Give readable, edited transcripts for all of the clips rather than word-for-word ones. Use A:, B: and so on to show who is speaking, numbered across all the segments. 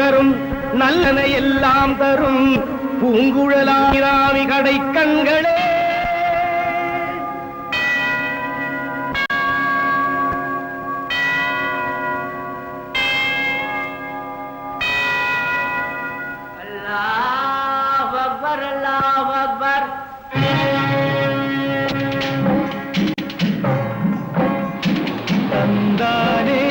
A: தரும் நல்லன எல்லாம் தரும் பூங்குழலாமி கடை கண்களே.
B: அல்லாஹ் அக்பர், அல்லாஹ் அக்பர்.
A: தந்தானே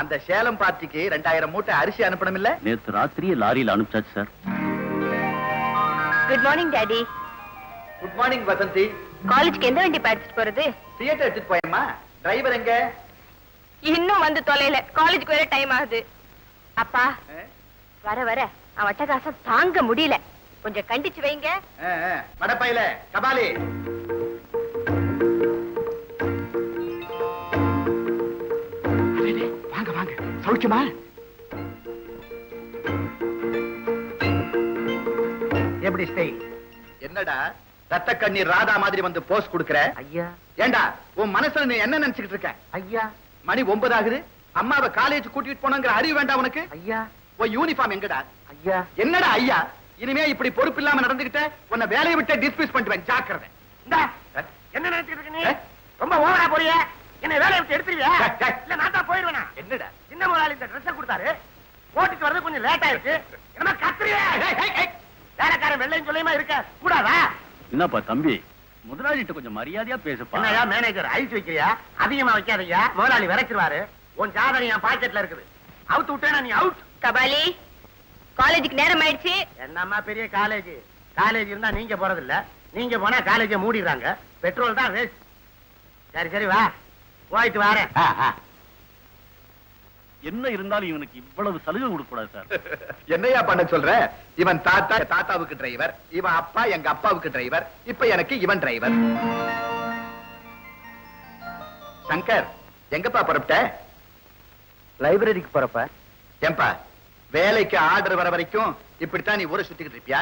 C: அந்த சேலம் பார்ட்டிக்கு 2000 மூட்டை அரிசி அனுப்பணும் இல்ல?
D: நேத்து ராத்திரியே லாரியில் அனுப்பிச்சாச்சு sir.
E: Good morning daddy.
C: Good morning Vasanthi.
E: காலேஜ்க்கு எந்த வண்டி படிச்சிட்டு போறது?
C: தியேட்டர் எடுத்துட்டு போயம்மா. டிரைவர் எங்க?
E: இன்னும் வந்து தொலைல. காலேஜ்க்கு வேற டைம் ஆகுது. அப்பா வர வர அவன் அட்டகாசம் தாங்க முடியல. கொஞ்சம் கண்டிச்சு வைங்க.
C: மடப்பையில கபாலி. வாங்க வாங்க. சௌக்கியமா? எப்படி ஸ்டைல்? என்னடா ரத்த கண்ணீர் ராதா மாதிரி வந்து போஸ் கொடுக்கற?
B: ஐயா.
C: ஏண்டா உன் மனசுல நீ என்ன நினைச்சுக்கிட்டு இருக்க?
B: ஐயா.
C: மணி 9 ஆகுது. அம்மாவை காலேஜ் கூட்டிட்டு போனங்கிற அறிவு வேண்டாம் உனக்கு?
B: ஐயா.
C: உன் யூனிஃபார்ம் எங்கடா?
B: ஐயா.
C: என்னடா ஐயா? இனிமே இப்படி பொறுப்பு இல்லாம நடந்துகிட்ட உன்னை வேலையை விட்டு டிஸ்மிஸ் பண்ணிடுவேன். ஜாக்கிரதை.
B: என்ன நினைச்சிட்டு இருக்க நீ? ரொம்ப ஓவரா போறிய. என்ன வேலையை விட்டு எடுத்துருவியா? இல்ல நான் தான் போயிடுவேனா?
C: என்னடா
B: சின்ன முதலாளி இந்த ட்ரெஸ் கொடுத்தாரு. போட்டுட்டு வரது கொஞ்சம் லேட் ஆயிடுச்சு. என்ன கத்துறியா? வேலைக்காரன் வெள்ளையும் சொல்லியுமா இருக்க கூடாதா?
D: என்னப்பா தம்பி, முதலாளிட்ட கொஞ்சம் மரியாதையா பேசப்பா.
B: என்னையா மேனேஜர் ஐஸ் வைக்கிறியா? அதிகமா வைக்காதீங்க. முதலாளி விரைச்சிருவாரு. உன் ஜாதகம் என் பாக்கெட்ல இருக்குது. அவுத்து விட்டேனா நீ அவுட்.
E: கபாலி, காலேஜுக்கு நேரம் ஆயிடுச்சு.
B: என்னம்மா பெரிய காலேஜ்? காலேஜ் இருந்தா நீங்க போறது இல்ல. நீங்க போனா காலேஜ மூடிடுறாங்க. பெட்ரோல் தான் வேஸ்ட். சரி சரி வா, போயிட்டு வரேன்.
D: என்ன இருந்தாலும் இவனுக்கு இவ்வளவு சலுகை கொடுக்க கூடாது சார்.
C: என்னையா பண்ண சொல்ற? இவன் தாத்தா தாத்தாவுக்கு டிரைவர், இவன் அப்பா எங்க அப்பாவுக்கு டிரைவர், இப்ப எனக்கு இவன் டிரைவர். சங்கர் எங்கப்பா புறப்பட்ட?
B: லைப்ரரிக்கு போறப்ப.
C: ஏம்பா வேலைக்கு ஆர்டர் வர வரைக்கும் இப்படித்தான் நீ ஊரை சுத்திக்கிட்டு இருப்பியா?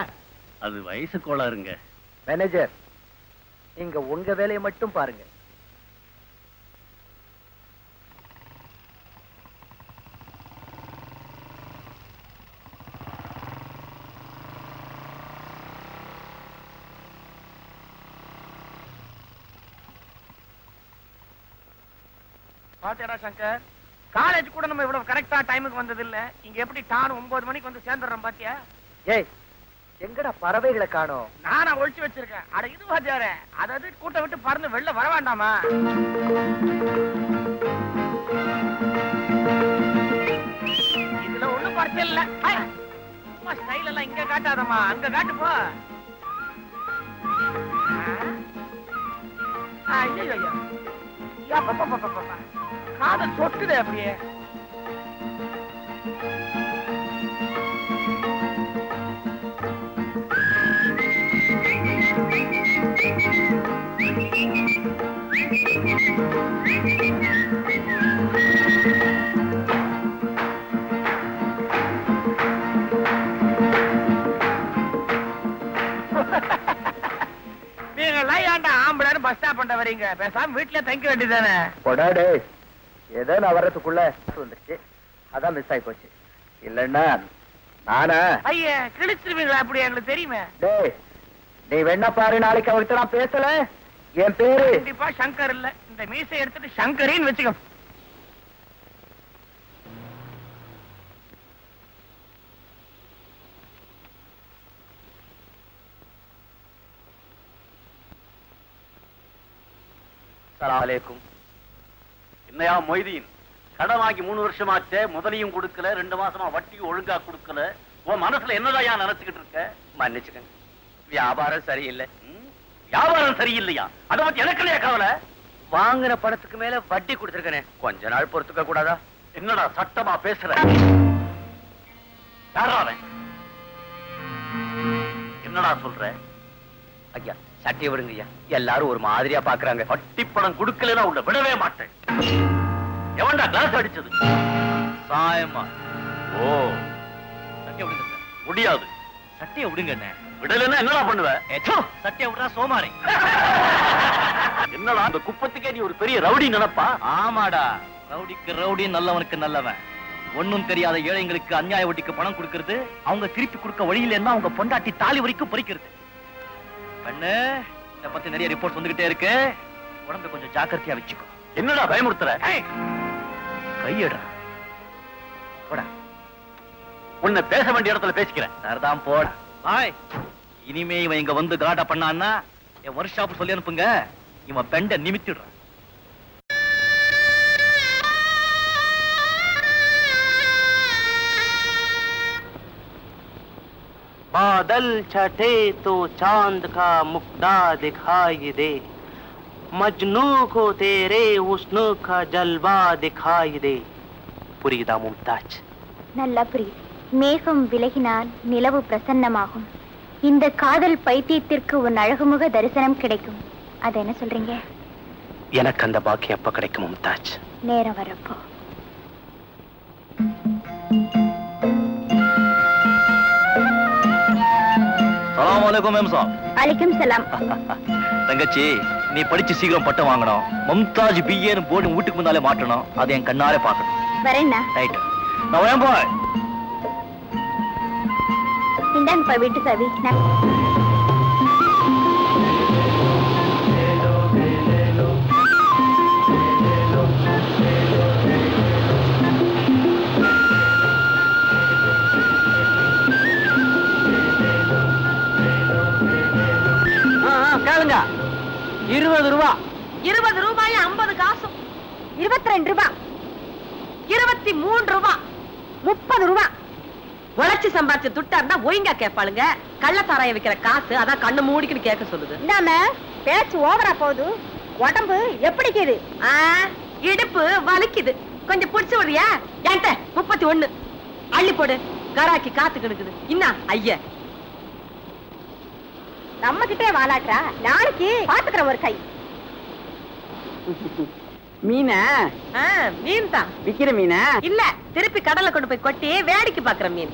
D: அது வயசு கோளாறுங்க.
B: மேனேஜர், நீங்க உங்க வேலையை மட்டும் பாருங்க. பாத்தியாடா சங்கர், காலேஜ் கூட நம்ம இவ்வளவு கரெக்டா டைமுக்கு வந்தது இல்ல. இங்க எப்படி டான் 9 மணிக்கு வந்து சேர்ந்துடுறோம் பாத்தியா?
A: ஏய், எங்கடா பறவைகளை காணோம்?
B: நானா ஒழிச்சு வச்சிருக்கேன். அட இது பாத்தியாரே, அதாவது கூட்ட விட்டு பறந்து வெளில வர வேண்டாமா? இதுல ஒண்ணும் குறைச்சல் இல்ல. ஸ்டைல் எல்லாம் இங்க காட்டாதம்மா, அங்க காட்டு போ. ஐயோ, காதல் சொட்டுதே அப்படியே. பஸ் ஸ்டாப் பண்ண வரீங்க, பேசாம வீட்டுல தங்க வேண்டியதானே?
A: போடாடே, ஏதோ நான் வர்றதுக்குள்ள வந்துருச்சு, அதான் மிஸ் ஆகி போச்சு. இல்லன்னா நானா
B: ஐயா கிழிச்சிருவீங்களா? அப்படி எங்களுக்கு தெரியுமே.
A: டேய், நீ வேணா பாரு, நாளைக்கு அவர்கிட்ட நான் பேசல. என் பேரு
B: கண்டிப்பா சங்கர் இல்ல, இந்த மீசை எடுத்துட்டு சங்கரின்னு வச்சுக்கோ.
D: என்னையா மொய்தீன், கடன் வாங்கி 3 வருஷமாச்சே, முதலையும் கொடுக்கல, 2 மாசமா வட்டியும் ஒழுங்கா கொடுக்கல. உன் மனசுல என்னதான் நினைச்சுக்கிட்டு இருக்க?
A: மன்னிச்சுக்கங்க, வியாபாரம் சரியில்லை.
D: வியாபாரம் சரியில்லையா? அதை பத்தி எனக்கு இல்லையா கவலை?
A: வாங்குற பணத்துக்கு மேல வட்டி கொடுத்துருக்கனே, கொஞ்ச நாள் பொறுத்துக்க கூடாதா?
D: என்னடா சட்டமா பேசுற? யாரா அவன்? என்னடா சொல்ற?
A: ஐயா, சட்டியை விடுங்க ஐயா, எல்லாரும் ஒரு மாதிரியா பாக்குறாங்க.
D: வட்டி பணம் கொடுக்கலன்னா உள்ள விடவே மாட்டேன். எவன்டா கிளாஸ் அடிச்சது?
A: சாயமா.
D: ஓ,
A: சட்டியை விடுங்க சார்.
D: முடியாது.
A: சட்டியை விடுங்க.
D: விடலன்னா என்னடா பண்ணுவ?
A: சட்டியை விடுறா சோமாரி.
D: என்னடா அந்த குப்பத்துக்கே நீ ஒரு பெரிய ரவுடி நினைப்பா?
A: ஆமாடா, ரவுடிக்கு ரவுடி, நல்லவனுக்கு நல்லவன். ஒண்ணும் தெரியாத ஏழைங்களுக்கு அநியாய வட்டிக்கு பணம் கொடுக்கறது, அவங்க திருப்பி கொடுக்க வழியில இருந்தா அவங்க பொண்டாட்டி தாலி வரைக்கும் பறிக்கிறது. கண்ணு, இத பத்தி நிறைய ரிப்போர்ட் வந்துகிட்டே இருக்கு, உடம்பு கொஞ்சம் ஜாக்கிரதையா வச்சுக்கோ.
D: என்னடா பயமுறுத்துற?
A: கையடா போடா.
D: உன்னை பேச வேண்டிய இடத்துல பேசிக்கிறேன்.
A: சரிதான், போடா. பாய். இனிமே இவன் இங்க வந்து கலாட்டா பண்ணான்னா என் ஒர்க் ஷாப் சொல்லி அனுப்புங்க, இவன் பெண்ட நிமித்திடுறான்.
F: बादल छटे तो चांद का मुक्ता दिखाई दे, मजनू को तेरे हुस्न का जलवा दिखाई दे. புரியுதா மும்தாஜ்?
G: நல்லா புரியுது. மேகம் விலகினால் நிலவு பிரசன்னமாகும். இந்த காதல் பைத்தியத்திற்கு உன் அழகுமுக தரிசனம் கிடைக்கும். அது என்ன சொல்றீங்க?
F: எனக்கு அந்த பாக்கியம் எப்ப கிடைக்கும் மும்தாஜ்?
G: நேரம் வரப்போ.
A: சலாம் அலைக்கும் மேம் சாப்.
G: அலைக்கும் சலாம்.
A: தங்கச்சி, நீ படிச்சு சீக்கிரம் பட்டம் வாங்கணும். மும்தாஜ் பிஏன்னு போர்டு வீட்டுக்கு முன்னாலே மாட்டணும். அதை என் கண்ணாலே பார்க்கணும்.
G: வரேன்னா?
A: ரைட். நான் வரேன் பாய்.
G: இந்தாங்கப்பா வீட்டு சாவி.
F: கேளுங்க. 20 ரூபா.
E: 20 ரூபாய் 50 காசும்.
G: 22 ரூபா.
E: 23 ரூபா.
G: 30 ரூபா.
E: உழைச்சு சம்பாதிச்ச துட்டா இருந்தா ஒழுங்கா கேட்பாளுங்க. கள்ளத்தாராய வைக்கிற காசு அதான் கண்ணு மூடிக்கின்னு கேட்க சொல்லுது.
G: இந்தாம பேச்சு ஓவரா போகுது. உடம்பு எப்படிக்குது?
E: இடுப்பு வலிக்குது. கொஞ்சம் புடிச்சு விடுறியா? என்கிட்ட 31 அள்ளி போடு. கராக்கி காத்து கிடக்குது. இன்னா ஐயா
G: நம்ம கிட்டே வாலாட்டா. நாளைக்கு பாத்துக்கிற ஒரு கை.
F: மீனா?
E: மீன் தான்.
F: விக்கிற மீனா?
E: இல்ல, திருப்பி கடல்ல கொண்டு போய் கொட்டி வேடிக்கை பாக்குற மீன்.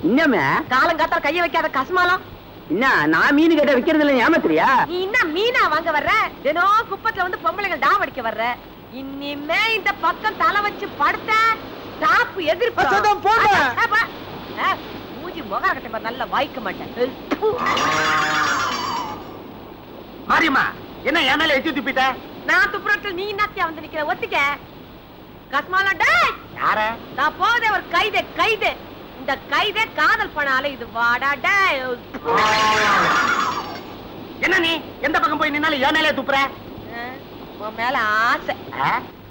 F: இன்னமே
E: காலங்காத்தால கைய வைக்காத கஸ்மாலம்.
F: என்ன நான் மீன் கேட்ட விக்கிறது இல்ல, ஏமாத்துறியா?
E: நீ என்ன மீனா வாங்க வர்ற? தினம் குப்பத்துல வந்து பொம்பளைங்க டாவடிக்க வர்ற. இனிமே இந்த பக்கம் தலை வச்சு படுத்த தாப்பு எதிர்ப்பு மூஞ்சி முகாரக்கட்டை நல்ல வாய்க்க மாட்டேன்.
B: மாரியம்மா, என்ன என் மேல எச்சு துப்பிட்ட?
E: நான் துப்புரத்தில் நீ என்னத்தியா வந்து நிக்கிற ஒத்துக்க கஸ்மாலா டேய்
B: யார
E: நான் போதே ஒரு கைது இந்த கைதே காதல் பண்ணாலே இது வாடா டேய்
B: என்ன நீ எந்த பக்கம் போய் நின்னாலும் ஏன் மேலே துப்புற
E: உன் மேல ஆசை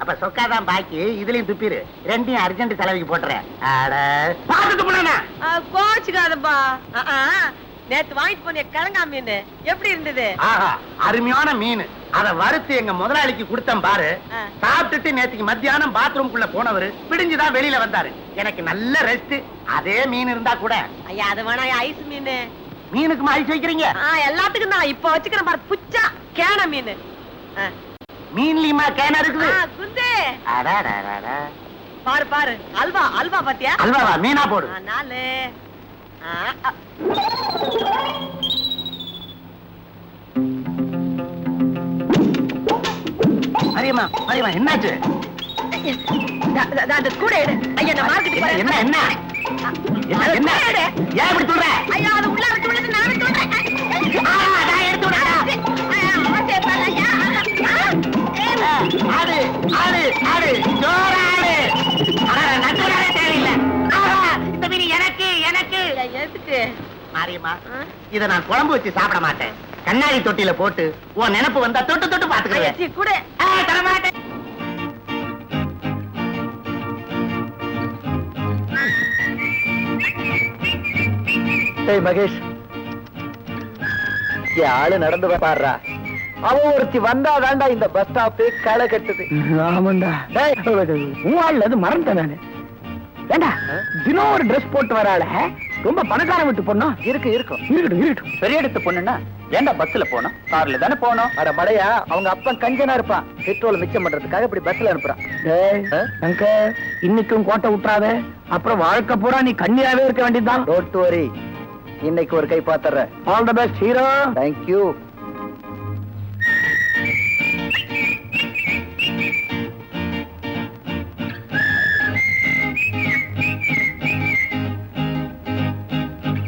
B: அப்ப சொக்காதான் பாக்கி இதுலயும் துப்பிரு ரெண்டையும் அர்ஜென்ட் செலவுக்கு போட்டுறேன் பாத்து துப்புனா
E: கோச்சுக்காதப்பா நேத்து வாங்கிட்டு போன கிழங்கா மீன் எப்படி இருந்தது
B: ஆஹா அருமையான மீன் அத வறுத்து எங்க முதலாளிக்கு கொடுத்தேன் பாரு சாப்பிட்டுட்டு நேத்துக்கு மத்தியானம் பாத்ரூம்குள்ள போனவரு பிடிஞ்சுதான் வெளியில வந்தாரு எனக்கு நல்ல ரெஸ்ட் அதே மீன் இருந்தா கூட
E: ஐயா அது வேணா ஐஸ் மீன்
B: மீனுக்கு ஐஸ் வைக்கிறீங்க
E: எல்லாத்துக்கும் நான் இப்ப வச்சுக்கிறேன் பாரு புச்சா கேன மீன்
B: மீன்லயுமா கேன இருக்குது
E: குந்து
B: அடாடாடாடா.
E: பாரு பாரு அல்வா பாத்தியா
B: அல்வாவா மீனா போடு
E: நாலு
B: மரியம்மா என்னாச்சு
E: அந்த கூட எடு ஐயா நான் மார்க்கெட் போறேன்
B: என்ன என்ன என்ன ஏன் இப்படி சொல்ற
E: ஐயா அது உள்ள இருக்கு உள்ளது நான் சொல்றேன்
B: நான் எடுத்து விடுறேன் ஆடு ஆடு ஆடு ஜோர ஆடு நட்டுறாரே தேவையில்லை இந்த மீன் எனக்கு எனக்கு
E: எதுக்கு
B: மாரியம்மா இத நான் குழம்பு வச்சு சாப்பிட மாட்டேன் கண்ணாடி தொட்டில போட்டு உன் நினைப்பு வந்தா தொட்டு தொட்டு பாத்துக்கிறேன்
E: கூட
B: தர மாட்டேன்
C: மகேஷ் ஆளு நடந்து பாடுறா அவன் ஒருத்தி வந்தா வேண்டா இந்த பஸ் ஸ்டாப் களை கட்டுது
F: ஆமாண்டா உன் ஆள்ல அது மறந்துட்டேன் நானு ஏண்டா தினம் ஒரு ட்ரெஸ் போட்டு வராள ரொம்ப பணக்கார விட்டு பொண்ணும் இருக்கட்டும் பெரிய எடுத்து பொண்ணுன்னா ஏண்டா பஸ்ல போனோம் கார்ல தானே போனோம்
C: அட மடையா அவங்க அப்பன் கஞ்சனா இருப்பான் பெட்ரோல் மிச்சம் பண்றதுக்காக இப்படி பஸ்ல அனுப்புறான்
F: அங்க இன்னைக்கும் கோட்டை விட்டுறாத அப்புறம் வாழ்க்கை பூரா நீ கண்ணியாவே இருக்க வேண்டியதுதான்
C: டோன்ட் வரி இன்னைக்கு ஒரு கை பாத்துறேன்
F: all the best hero
C: thank you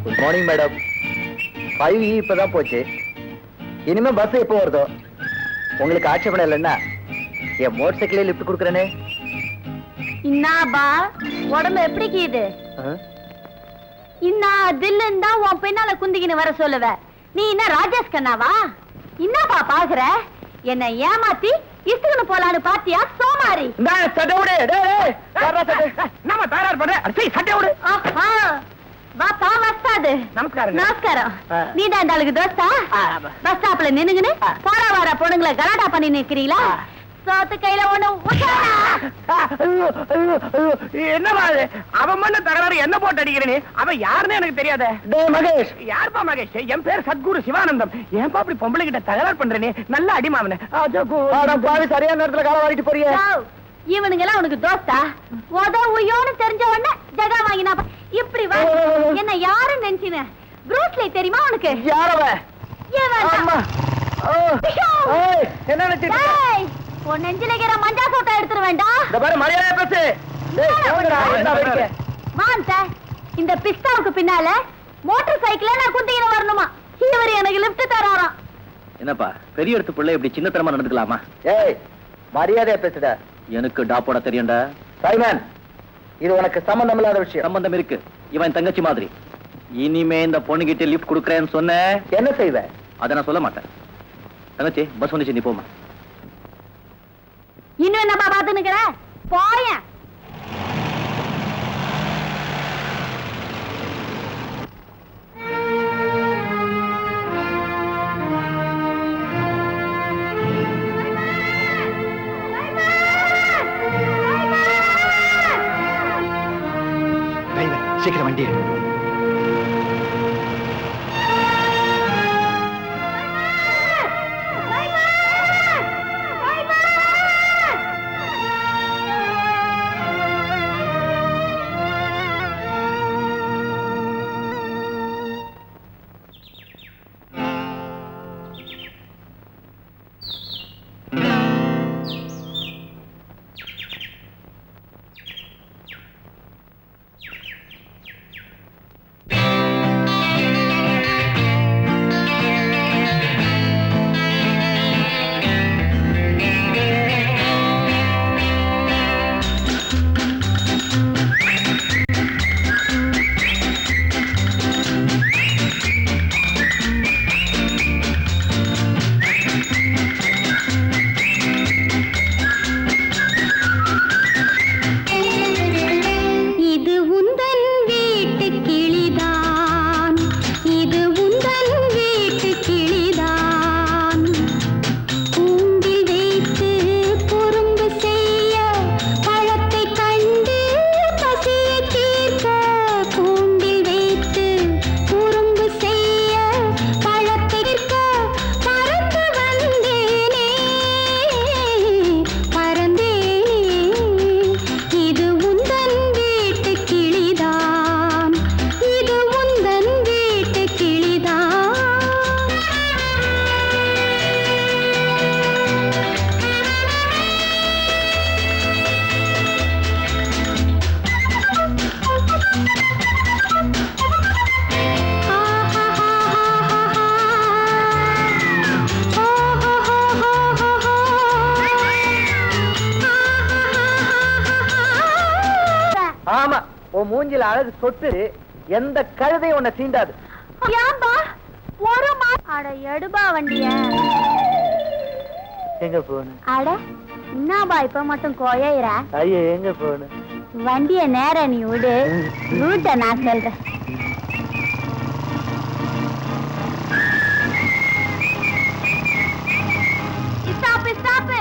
C: good morning madam 5E இப்பதான் போச்சு இனிமே பஸ் எப்போ வருதோ உங்களுக்கு ஆட்சேபணம் இல்லைன்னா என் மோட்டர் சைக்கிளே லிஃப்ட் கொடுக்குறேனே
G: இன்னாபா உடம்பு எப்படி கீது இன்னா தில்லுன்னு தான் உன் பின்னால குந்திக்கின்னு வர சொல்லுவ நீ என்ன ராஜேஷ் கண்ணாவா என்னப்பா பாக்குற என்ன ஏமாத்தி இசுக்குன்னு போலான்னு பாத்தியா சோமாரி
F: நம்ம தயார் பண்ண சட்டை விடு
G: வாப்பா வஸ்தாது நமஸ்காரம் நீதான் இந்த ஆளுக்கு தோஸ்தா பஸ் ஸ்டாப்ல நின்னுங்கன்னு போற வர பொண்ணுங்களை கலாட்டா பண்ணி நிக்கிறீங்களா சோத்து கையில ஒண்ணு
F: என்னமா அவன் பண்ண தகராறு என்ன போட்டு அடிக்கிறேன் அவன் யாருன்னு எனக்கு தெரியாத மகேஷ் யாருப்பா மகேஷ் என் பேர் சத்குரு சிவானந்தம் ஏன்பா அப்படி பொம்பளை கிட்ட தகராறு பண்றேனே நல்ல அடிமாவன
C: சரியான நேரத்துல கால வாடிட்டு போறீங்க
G: இவனுங்க எல்லாம் உனக்கு தோஸ்தா உதவுயோன்னு தெரிஞ்ச உடனே ஜகா வாங்கினா இப்படி வா என்ன யாருன்னு நினைச்சின ப்ரூஸ்லி தெரியுமா உனக்கு
C: யாரவ என்ன நினைச்சிட்டு
G: உன் நெஞ்சில இருக்கிற மஞ்சா சோட்டை எடுத்துட வேண்டாம்
C: இந்த பாரு மரியாதை பேசு
G: மான் சார் இந்த பிஸ்தாவுக்கு பின்னால மோட்டார் சைக்கிள்ல நான் குந்திக்கிற வரணுமா இவர் எனக்கு லிஃப்ட் தராராம்
A: என்னப்பா பெரிய இடத்து பிள்ளை இப்படி சின்னத்தனமா நடந்துக்கலாமா
C: ஏய் மரியாதையா பேசுடா
A: எனக்கு டாப்போட தெரியும்டா
C: சைமன் இது உனக்கு சம்பந்தம் இல்லாத விஷயம்
A: சம்பந்தம் இருக்கு இவன் தங்கச்சி மாதிரி இனிமே இந்த பொண்ணுகிட்ட லிஃப்ட் கொடுக்கறேன்னு சொன்ன
C: என்ன செய்வ
A: அதை நான் சொல்ல மாட்டேன் தங்கச்சி பஸ் வந்துச்சு நீ போமா
G: இன்னும் என்னப்பா பாத்து நிக்கிற போயேன்
C: சீக்கிரம் வண்டி உன் மூஞ்சில அழகு சொட்டு, எந்த கழுதையும் உன்னை சீண்டாது.
G: ஏன்பா ஒரு அட எடுபா வண்டிய
C: எங்க போன?
G: அட என்னப்பா இப்ப மட்டும் கோயிற?
C: ஐயோ எங்க போன?
G: வண்டிய நேர நீ விடு, ரூட்ட நான் சொல்றேன். Stop stop.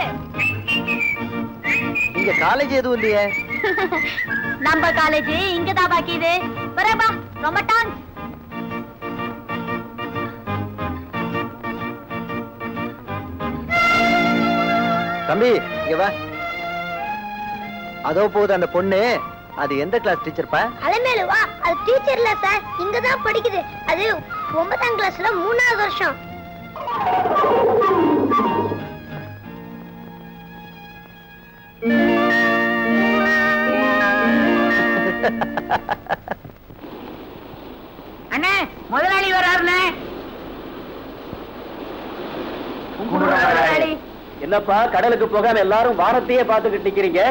C: இங்க காலேஜ் எதுவும் இல்லையே.
G: நம்ம காலேஜ் இங்கதான் பாக்கிது. வரப்பா, ரொம்ப டான்ஸ்.
C: தம்பி இங்க வா. அதோ போகுது அந்த பொண்ணு. அது எந்த கிளாஸ் டீச்சர்ப்பா?
G: அலமேலு வா. அது டீச்சர் இல்ல சார், இங்கதான் படிக்குது. அது 9ஆம் கிளாஸ்ல 3வது வருஷம்.
B: அண்ணே முதலாளி வராருண்ணே.
F: என்னப்பா கடலுக்கு போகாம எல்லாரும் வானத்தையே பாத்துக்கிட்டு நிக்கிறீங்க?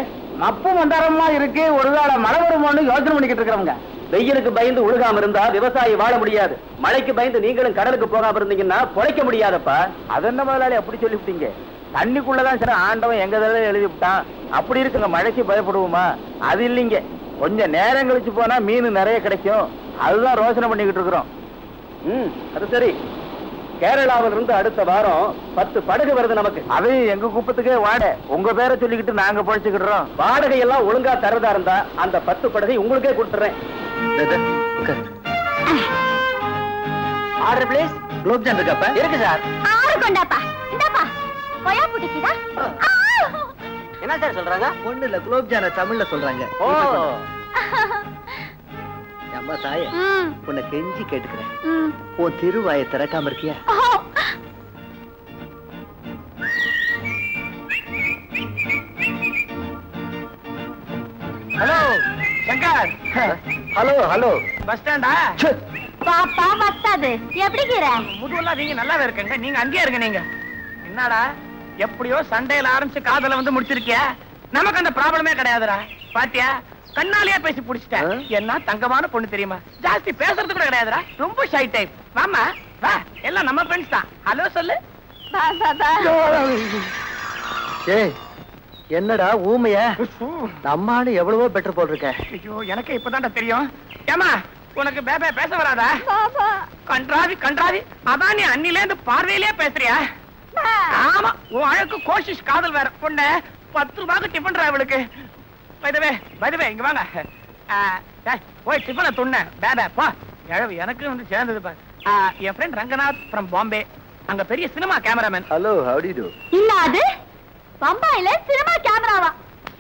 F: மப்பு மந்தாரமா இருக்கு, ஒருவேளை மழை வருமோன்னு யோசனை பண்ணிக்கிட்டு இருக்கிறவங்க. வெயிலுக்கு பயந்து உழுகாம இருந்தா விவசாயி வாழ முடியாது. மழைக்கு பயந்து நீங்களும் கடலுக்கு போகாம இருந்தீங்கன்னா பொழைக்க முடியாதப்பா. அதென்ன முதலாளி அப்படி சொல்லிவிட்டீங்க? தண்ணிக்குள்ளதான் சில ஆண்டவன் எங்க தடவை எழுதி விட்டான். அப்படி இருக்குங்க, மழைக்கு பயப்படுவோமா? அது இல்லைங்க, கொஞ்சம் நேரம் கழிச்சு போனா மீன் நிறைய கிடைக்கும். அதுதான் யோசனை பண்ணிக்கிட்டு இருக்கிறோம். அது சரி, கேரளாவில இருந்து அடுத்த வாரம் 10 படகு வருது நமக்கு. அது எங்க குப்பத்துக்கே வாடகை. உங்க பேரை சொல்லிக்கிட்டு நாங்க பழிச்சுக்கிடுறோம். வாடகை எல்லாம் ஒழுங்கா தரதா இருந்தா அந்த 10 படகை உங்களுக்கே கொடுத்துறேன்.
C: Order please. குலோப் ஜாம் இருக்காப்பா? இருக்கு சார்.
G: ஆறு கொண்டாப்பா. இந்தாப்பா. போயா புடிக்குதா?
C: என்ன சார் சொல்றாங்க? ஒண்ணு இல்ல, குலோப் ஜான தமிழ்ல சொல்றாங்க. ஓ அம்மா தாயே, உன்னை கெஞ்சி கேட்டுக்கிறேன், உன் திருவாயை திறக்காம இருக்கியா?
B: Hello Shankar.
C: Hello hello.
B: Bus ஸ்டாண்டா?
G: பாப்பா பஸ்தாது. எப்படி கீர?
B: முதுவெல்லாம் நீங்க நல்லாவே இருக்கங்க. நீங்க அங்கேயே இருங்க. நீங்க என்னடா எப்படியோ சண்டையில ஆரம்பிச்சு காதல வந்து முடிச்சிருக்கிய. நமக்கு அந்த ப்ராப்ளமே கிடையாதுடா. பாத்தியா, கண்ணாலேயே பேசி புடிச்சிட்டேன். என்ன தங்கமான பொண்ணு தெரியுமா? ஜாஸ்தி பேசுறது கூட கிடையாதுடா. ரொம்ப ஷை டைப். வாமா வா, எல்லாம் நம்ம ஃப்ரெண்ட்ஸ் தான். ஹலோ சொல்லு.
C: ஏய் என்னடா ஊமைய? நம்மானு எவ்வளவோ பெட்டர் போல் இருக்க.
B: ஐயோ எனக்கு இப்பதான்டா தெரியும். ஏமா உனக்கு பேபே பேச வராதா? கன்றாவி கன்றாவி. அதான் நீ அன்னில இருந்து பார்வையிலே பேசுறியா? ஆமா, உன் அழகு கோஷிஷ் காதல் வேற. பொண்ணு 10 ரூபாய்க்கு டிஃபன் டிராவலுக்கு. பைதவே இங்க வாங்க. போய் டிஃபனை துண்ண பேபே போ. எனக்கு வந்து சேர்ந்தது பாரு. என் ஃப்ரெண்ட் ரங்கநாத் ஃப்ரம் பாம்பே. அங்க பெரிய cinema cameraman.
C: Hello, how do you do?
G: இல்ல அது பம்பாயில சினிமா கேமராவா?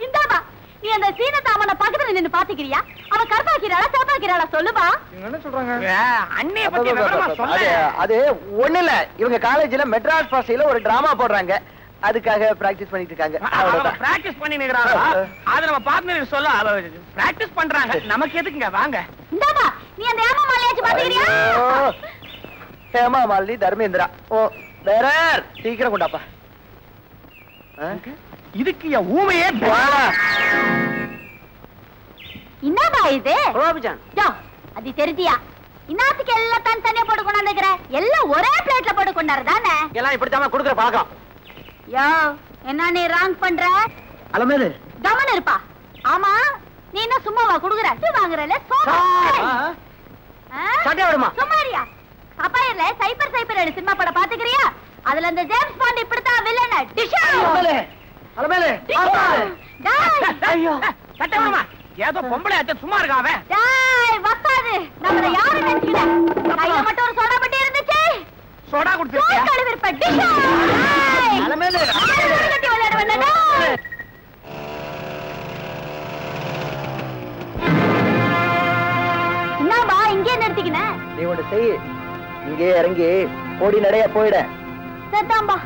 G: இந்தாமா, நீ அந்த சீனதாமனை பக்கத்துல நின்னு பாத்துக்கிறியா? அவன் கருப்பாக்கிறாளா சேப்பாக்கிறாளா சொல்லுப்பா.
B: என்ன சொல்றாங்க? அண்ணிய பத்தி விவரமா சொல்ல.
C: அது ஒண்ணு இல்ல, இவங்க காலேஜ்ல மெட்ராஸ் பாஷையில ஒரு டிராமா போடுறாங்க. அதுக்காக பிராக்டிஸ் பண்ணிட்டு இருக்காங்க. அவ்வளவுதான்.
B: பிராக்டிஸ் பண்ணி நிக்கறாங்க. அது நம்ம பார்ட்னர் சொல்ல பிராக்டிஸ் பண்றாங்க. நமக்கு எதுக்குங்க? வாங்க.
G: இந்தாமா, நீ அந்த ஏமா மாலையாச்சு பாத்துக்கிறியா?
C: ஹேமா மாலினி தர்மேந்திரா. ஓ வேற சீக்கிரம் கொண்டாப்பா.
B: இதுக்கு என் ஊமையே
G: என்னப்பா இது?
C: குலோப்ஜான்.
G: யோ, அது தெரிஞ்சியா? இன்னத்துக்கு எல்லாம் தனித்தனியா போட்டு கொண்டாந்துக்கிற? எல்லாம் ஒரே பிளேட்ல போட்டு கொண்டாடுறதானே?
C: எல்லாம் இப்படித்தாம குடுக்குற பழக்கம்.
G: யோ, என்ன நீ ராங் பண்ற?
C: அலமேலு
G: கவனம் இருப்பா. ஆமா, நீ என்ன சும்மாவா குடுக்குற? வாங்குறல
C: சட்டை விடுமா?
G: சும்மாரியா? அப்பாயிரல சைபர் சைபர் எடு சினிமா படம் பாத்துக்கிறியா? அதுல அந்த ஜேம்ஸ் பாண்ட் இப்படித்தான் வில்லன்.
C: அலமேலு அலமேலு.
B: ஐயோ சட்டை விடுமா? ஏதோ பொம்பளை ஆச்சு சும்மா இருக்கான் அவன்.
G: டேய் வக்காது, நம்மள யாரு நினைச்சுக்கிற? கையில மட்டும் ஒரு சோடா பட்டி இருந்துச்சு.
B: சோடா குடிச்சிருக்கியா?
G: கழுவிருப்ப டிஷ்.
C: அலமேலு
G: கட்டி விளையாட வந்தடா. என்னப்பா இங்கே நிறுத்திக்கின?
C: நீ ஒண்ணு செய், இங்கே இறங்கி போடி நடைய போயிட.
G: சரிதான்பா,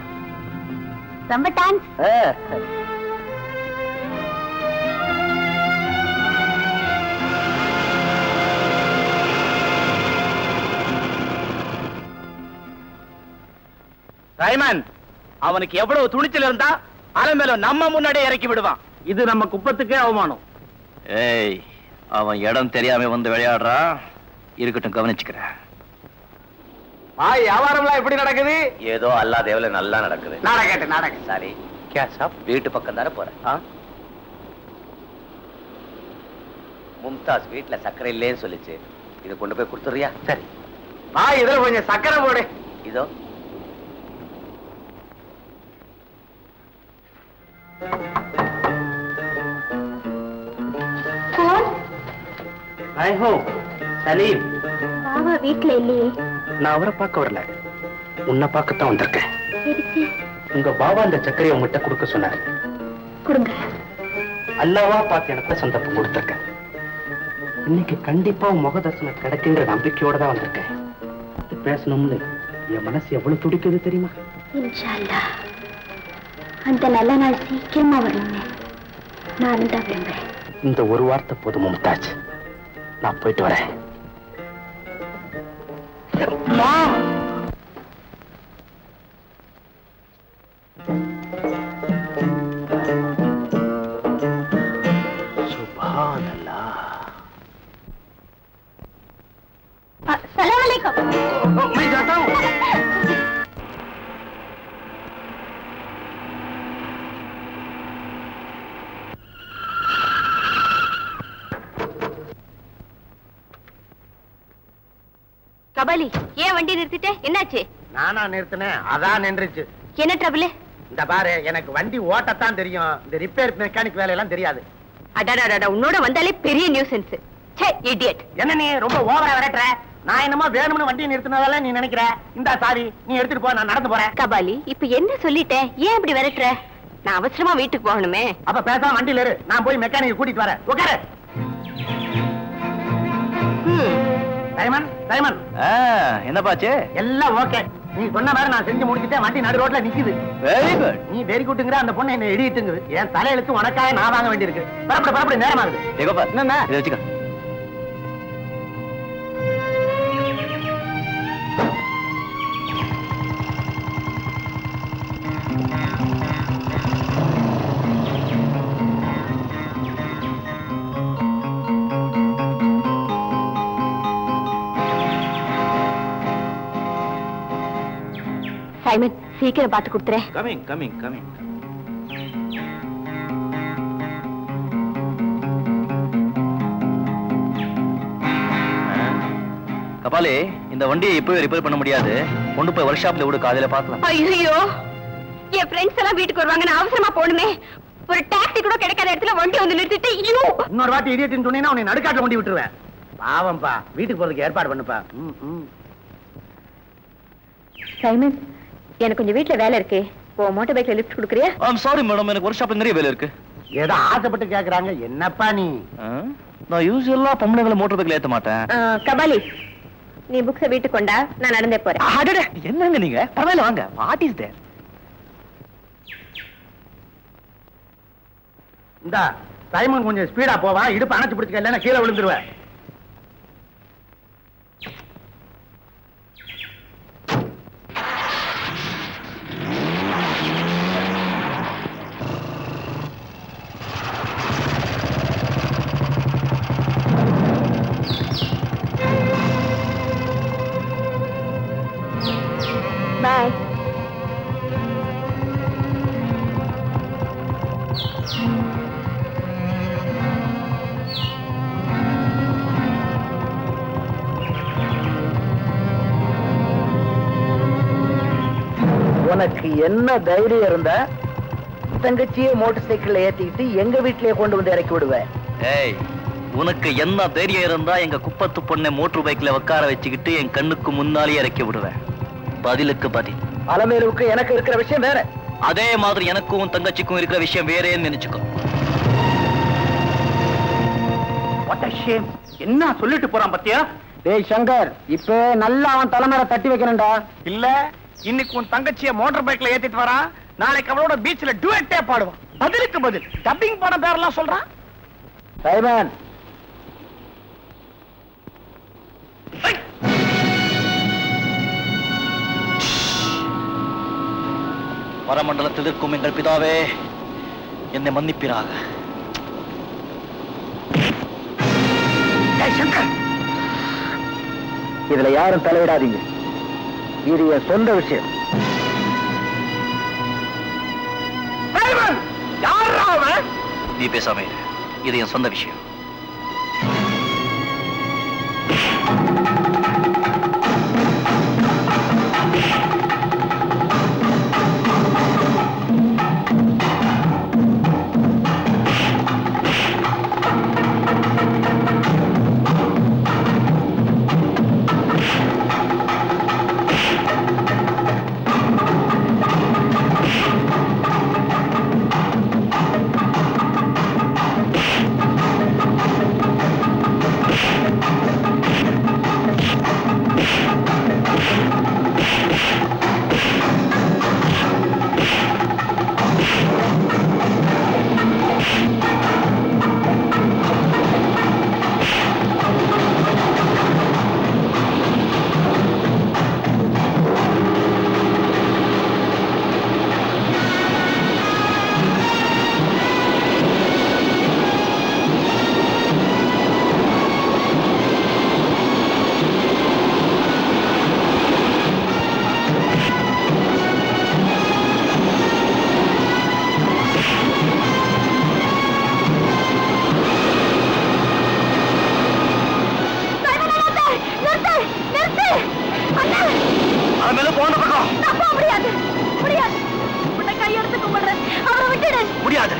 G: ரொம்ப தேங்க்ஸ்.
F: ரைமன், அவனுக்கு எவ்வளவு துணிச்சல் இருந்தா அலமேல நம்ம முன்னாடியே இறக்கி விடுவான். இது நம்ம குப்பத்துக்கே அவமானம்.
A: ஏய், அவன் இடம் தெரியாம வந்து விளையாடுறான். இருக்கட்டும், கவனிச்சுக்கிறேன்.
B: வியாபாரம்லாம் எப்படி நடக்குது?
C: ஏதோ அல்லா தேவல நல்லா நடக்குது.
B: நாடகம்
C: சரி, வீட்டு பக்கம் தானே போறேன். மும்தாஸ் வீட்டுல சர்க்கரை இல்லேன்னு சொல்லிச்சு. இதை கொண்டு போய் கொடுத்துறியா?
B: சரி, இதுல கொஞ்சம் சக்கரை போடு.
C: இதோ.
F: சலீம்,
G: பாவா வீட்டுல இல்லையே.
F: நான் அவரை பார்க்க வரல, உன்னை பார்க்கத்தான் வந்திருக்கேன். உங்க பாபா இந்த சர்க்கரையை உங்ககிட்ட கொடுக்க சொன்னார்.
G: கொடுங்க.
F: அல்லாவா பார்த்து எனக்கு சந்தர்ப்பம் கொடுத்திருக்கேன். இன்னைக்கு கண்டிப்பா முக தரிசனம் கிடைக்குங்கிற நம்பிக்கையோட தான் வந்திருக்கேன். பேசணும்னு என் மனசு எவ்வளவு துடிக்குது தெரியுமா?
G: இன்ஷா அல்லாஹ் அந்த நல்ல நாள் சீக்கிரமா வரும்னு நானும் தான் விரும்புறேன்.
F: இந்த ஒரு வார்த்தை போதும் மும்தாஜ், நான் போயிட்டு வரேன்.
G: அஸ்ஸலாமு அலைக்கும்.
E: கபாலி, ஏன் வண்டி நிறுத்திட்ட? என்னாச்சு?
B: நானா நிறுத்தினேன், அதான் நின்றுச்சு.
E: என்ன ட்ரபிள்?
B: இந்த பாரு, எனக்கு வண்டி ஓட்டத்தான் தெரியும், இந்த ரிப்பேர் மெக்கானிக் வேலையெல்லாம் தெரியாது.
E: அடாடாடா, உன்னோட வந்தாலே பெரிய நியூசன்ஸ். ச்சே, இடியட்.
B: என்ன நீ ரொம்ப ஓவரா விரட்டுற? நான் என்னமோ வேணும்னு வண்டியை நிறுத்தினதால நீ நினைக்கிற? இந்த சாவி நீ எடுத்துட்டு போ, நான் நடந்து போறேன்.
E: கபாலி, இப்ப என்ன சொல்லிட்டேன்? ஏன் இப்படி விரட்டுற? நான் அவசரமா வீட்டுக்கு போகணுமே.
B: அப்ப பேசாம வண்டியில இரு, நான் போய் மெக்கானிக் கூட்டிட்டு வரேன். உட்காரு. டைமன்,
A: என்னப்பாச்சு?
B: எல்லாம் ஓகே. நீ சொன்ன மாதிரி நான் செஞ்சு முடிச்சுட்டேன். வண்டி நடு ரோட்ல நிக்குது.
A: Very good.
B: நீ வெரி குட்ங்கிற, அந்த பொண்ணு என்ன இடிட்டுங்குது. என் தலையெழுத்து உனக்காக நான் வாங்க வேண்டியிருக்கு. பரப்படி நேரமாகுது.
A: என்ன இதை வச்சுக்க.
E: சைமன், சீக்கிரம் பார்த்து கொடுத்துறேன்.
A: கமிங். கபாலி, இந்த வண்டியை இப்பவே ரிப்பேர் பண்ண முடியாது. கொண்டு போய் ஒர்க் ஷாப்ல விடு, காலையில பார்க்கலாம்.
E: ஐயோ, என் ஃப்ரெண்ட்ஸ் எல்லாம் வீட்டுக்கு வருவாங்க, நான் அவசரமா போகணுமே. ஒரு டாக்ஸி கூட கிடைக்காத இடத்துல வண்டி வந்து நிறுத்திட்டு
B: இன்னொரு வாட்டி இடியட்னு சொன்னீங்கன்னா உன்னை நடுக்காட்டுல கொண்டு விட்டுருவேன். பாவம்பா, வீட்டுக்கு போறதுக்கு ஏற்பாடு பண்ணுப்பா.
E: சைமன், எனக்கு கொஞ்சம் வீட்டுல வேலை இருக்கு. மோட்டார் பைக்ல லிஃப்ட் கொடுக்குறியா?
A: சாரி மேடம், எனக்கு ஒர்க் ஷாப்ல நிறைய வேலை இருக்கு.
B: ஏதோ ஆசைப்பட்டு கேக்குறாங்க. என்னப்பா நீ?
A: நான் யூசுவலா பொம்பளைங்களை மோட்டார் பைக்ல ஏத்த மாட்டேன்.
E: கபாலி, நீ புக்ஸ வீட்டுக்கு கொண்டா, நான் நடந்தே போறேன்.
A: என்னங்க நீங்க? பரவாயில்ல, வாங்க. What is there?
B: இந்த சைமன் கொஞ்சம் ஸ்பீடா போவான். இடுப்பு அணைச்சு பிடிச்சுக்க, இல்லைன்னா கீழே விழுந்துருவேன்.
E: பாய்.
C: உனக்கு என்ன தைரியம் இருந்தா தங்கச்சியே மோட்டார் சைக்கிள்ல ஏத்திக்கிட்டு எங்க வீட்லயே கொண்டு வந்து இறக்கி விடுவேன்.
A: ஏய், உனக்கு என்ன தைரியம் இருந்தா எங்க குப்பத்து பொண்ணை மோட்டார் பைக்ல உட்கார வச்சுக்கிட்டு என் கண்ணுக்கு முன்னாலே இறக்கி விடுவேன். பதிலுக்கு பதில்.
C: அலமேலுக்கு எனக்கு இருக்கிற விஷயம் வேற.
A: அதே மாதிரி எனக்கும் தங்கச்சிக்கும் இருக்கிற விஷயம் வேறேன்னு நினைச்சுக்கோ.
B: என்ன சொல்லிட்டு போறான் பத்தியா?
F: டேய் சங்கர், இப்ப நல்லா அவன் தலைமையில தட்டி வைக்கணும்டா.
B: இல்ல, இன்னைக்கு உன் தங்கச்சிய மோட்டார் பைக்ல ஏத்திட்டு வரான், நாளைக்கு அவளோட பீச்ல டுவெட்டே பாடுவான். பதிலுக்கு பதில் டப்பிங் படம் பேரெல்லாம் சொல்றான்.
C: சைமன்,
A: பரமண்டலத்தில் இருக்கும் எங்கள் பிதாவே, என்னை மன்னிப்பிறாக.
C: சங்கர், இதுல யாரும் தலையிடாதீங்க. இது என் சொந்த விஷயம்.
A: நீ பேசாம இரு. இது என் சொந்த விஷயம். முடியாது.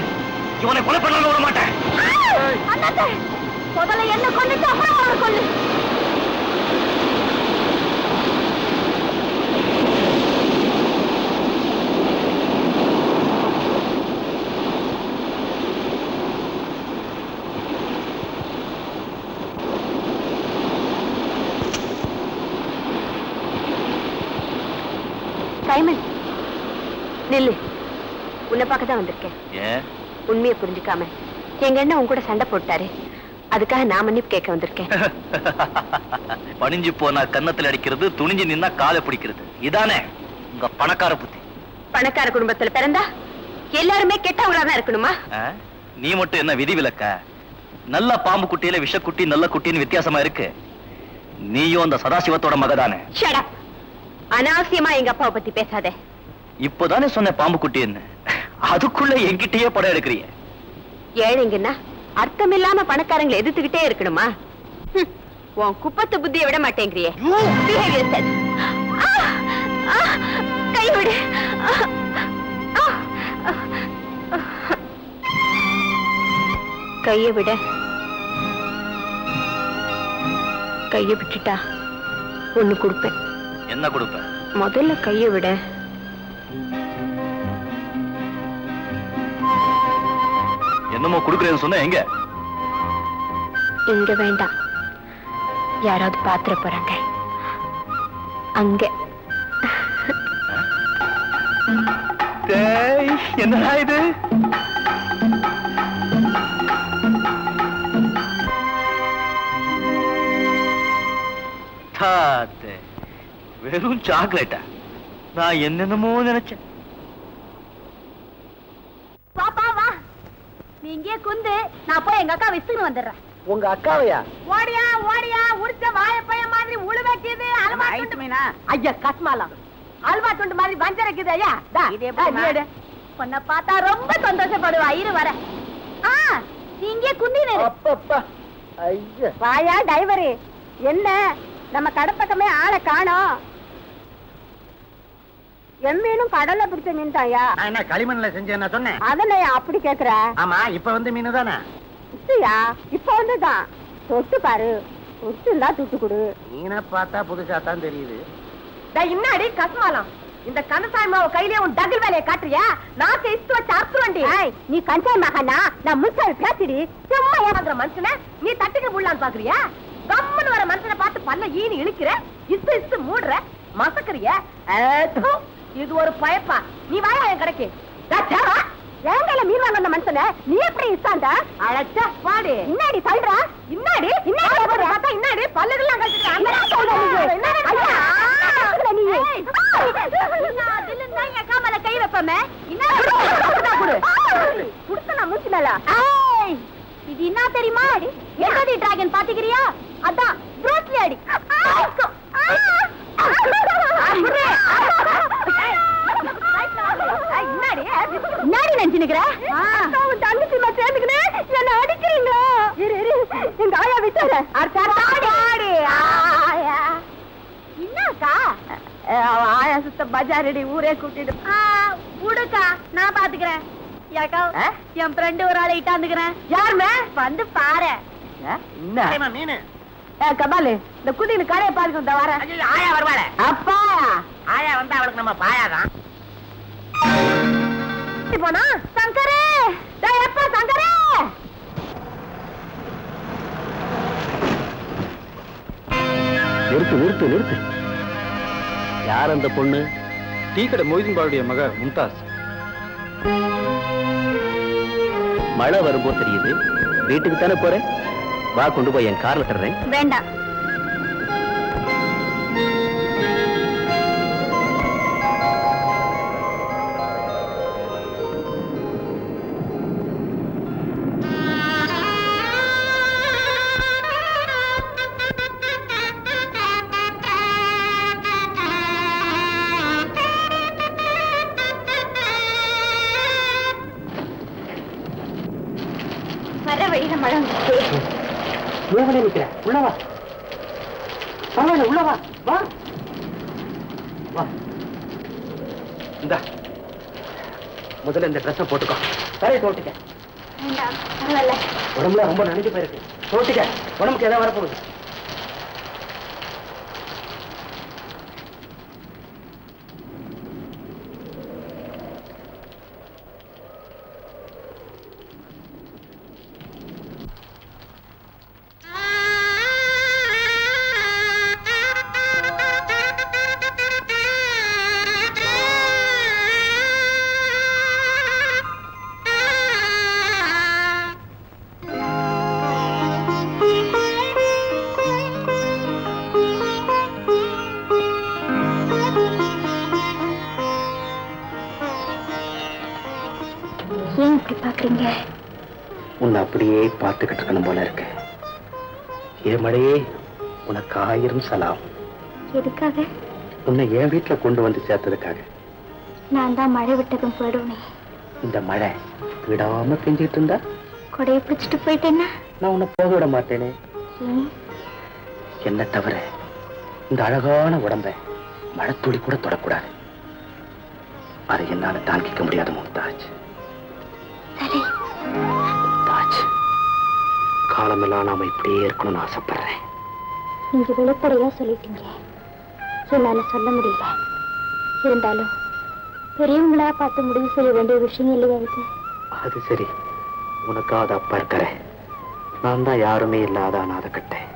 A: இவனை கொலை பண்ண விட மாட்டேன்.
G: முதல்ல என்ன கொண்டுட்டு அப்புறம் அவரை கொல்லு. சைமன், நில்லு. உன்னை பார்க்க தான் வந்திருக்கேன். உண்மையை புரிஞ்சுக்காம எங்க அண்ணன் உன் கூட சண்டை போட்டாரு. அதுக்காக நான் மன்னிப்பு கேட்க வந்திருக்கேன்.
A: பணிஞ்சு போனா கன்னத்துல அடிக்கிறது, துணிஞ்சு நின்னா காலை பிடிக்கிறது. இதானே உங்க பணக்கார புத்தி?
E: பணக்கார குடும்பத்துல பிறந்தா எல்லாருமே கெட்டவங்களா தான் இருக்கணுமா?
A: நீ மட்டும் என்ன விதி விலக்க? நல்ல பாம்பு குட்டியில விஷக்குட்டி நல்ல குட்டின்னு வித்தியாசமா இருக்கு. நீயும் அந்த சதாசிவத்தோட மகதானே.
E: Shut up. அனாவசியமா எங்க அப்பாவை பத்தி பேசாதே.
A: இப்போதானே சொன்ன பாம்பு குட்டின்னு, அதுக்குள்ள என்கிட்டயே படம் எடுக்கிறீங்க.
E: ஏழைங்கன்னா அர்த்தம் இல்லாம பணக்காரங்களை எதிர்த்துக்கிட்டே இருக்கணுமா? உன் குப்பத்து புத்தியை விட மாட்டேங்கிறியே. கைவிடு. கையை விட. கையை விட்டுட்டா ஒண்ணு கொடுப்பேன்.
A: என்ன கொடுப்ப?
E: முதல்ல கையை விட.
A: என்னமோ கொடுக்கறேன்னு சொன்ன. எங்க?
E: இங்க வேண்டாம், யாராவது பாத்திர போறாங்க அங்க.
A: என்னடா இது? வெறும் சாக்லேட்டா? நான் என்னென்னமோ நினைச்சேன்.
G: பாப்பா வா, நீ இங்கே குந்து, நான் போய் எங்க அக்கா விசுக்கு வந்துடுறேன்.
C: உங்க அக்காவையா?
G: ஓடியா ஓடியா, உரிச்ச வாழைப்பைய மாதிரி உழு வைக்குது. அல்வா துண்டு மீனா? ஐயா கஸ்மாலாம், அல்வா துண்டு மாதிரி வஞ்சரைக்குது. ஐயா உன்னை பார்த்தா ரொம்ப சந்தோஷப்படுவா. இரு வர. நீ இங்கே குந்தினு.
C: அப்பப்பா, ஐயா.
G: வாயா டைவரு, என்ன நம்ம கடப்பக்கமே ஆளை காணோம். எம்மீனும் கடல்ல பிடிச்ச மீன் தாயா?
B: என்ன களிமண்ல செஞ்சேன்னு சொன்னேன்.
G: அதனை அப்படி கேக்குற?
B: ஆமா, இப்ப வந்து மீன் தானே.
G: இல்லையா, இப்ப வந்துதான். தொட்டு பாரு, தொட்டுலாம் துட்டு கொடு.
B: மீனை பார்த்தா புதுசா தான் தெரியுது.
G: இன்னாடி கஸ்மாலம், இந்த கந்தசாமி மாவு கையிலே உன் டகில் வேலையை காட்டுறியா? நாக்கு இஸ்து வச்சு அறுத்துவண்டி. நீ கஞ்சாய் மகனா, நான் முச்சால் பேசிடி. சும்மா ஏமாந்துற மனுஷன நீ தட்டுக்கு முள்ளான்னு பாக்குறியா? கம்மன் வர மனுஷனை பார்த்து பல்ல ஈனி இழுக்கிற, இஸ்து இஸ்து மூடுற, மசக்கறிய. இது ஒரு பயப்பா. நீ வாயா என் கடைக்கு. ஏங்கையில மீன் வாங்க அந்த மனுஷன நீ எப்படி இஸ்தாண்டா? அழைச்சா பாடு. இன்னாடி சொல்றா? இன்னாடி பார்த்தா இன்னாடி பல்லுகள்லாம் கை வைப்பமே. இது என்ன தெரியுமா? எங்கடி டிராகன் பாத்துக்கிறியா? அதான் ப்ரூஸ்லி அடி. என்னடி நினைச்சுக்கிற? தங்கச்சி சேர்ந்துக்கினே என்ன அடிக்கிறீங்களா? எங்க ஆயா விட்டாரு. என்னக்கா ஆயா சுத்த பஜாரடி ஊரே கூட்டிட்டு விடுக்கா, நான் பாத்துக்கிறேன். என் ஃப்ரெண்டு ஒரு ஆளை இட்டாந்துக்கிறேன். யாருமே வந்து பாரு.
B: மீன்
G: கபாலு, இந்த குதிக்கு கடையை பாருங்க. வர
B: ஆயா வருவாள.
G: அப்பா
B: ஆயா வந்து அவளுக்கு நம்ம பாயாதான்
G: போனா. சங்கரே, எப்பா சங்கரே?
F: நிறுத்து. யார் அந்த பொண்ணு? டீ கடை மொய்தீன் பாவுடைய மக மும்தாஸ். மழை வரும்போது தெரியுது. வீட்டுக்கு தானே போறேன். வா, கொண்டு போய் என் கார்ல தர்றேன்.
G: வேண்டாம். வர வழியில மழை
F: நிக்கிறேன். உள்ளவா, பரவாயில்ல, உள்ளவா, வா வா. இந்த முதல்ல இந்த ட்ரெஸ்ஸை போட்டுக்கோ. சரி, தோட்டிக்க.
G: பரவாயில்ல.
F: உடம்புல ரொம்ப நனைஞ்சு போயிருக்கு. தோட்டிக்க, உடம்புக்கு எதாவது வரப்போகுது.
G: ஏன் இப்படி பாக்குறீங்க?
F: உன்னை அப்படியே பார்த்துக்கிட்டு இருக்கணும் போல இருக்கு. ஏமழையே, உனக்கு 1000 சலாம்.
G: எதுக்காக?
F: உன்னை என் வீட்டுல கொண்டு வந்து சேர்த்ததுக்காக.
G: நான் தான் மழை விட்டதும் போயிடுவேன்.
F: இந்த மழை விடாம பெஞ்சிட்டு இருந்தா
G: கொடையை பிடிச்சிட்டு போயிட்டேன்னா
F: நான் உன்னை போக விட மாட்டேனே. என்ன தவிர இந்த அழகான உடம்பை மழைத்துளி கூட தொடக்கூடாது. அதை என்னால தாங்கிக்க முடியாத மும்தாஜ். மும்தாஜ், காலமெல்லாம் நாம இப்படியே இருக்கணும்னு ஆசைப்படுறேன்.
G: நீங்க வெளிப்படையா சொல்லிட்டீங்க. என்னால சொல்ல முடியல. இருந்தாலும் பெரியவங்களா பார்த்து முடிவு செய்ய வேண்டிய விஷயம் இல்லையா இது?
F: அது சரி, உனக்காவது அப்பா இருக்கிற. நான் தான் யாருமே இல்லாத அனாதை கட்டேன்.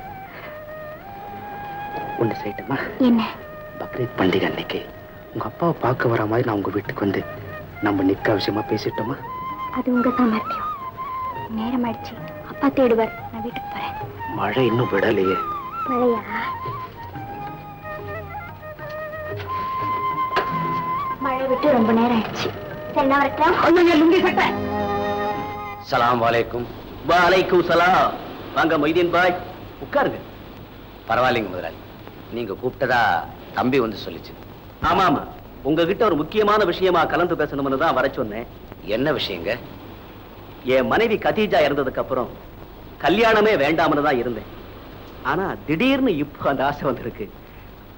F: ஒண்ணு செய்யட்டுமா?
G: என்ன?
F: பக்ரீத் பண்டிகை அன்னைக்கு உங்க அப்பாவை பார்க்க வர மாதிரி நான் உங்க வீட்டுக்கு வந்து நம்ம நிக்க விஷயமா பேசிட்டோமா?
G: அது உங்க சாமர்த்தியம். நேரம் ஆயிடுச்சு. அப்பா தேடுவார். நான் வீட்டுக்கு போறேன்.
F: மழை இன்னும் விடலையே.
G: மழையா? மழை விட்டு ரொம்ப நேரம் ஆயிடுச்சு. சரி, நான் வரட்டா?
F: சலாம் வலைக்கும். வலைக்கும் சலாம். வாங்க மொய்தீன் பாய், உட்காருங்க. பரவாயில்லைங்க முதலாளி, நீங்க கூப்பிட்டதா தம்பி வந்து சொல்லிச்சு. ஆமா ஆமா, உங்ககிட்ட ஒரு முக்கியமான விஷயமா கலந்து பேசணும்னு தான் வர சொன்னேன். என்ன விஷயங்க? என் மனைவி கதீஜா இறந்ததுக்கு அப்புறம் கல்யாணமே வேண்டாம்னு தான் இருந்தேன். ஆனா திடீர்னு இப்போ அந்த ஆசை வந்திருக்கு.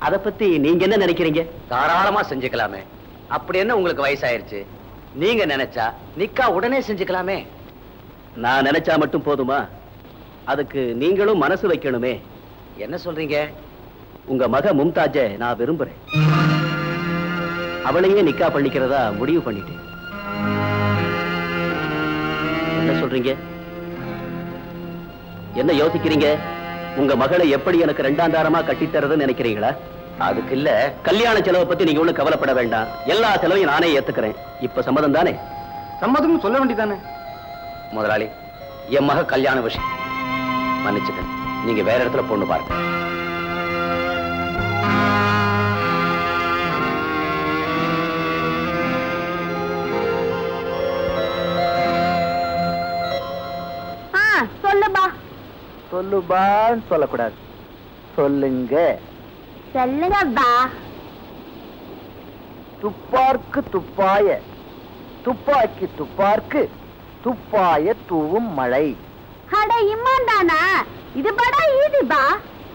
F: அதை பத்தி நீங்க என்ன நினைக்கிறீங்க? தாராளமா செஞ்சுக்கலாமே. அப்படி என்ன உங்களுக்கு வயசாயிருச்சு? நீங்க நினைச்சா நிக்கா உடனே செஞ்சுக்கலாமே. நான் நினைச்சா மட்டும் போதுமா? அதுக்கு நீங்களும் மனசு வைக்கணுமே. என்ன சொல்றீங்க? உங்க மக மும்தாஜ நான் விரும்புறேன். அவளையே நிக்கா பண்ணிக்கிறதா முடிவு பண்ணிட்டேன். என்ன சொல்றீங்க? என்ன யோசிக்கிறீங்க? உங்க மகளை எப்படி எனக்கு 2ஆம் தாரமா கட்டித்தரதுன்னு நினைக்கிறீங்களா? அதுக்கு இல்ல, கல்யாண செலவை பத்தி நீங்க ஒண்ணு கவலைப்பட வேண்டாம். எல்லா செலவையும் நானே ஏத்துக்கிறேன். இப்ப சம்மதம் தானே? சம்மதம் சொல்ல வேண்டியதானே? முதலாளி, என் மக கல்யாண விஷயம் மன்னிச்சுக்க. நீங்க வேற இடத்துல பொண்ணு பாருங்க.
G: சொல்லுப்பா.
C: சொல்லுபான்னு சொல்லக்கூடாது, சொல்லுங்க.
G: சொல்லுங்கப்பா.
C: துப்பார்க்கு துப்பாய, துப்பாக்கி துப்பார்க்கு, துப்பாய தூவும் மழை.
G: அட இம்மாந்தானா, இது படா ஈதிபா.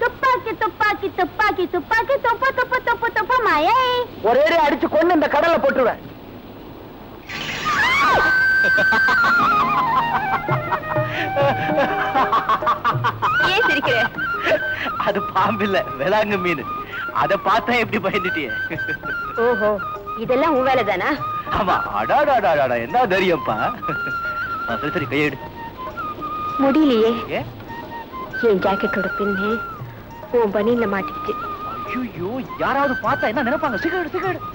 G: துப்பாக்கி துப்பாக்கி துப்பாக்கி துப்பாக்கி துப்பு துப்பு துப்பு துப்பு மழை.
C: ஒரே அடிச்சு கொண்டு இந்த கடல்ல போட்டுருவேன்.
E: ஏன் சிரிக்கிற?
A: அது பாம்பில்ல, வேளாங்க மீன். அத பார்த்தா எப்படி பயந்துட்டியே?
E: ஓஹோ, இதெல்லாம் உன் வேலை தானா?
A: ஆமா. அடாடாடாடா, என்ன தைரியம்ப்பா. சரி சரி, கையெடு.
E: முடியலையே.
A: ஏன்?
E: என் ஜாக்கெட்டோட பின்னு உன் பனியில மாட்டிக்கிச்சு.
A: ஐயோ, யாராவது பார்த்தா என்ன நினைப்பாங்க? Cigarette cigarette.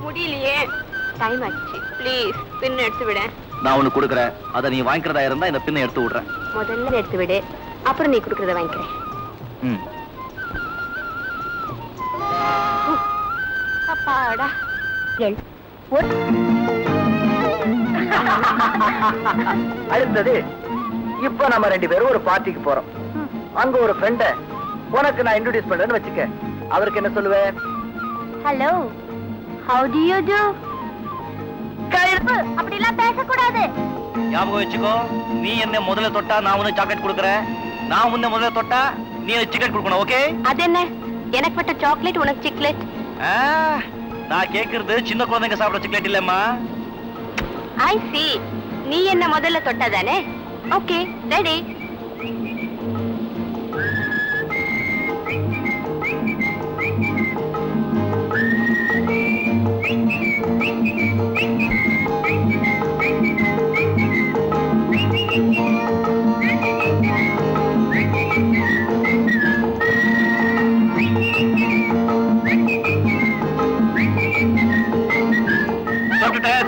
E: முடியலையே. டைம் ஆச்சு. ப்ளீஸ் பின் எடுத்து விட.
A: நான் உனக்கு கொடுக்குறேன், அதை நீ வாங்கிக்கிறதா இருந்தா இந்த பின்னை எடுத்து விடுறேன்.
E: முதல்ல எடுத்து விடு, அப்புறம் நீ கொடுக்கறத வாங்கிக்கிறேன்.
A: ம்.
E: அப்பாடா.
C: அடுத்தது, இப்ப நம்ம 2 பேரும் ஒரு பார்ட்டிக்கு போறோம். அங்க ஒரு ஃப்ரெண்ட உனக்கு நான் இன்ட்ரோடியூஸ் பண்றேன்னு வச்சுக்க. அவருக்கு என்ன சொல்லுவேன்?
G: Hello, how do you do? கழுப்பு, அப்படிலாம் பேசக்கூடாது.
A: ஞாபகம் வச்சுக்கோ, நீ என்ன முதல்ல தொட்டா நான் உனக்கு சாக்லேட் கொடுக்குறேன், நான் உன்னை முதல்ல தொட்டா நீ எனக்கு சிக்கெட் கொடுக்கணும். ஓகே?
E: அது என்ன, எனக்கு பட்ட சாக்லேட் உனக்கு சிக்லெட்?
A: நான் கேக்குறது சின்ன குழந்தைங்க சாப்பிட சிக்கெட் இல்லம்மா.
E: ஐ சி, நீ என்ன முதல்ல தொட்டதானே? Okay, ready.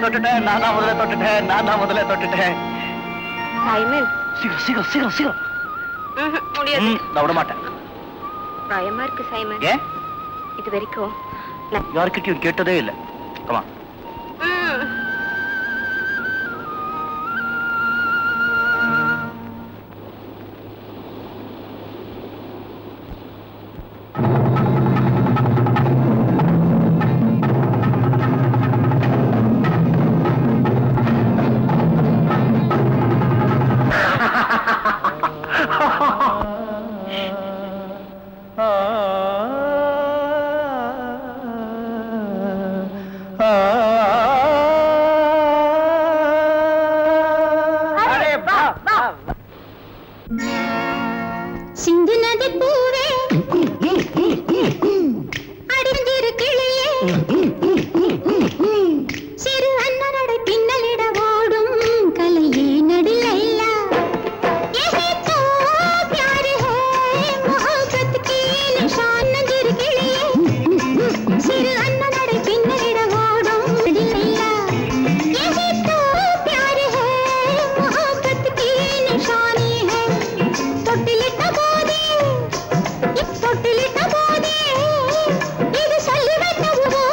A: தொட்டுட்டேன், நான் தான் முதல்ல தொட்டுட்டேன்.
E: சைமன்,
A: சீக்கிரம் சீக்கிரம் சீக்கிரம் சீக்கிரம்.
E: முடியாது.
A: நான் விட மாட்டேன்.
E: பயமா இருக்கு சைமன்.
A: ஏன்?
E: இது வரைக்கும்
A: யாருக்கிட்டையும் கேட்டதே இல்லை. கமா.
G: சிந்து நதி பூவே, அடிஞ்சிரு கிளியே, சிறு அண்ணனடை பின்னலிட ஓடும் கலையே நடிலைலா. यही तो प्यार है, मोहब्बत की निशान नजर किलिए, सिर अन्ननडை பின்னலிட ஓடும் நடிலைலா. यही तो प्यार है, मोहब्बत की निशानी है. தொட்டிலிட்ட போதே, தொட்டிலிட்ட போதே, இது சொல்லுவென்னவோ,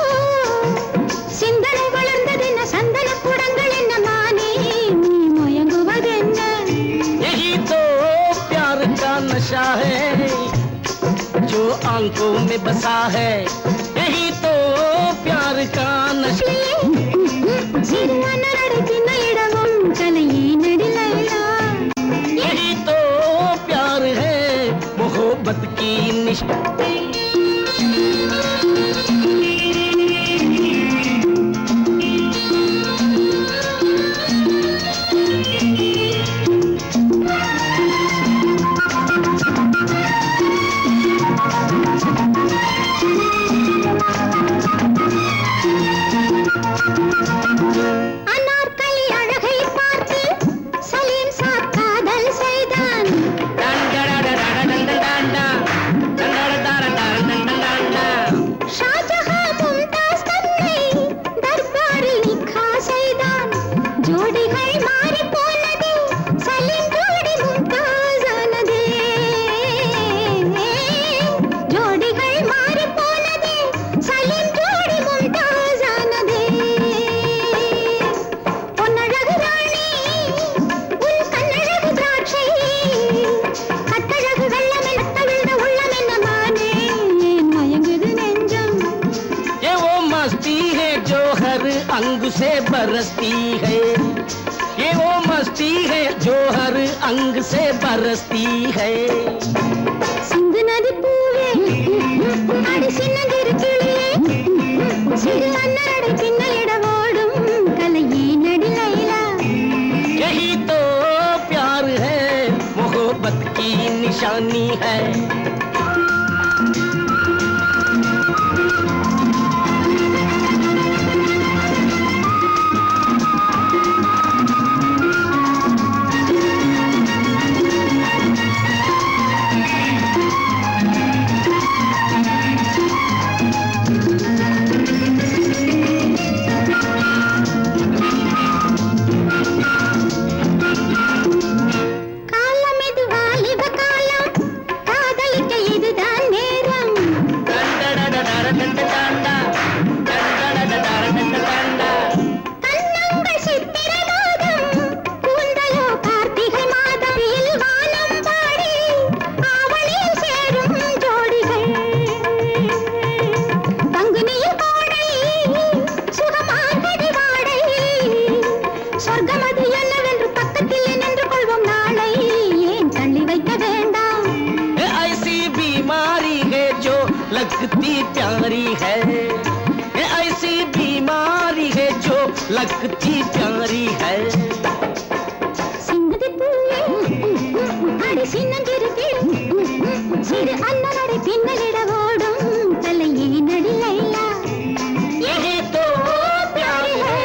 G: சிந்தனை வளர்ந்ததென்ன, சந்தன குடங்கள் என்ன, மானே நீ முயங்குவதென்ன?
B: यही तो प्यार का नशा है जो आंखों में बसा है. यही तो प्यार का नशा.
G: சிறு அண்ணனடை பின்னலிடவும் கலையே நடிலைலா.
B: यही तो प्यार है, मोहब्बत की निशान.
G: அனார்கலி அழகை பார்த்து சலீம் சார் காதல் செய்தான்.
H: से बरसती है, ये वो मस्ती है जो हर अंग से बरसती है.
I: சிந்து நதி பூவே அடி சின்னதிரு கிளியே சிறு அன்னடை பின்னலிட ஓடும் கலையே நடி லைலா.
H: यही तो प्यार है, मोहब्बत की निशानी है.
I: காலம் இது வாலிப காலம், காதலிக்க இதுதான் நேரம். கண்ணங்கள் சித்திரை மாதம், கூந்தலோ கார்த்திகை மாதம். வானம் பாடி ஆவணியில் சேரும் ஜோடிகள். பங்குனியில் கோடை சுகமானது வாடை. சொர்க்கம் அது என்னவென்று பக்கத்தில் நின்று கொள்வோம் நாளை. ஏன் தள்ளி வைக்க வேண்டாம்?
H: ऐसी बीमारी है जो लगती प्यारी है, ऐसी बीमारी है जो लगती प्यारी है.
I: சிங்கதி பூவே அடி சின்னஞ்சிறு கிளி சிறு அன்னநடை பின்னலிட ஓடும் தலையே நடி லைலா.
H: यही तो प्यार है.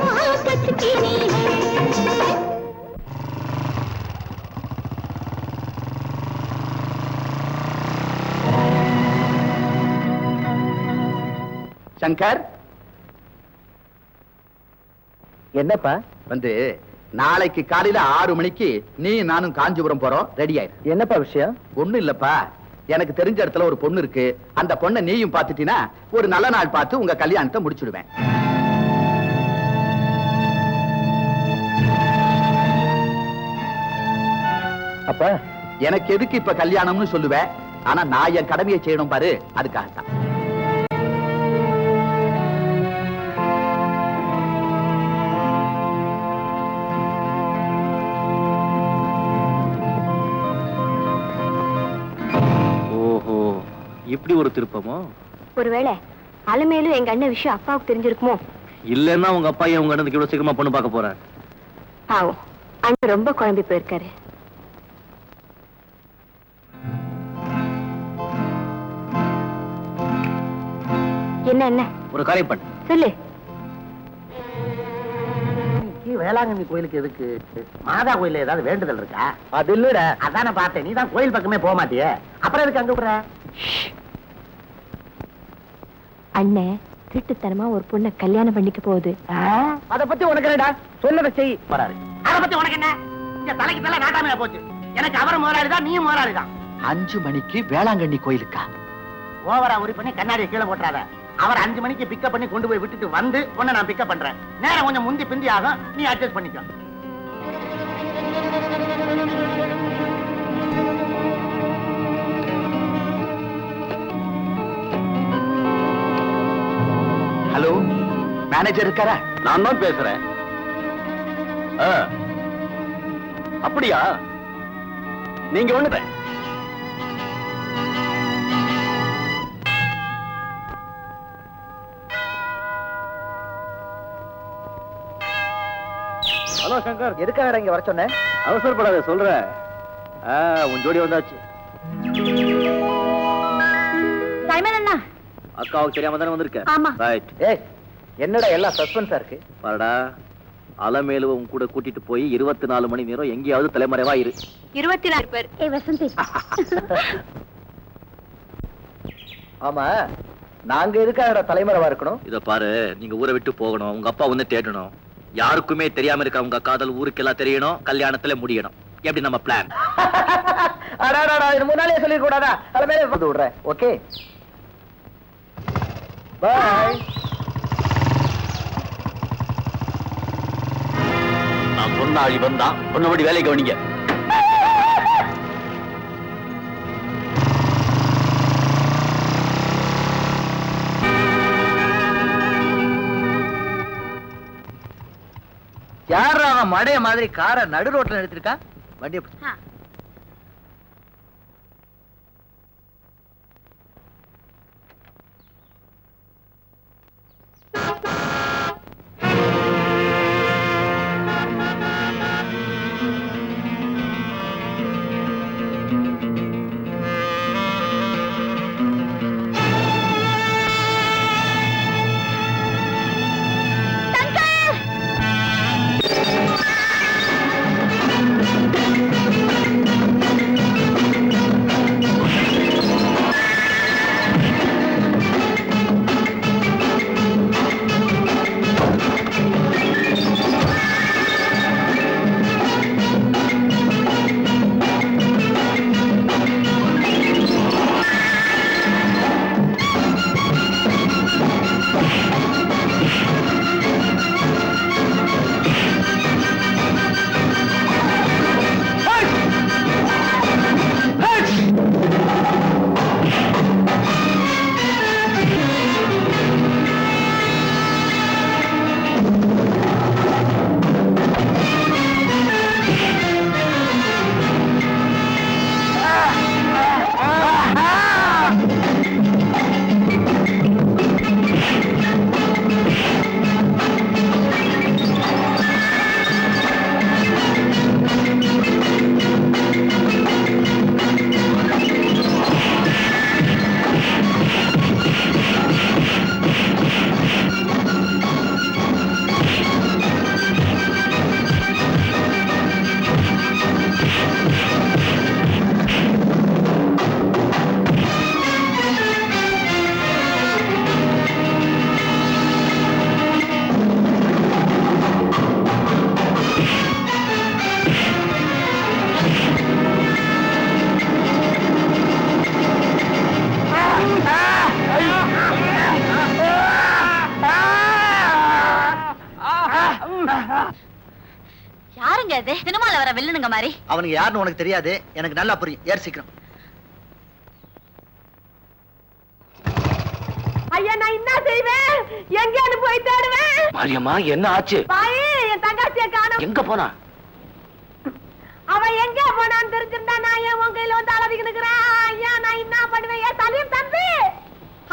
I: मोहब्बत की नील है.
F: சங்கர்,
C: என்னப்பா
F: வந்து நாளைக்கு காலையில 6 மணிக்கு நீ நானும் காஞ்சிபுரம் போறோம். ரெடி ஆயிரு.
C: என்னப்பா விஷயம்?
F: ஒண்ணும் இல்லப்பா, எனக்கு தெரிஞ்ச இடத்துல ஒரு பொண்ணு இருக்கு. அந்த பொண்ணை நீயும் பாத்துட்டீனா ஒரு நல்ல நாள் பார்த்து உங்க கல்யாணத்தை முடிச்சுடுவேன்.
C: அப்பா
F: எனக்கு எதுக்கு இப்ப கல்யாணம்னு சொல்லுவேன், ஆனா நான் என் கடமையை செய்யணும் பாரு, அதுக்காகத்தான்.
A: ஓஹோ, இப்படி ஒரு திருப்பமோ?
E: ஒருவேளை அலமேலும் எங்க அண்ணன் விஷயம் அப்பாவுக்கு தெரிஞ்சிருக்குமோ?
A: இல்லன்னா உங்க அப்பா உங்க அண்ணனுக்கு இவ்வளவு சீக்கிரமா பொண்ணு பார்க்க போறாரு.
E: பாவம், அண்ணன் ரொம்ப குழம்பி போயிருக்காரு. என்ன என்ன
A: ஒரு காரியம் பண்ணு.
E: சொல்லு.
B: வேளாங்கண்ணி கோயிலுக்கு எதுக்கு? மாதா கோயில்ல ஏதாவது வேண்டுதல் இருக்கா?
C: அது இல்லடா.
B: அதான பார்த்தேன், நீ தான் கோயில் பக்கமே போக மாட்டியே, அப்புறம் எதுக்கு அங்க போற?
E: அண்ணன் திருட்டுத்தனமா ஒரு பொண்ணை கல்யாணம் பண்ணிக்க போகுது.
B: அத பத்தி உனக்கு என்னடா? சொன்னதை செய். போறாரு. அத பத்தி உனக்கு என்ன? இந்த தலைக்கு தலை நாட்டாமையா போச்சு. எனக்கு அவரும் முதலாளிதான், நீயும் முதலாளிதான்.
F: 5 மணிக்கு வேளாங்கண்ணி கோயிலுக்கா?
B: ஓவரா உரி பண்ணி கண்ணாடியை கீழே போட்டுறாத. அவர் 5 மணிக்கு பிக்கப் பண்ணி கொண்டு போய் விட்டுட்டு வந்து உன்னை நான் பிக்கப் பண்றேன். நேரம் கொஞ்சம் முந்தி பிந்தி ஆகும், நீ அட்ஜஸ்ட் பண்ணிக்கோ.
F: ஹலோ, மேனேஜர் இருக்காரா?
D: நான் தான் பேசுறேன். அப்படியா? நீங்க ஒண்ணு
C: ஹலோ சங்கர், எதுக்காக இங்க வர சொன்னேன்?
A: அவசரப்படாத, சொல்ற. உன் ஜோடி வந்தாச்சு.
G: சைமன் அண்ணா.
A: அக்காவுக்கு தெரியாம தானே வந்திருக்க?
G: ஆமா.
A: ரைட்.
C: ஏய், என்னடா எல்லாம் சஸ்பென்ஸா இருக்கு?
A: பாருடா, அலமேலு உன் கூட கூட்டிட்டு போய் 24 மணி நேரம் எங்கேயாவது தலைமறைவா இரு.
E: 24 பேர்.
G: ஏய் வசந்தி.
C: ஆமா, நாங்க எதுக்காக தலைமறைவா இருக்கணும்?
A: இத பாரு, நீங்க ஊரை விட்டு போகணும், உங்க அப்பா வந்து தேடணும், யாருக்குமே தெரியாம இருக்க உங்க காதல் ஊருக்கெல்லாம் தெரியணும், கல்யாணத்துல முடியணும். எப்படி நம்ம பிளான்?
C: அடாடா, இது முன்னாலே சொல்லி கூடாதா? தலைமையில வந்து விடுறேன். ஓகே, பாய்.
D: நான் சொன்ன ஆளி வந்தான், சொன்னபடி வேலை கவனிங்க.
C: யார் அவன் மடைய மாதிரி காரை நடு ரோட்ல நிறுத்திருக்கா? வண்டியை
E: யாருங்க அது? சினிமால வர வில்லனுங்க மாதிரி.
C: அவனுக்கு யாருன்னு உனக்கு தெரியாது, எனக்கு நல்லா புரியும். ஏறு சீக்கிரம்.
G: ஐயா நான் என்ன செய்வேன்? எங்கேயாவது போய் தேடுவேன்.
D: மாரியம்மா என்ன ஆச்சு?
G: பாய் என் தங்கச்சியை காணோம்.
D: எங்க போனா?
G: அவன் எங்க போனான்னு தெரிஞ்சிருந்தா நான் ஏன் உன் கையில வந்து அலவிக்கு நிக்கிறேன்? ஐயா நான் என்ன பண்ணுவேன்? ஏன் சலீம் தம்பி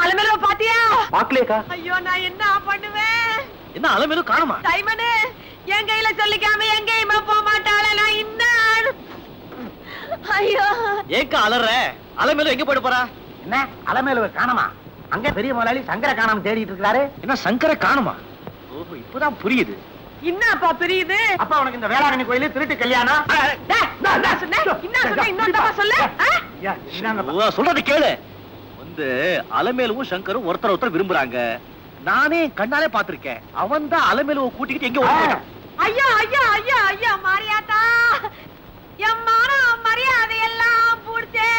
G: அலமேலு பாத்தியா?
D: பாக்கலையேக்கா.
G: ஐயோ நான் என்ன பண்ணுவேன்?
A: என்ன அலமேலு காணுமா?
G: டைமனு என் கையில சொல்லிக்காம எங்கேயுமே போக மாட்டாளே. நான் என்ன? ஐயோ
A: ஏக்கா அலற? அலமேலு எங்க போயிட்டு போறா?
B: என்ன அலமேலுவை காணமா? அங்க பெரிய முதலாளி சங்கர காணாம தேடிட்டு இருக்காரு.
A: என்ன சங்கர காணுமா? ஓஹோ இப்பதான் புரியுது.
G: என்னப்பா புரியுது?
B: அப்பா உனக்கு இந்த வேளாங்கண்ணி கோயில திருட்டு கல்யாணம்.
A: சொல்றது கேளு. வந்து அலமேலுவும் சங்கரும் ஒருத்தர் விரும்புறாங்க. நானே கண்ணாலே பாத்திருக்கேன். அவன் தான் அலமேலுவை கூட்டிக்கிட்டு எங்க ஓடிட்டான்.
G: ஐயா ஐயா ஐயா ஐயா மாரியாத்தா, என் மானம் மரியாதை எல்லாம் பூடிச்சே.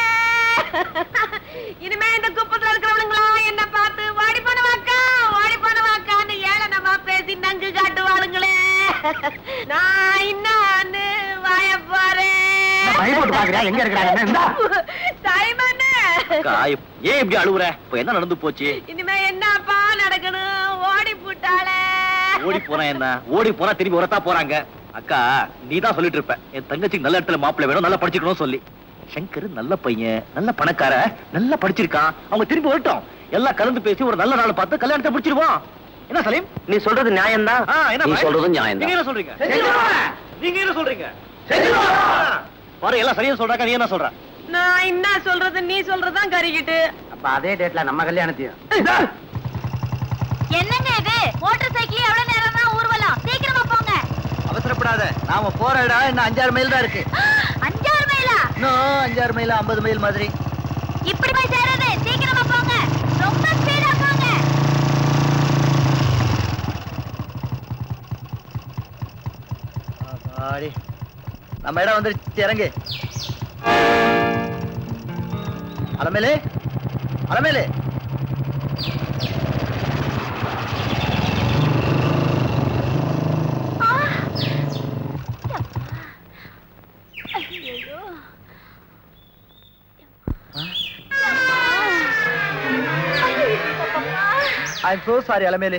G: இனிமே இந்த குப்பத்துல இருக்கிறவனுங்களா என்ன பார்த்து வாடி பண்ணுவாக்கான்னு ஏளனமா பேசி நங்கு காட்டுவாளுங்களே. நான் இன்னான்னு வாய போறேன்.
B: பயப்பட்டு பாக்குறேன் எங்க இருக்கிறாங்க?
A: ஏன் இப்படி அழுவுற? இப்ப என்ன நடந்து போச்சு?
G: இனிமே என்னப்பா நடக்கணும்? ஓடி போட்டாளே.
A: ஓடி போனா என்ன? ஓடி போனா திரும்பி வரத்தா போறாங்க. அக்கா நீ தான் சொல்லிட்டு இருப்ப என் தங்கச்சிக்கு நல்ல இடத்துல மாப்பிள்ளை வேணும், நல்லா படிச்சுக்கணும் சொல்லி. சங்கர் நல்ல பையன், நல்ல பணக்கார, நல்லா படிச்சிருக்கான். அவங்க திரும்பி வரட்டும், எல்லாம் கலந்து பேசி ஒரு நல்ல நாள் பார்த்து கல்யாணத்தை முடிச்சிருவோம். என்ன சலீம்
D: நீ சொல்றது நியாயம் தான். நீ சொல்றது நியாயம்
A: நீங்க
D: தான்.
A: என்ன சொல்றீங்க? நீங்க என்ன சொல்றீங்க? பாரு எல்லாம் சரியா சொல்றாங்க. நீ என்ன சொல்ற?
G: நான் என்ன சொல்றது? நீ சொல்றதுதான் கறிக்கிட்டு.
B: அப்ப அதே டேட்ல நம்ம கல்யாணத்தையும்.
E: என்னங்க இது? மோட்டார் சைக்கிள் எவ்வளவு நேரம் தான் ஊர்வலம்? சீக்கிரமா போங்க.
C: அவசரப்படாத, நாம போற இடம் இன்னும் 5-6 மைல் தான் இருக்கு.
E: 5-6 மைலா?
C: இன்னும் 5-6 மைல் 50 மைல் மாதிரி.
E: இப்படி போய் சேராது. சீக்கிரமா போங்க. ரொம்ப ஸ்பீடா போங்க.
C: ஆடி நம்ம இடம் வந்துருச்சு, இறங்கு. Alamelu Alamelu I am so sorry Alamelu.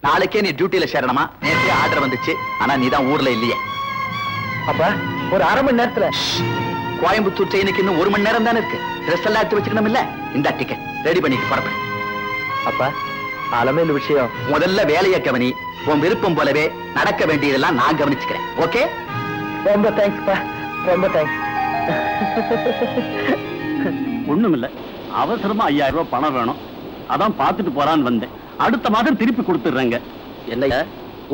J: நாளைக்கே நீ டியூட்டில சேரணுமா? நேற்றே ஆர்டர் வந்துச்சு, ஆனா நீ தான் ஊர்ல இல்லையே.
C: அப்ப ஒரு அரை மணி நேரத்துல
J: கோயம்புத்தூர் ட்ரெயினுக்கு இன்னும் 1 மணி நேரம் தானே இருக்கு. ட்ரெஸ் எல்லாம் எடுத்து வச்சுக்கணும் இல்ல? இந்த டிக்கெட் ரெடி பண்ணிட்டு புறப்படு.
C: அப்பா அலமேலு விஷயம்
J: முதல்ல வேலையை கவனி. உன் விருப்பம் போலவே நடக்க வேண்டியதெல்லாம் நான் கவனிச்சுக்கிறேன். ஓகே?
C: ரொம்ப தேங்க்ஸ்ப்பா, ரொம்ப தேங்க்ஸ்.
D: ஒண்ணுமில்ல, அவசரமா 5000 ரூபாய் பணம் வேணும், அதான் பார்த்துட்டு போறான்னு வந்தேன். அடுத்த மாதம் திருப்பி கொடுத்துடுறேங்க.
A: என்னையா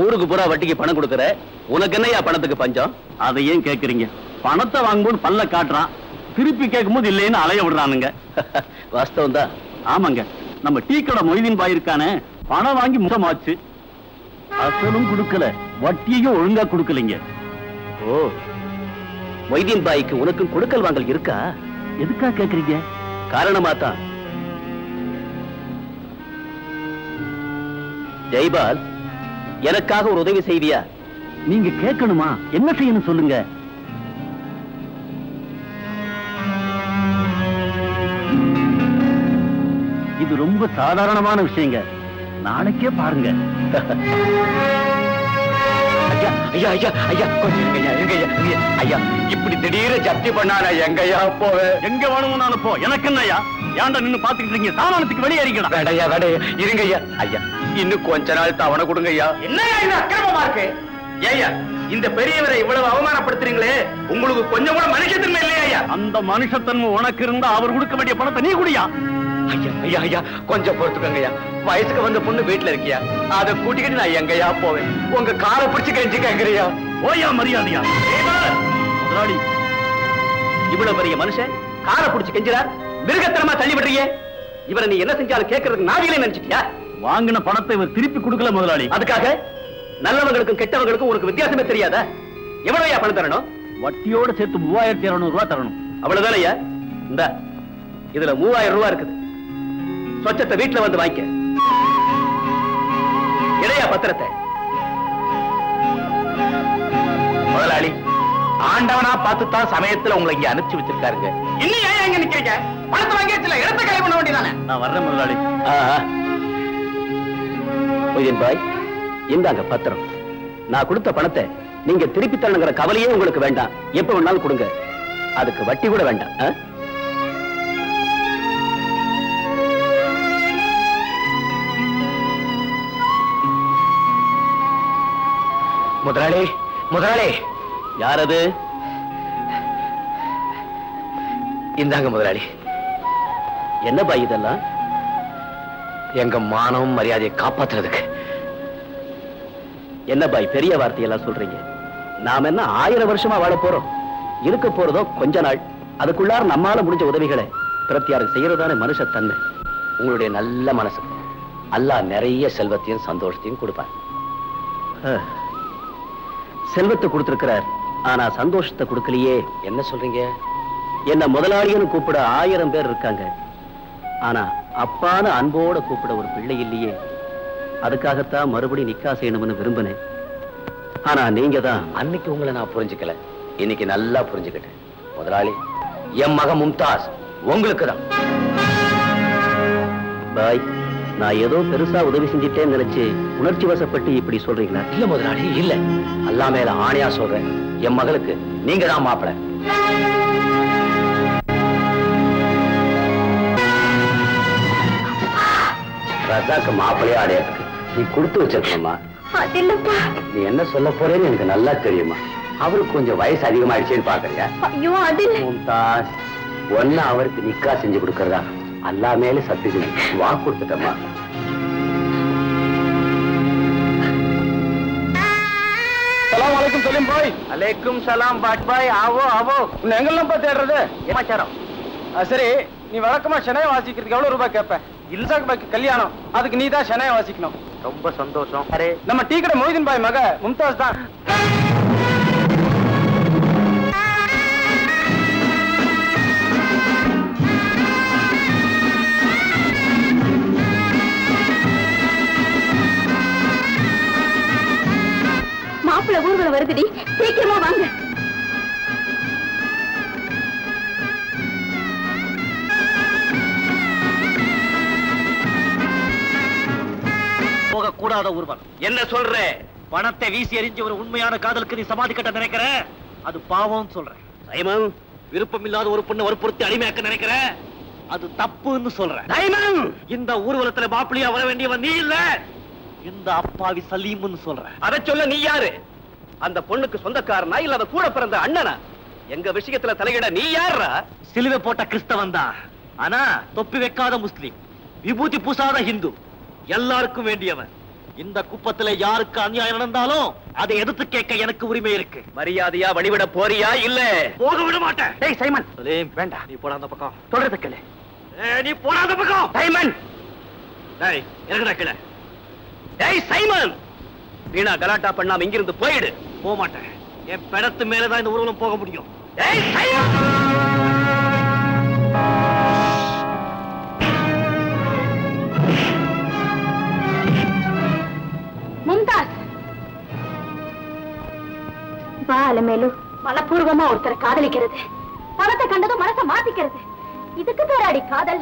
A: ஊருக்கு பூரா வட்டிக்கு பணம் கொடுக்கற, உனக்கு என்னையா பணத்துக்கு பஞ்சம்?
D: அதை ஏன் கேக்குறீங்க? பணத்தை வாங்கும்போது பல்ல காட்டுறான், திருப்பி கேட்கும்போது இல்லைன்னு அலைய விடுறானுங்க.
A: வாஸ்தவம் தான்.
D: ஆமாங்க, நம்ம டீ கடை மொய்தீன் பாய் இருக்கானே, பணம் வாங்கி முகமாச்சு, அசலும் கொடுக்கல, வட்டியையும் ஒழுங்கா கொடுக்கலைங்க.
A: ஓ, மொய்தீன் பாய்க்கு உனக்கும் கொடுக்கல் வாங்கல் இருக்கா?
D: எதுக்கா கேக்குறீங்க?
A: காரணமா தான். ஜெய்பால், எனக்காக ஒரு உதவி செய்வியா?
D: நீங்க கேட்கணுமா? என்ன செய்யணும் சொல்லுங்க. இது ரொம்ப சாதாரணமான விஷயங்க, நாளைக்கே பாருங்க.
J: ஐயா ஐயா ஐயா ஐயா கொஞ்சம் இருங்கய்யா, இருங்கய்யா, இருங்கய்யா. ஐயா இப்படி திடீர்னு ஜப்தி பண்ணானா எங்கய்யா போவே?
D: எங்க வேணும்னாலும் போ, எனக்கு என்னய்யா? ஏன்டா நின்னு பாத்துக்கிட்டு இருக்கீங்க? சாமானத்துக்கு வெளியேறிக்கடா.
J: வேடையா வேடையா, இருங்கய்யா. ஐயா இன்னும் கொஞ்ச நாள் தவணை கொடுங்கய்யா.
B: என்னையா இது அக்கிரமமா இருக்கு? ஏய்யா, இந்த பெரியவரை இவ்வளவு அவமானப்படுத்துறீங்களே, உங்களுக்கு கொஞ்சம் கூட மனுஷத்தன்மை இல்லையா ஐயா?
D: அந்த மனுஷத்தன்மை உனக்கு இருந்தா அவர் கொடுக்க வேண்டிய பணத்தை நீ குடியா?
J: ஐயா ஐயா ஐயா கொஞ்சம் பொறுத்துக்கங்கய்யா. வயசுக்கு வந்த பொண்ணு வீட்டுல இருக்கியா, அதை கூட்டிக்கிட்டு நான் எங்கய்யா போவேன்? உங்க காரை பிடிச்சு கெஞ்சி கேக்குறியா?
D: ஓயா மரியாதையா? முதலாளி,
A: இவ்வளவு பெரிய மனுஷன் காரை புடிச்சு கெஞ்சுறார், மிருகத்தனமா தள்ளி விடுறீங்க. இவரை நீ என்ன செஞ்சாலும் கேட்கறதுக்கு நாவிலே நினைச்சிட்டியா?
D: வாங்கின பணத்தை இவர் திருப்பி கொடுக்கல முதலாளி.
A: அதுக்காக நல்லவங்களுக்கும் கெட்டவங்களுக்கும் உனக்கு வித்தியாசமே தெரியாதா? எவ்வளவுயா பணம் தரணும்?
D: வட்டியோட சேர்த்து 3200 ரூபாய் தரணும்.
A: அவ்வளவுதானய்யா? இந்த இதுல 3000 ரூபாய் இருக்குது. சொச்சத்தை வீட்டுல வந்து வாங்கிக்க. இடையா பத்திரத்தை.
J: முதலாளி, ஆண்டவனா பார்த்துத்தான் சமயத்துல உங்களை இங்க அனுப்பிச்சு வச்சிருக்காருங்க.
B: இன்னும் ஏன் இங்க நிக்கிறீங்க? பணத்தை வாங்கியாச்சுல, இடத்தை காலி பண்ண வேண்டியதானே?
D: நான் வர்றேன் முதலாளி.
A: மொய்தீன் பாய், இந்தாங்க பத்திரம். நான் கொடுத்த பணத்தை நீங்க திருப்பி தரணுங்கிற கவலையே உங்களுக்கு வேண்டாம். எப்ப வேணாலும் கொடுங்க, அதுக்கு வட்டி கூட வேண்டாம்.
J: முதலாளி முதலாளி.
A: யார் அது?
J: இந்தாங்க முதலாளி.
A: என்ன பாய் இதெல்லாம்?
J: எங்க மானம் மரியாதையை காப்பாத்துறதுக்கு.
A: என்ன பாய் பெரிய வார்த்தையெல்லாம் சொல்றீங்க? நாம என்ன 1000 வருஷமா வாழ போறோம்? இருக்க போறதோ கொஞ்ச நாள். அதுக்குள்ளார நம்மால முடிஞ்ச உதவிகளை பிரத்தியாருக்கு செய்யறதானே மனுஷத்தன்மை.
J: உங்களுடைய நல்ல மனசு அல்லாஹ் நிறைய செல்வத்தையும் சந்தோஷத்தையும் கொடுப்பார்.
A: செல்வத்தை கொடுத்திருக்கிறார், ஆனா சந்தோஷத்தை கொடுக்கலையே.
J: என்ன சொல்றீங்க?
A: என்ன முதலாளின்னு கூப்பிட 1000 பேர் இருக்காங்க, ஆனா அப்பான்னு அன்போட கூப்பிட ஒரு பிள்ளை இல்லையே. அதுக்காகத்தான் மறுபடியும் நிக்கா செய்யணும்னு விரும்பினேன். ஆனா நீங்க தான்.
J: அன்னைக்கு உங்களை நான் புரிஞ்சுக்கல, இன்னைக்கு நல்லா புரிஞ்சுக்கிட்டேன். முதலாளி, என் மகன் மும்தாஸ் உங்களுக்கு தான்.
A: பாய், நான் ஏதோ பெருசா உதவி செஞ்சிட்டேன்னு நினைச்சு உணர்ச்சி வசப்பட்டு இப்படி சொல்றீங்களா?
J: இல்ல முதலாளி, இல்ல. அல்லாஹ் மேல ஆணையா சொல்றேன், என் மகளுக்கு நீங்க தான் மாப்பிள்ளை. ரஜாக்கு மாப்பிள்ளையா அடையாதுக்கு நீ கொடுத்து வச்சிருக்கணுமா? நீ என்ன சொல்ல போறேன்னு எனக்கு நல்லா தெரியுமா? அவருக்கு கொஞ்சம் வயசு அதிகமாயிடுச்சேன்னு பாக்குறியா? மும்தாஸ், ஒன்னு அவருக்கு நிக்கா செஞ்சு கொடுக்கறதா அல்லாஹ் மேல சத்தியம் வாக்கு கொடுத்துட்டமா.
B: சலீம் பாய். அலைக்கும் சலாம் பாட் பாய். ஆவோ ஆவோ. உன்னை எங்கெல்லாம் போய் தேடுறது?
A: சமாச்சாரம்.
B: சரி, நீ வழக்கமா ஷெனாய் வாசிக்கிறதுக்கு எவ்வளவு ரூபாய் கேட்ப? இல்சாக் பாய்க்கு கல்யாணம், அதுக்கு நீ தான் ஷெனாய் வாசிக்கணும்.
A: ரொம்ப சந்தோஷம்.
B: நம்ம டீ கடை மொய்தீன் பாய் மக மும்தாஸ் தான்.
G: மாப்பிள்ள ஊர்வலம் வருதுடி, சீக்கிரமா வாங்க.
A: போக கூடாத ஊர்வலம்.
D: என்ன சொல்ற?
A: பணத்தை வீசி எறிஞ்ச ஒரு உண்மையான காதலுக்கு நீ சமாதி கட்ட நினைக்கிற, அது பாவம் சொல்றேன்.
D: சைமன்,
A: விருப்பம் இல்லாத ஒரு பொண்ணை வற்புறுத்தி அடிமையாக்க நினைக்கிற, அது தப்புன்னு சொல்றேன்.
D: சைமன்,
A: இந்த ஊர்வலத்துல மாப்பிள்ளையா வர வேண்டியவன் நீ இல்ல, இந்த அப்பாவி சலீம்னு சொல்றேன்.
D: அத சொல்ல நீ யாரு? அந்த பொண்ணுக்கு சொந்தக்காரனா இல்ல அவ கூட பிறந்த அண்ணனா? எங்க விஷயத்துல தலையிட நீ யாரா?
A: சிலுவை போட்ட கிறிஸ்தவன் தான், ஆனா தொப்பி வைக்காத முஸ்லிம், விபூதி பூசாத ஹிந்து, எல்லாருக்கும் வேண்டியவன். இந்த குப்பத்துல யாருக்கு அநியாயம் நடந்தாலும் அதை எதிர்த்து கேட்க எனக்கு உரிமை இருக்கு.
D: மரியாதையா வழிவிட போறியா இல்ல?
A: போக விட மாட்டேன்.
F: டேய் சைமன்,
A: சலீம்,
F: வேண்டாம்.
A: நீ போடா அந்த பக்கம்.
F: சொல்றது கேளு.
A: நீ போடா அந்த பக்கம்.
F: சைமன்,
A: டேய் இறங்குடா கீழே.
D: டேய் சைமன், வீணா கலாட்டா பண்ணாம இங்கிருந்து போயிடு.
A: போக மாட்டேன். என் பிடத்து மேலதான் இந்த ஊர்வலம் போக முடியும்.
D: டேய் சைமன்,
G: மும்தாஸ், மேலும் மனப்பூர்வமா ஒருத்தரை காதலிக்கிறது, பணத்தை கண்டதும் மனசை மாத்திக்கிறது, இதுக்கு பேராடி காதல்.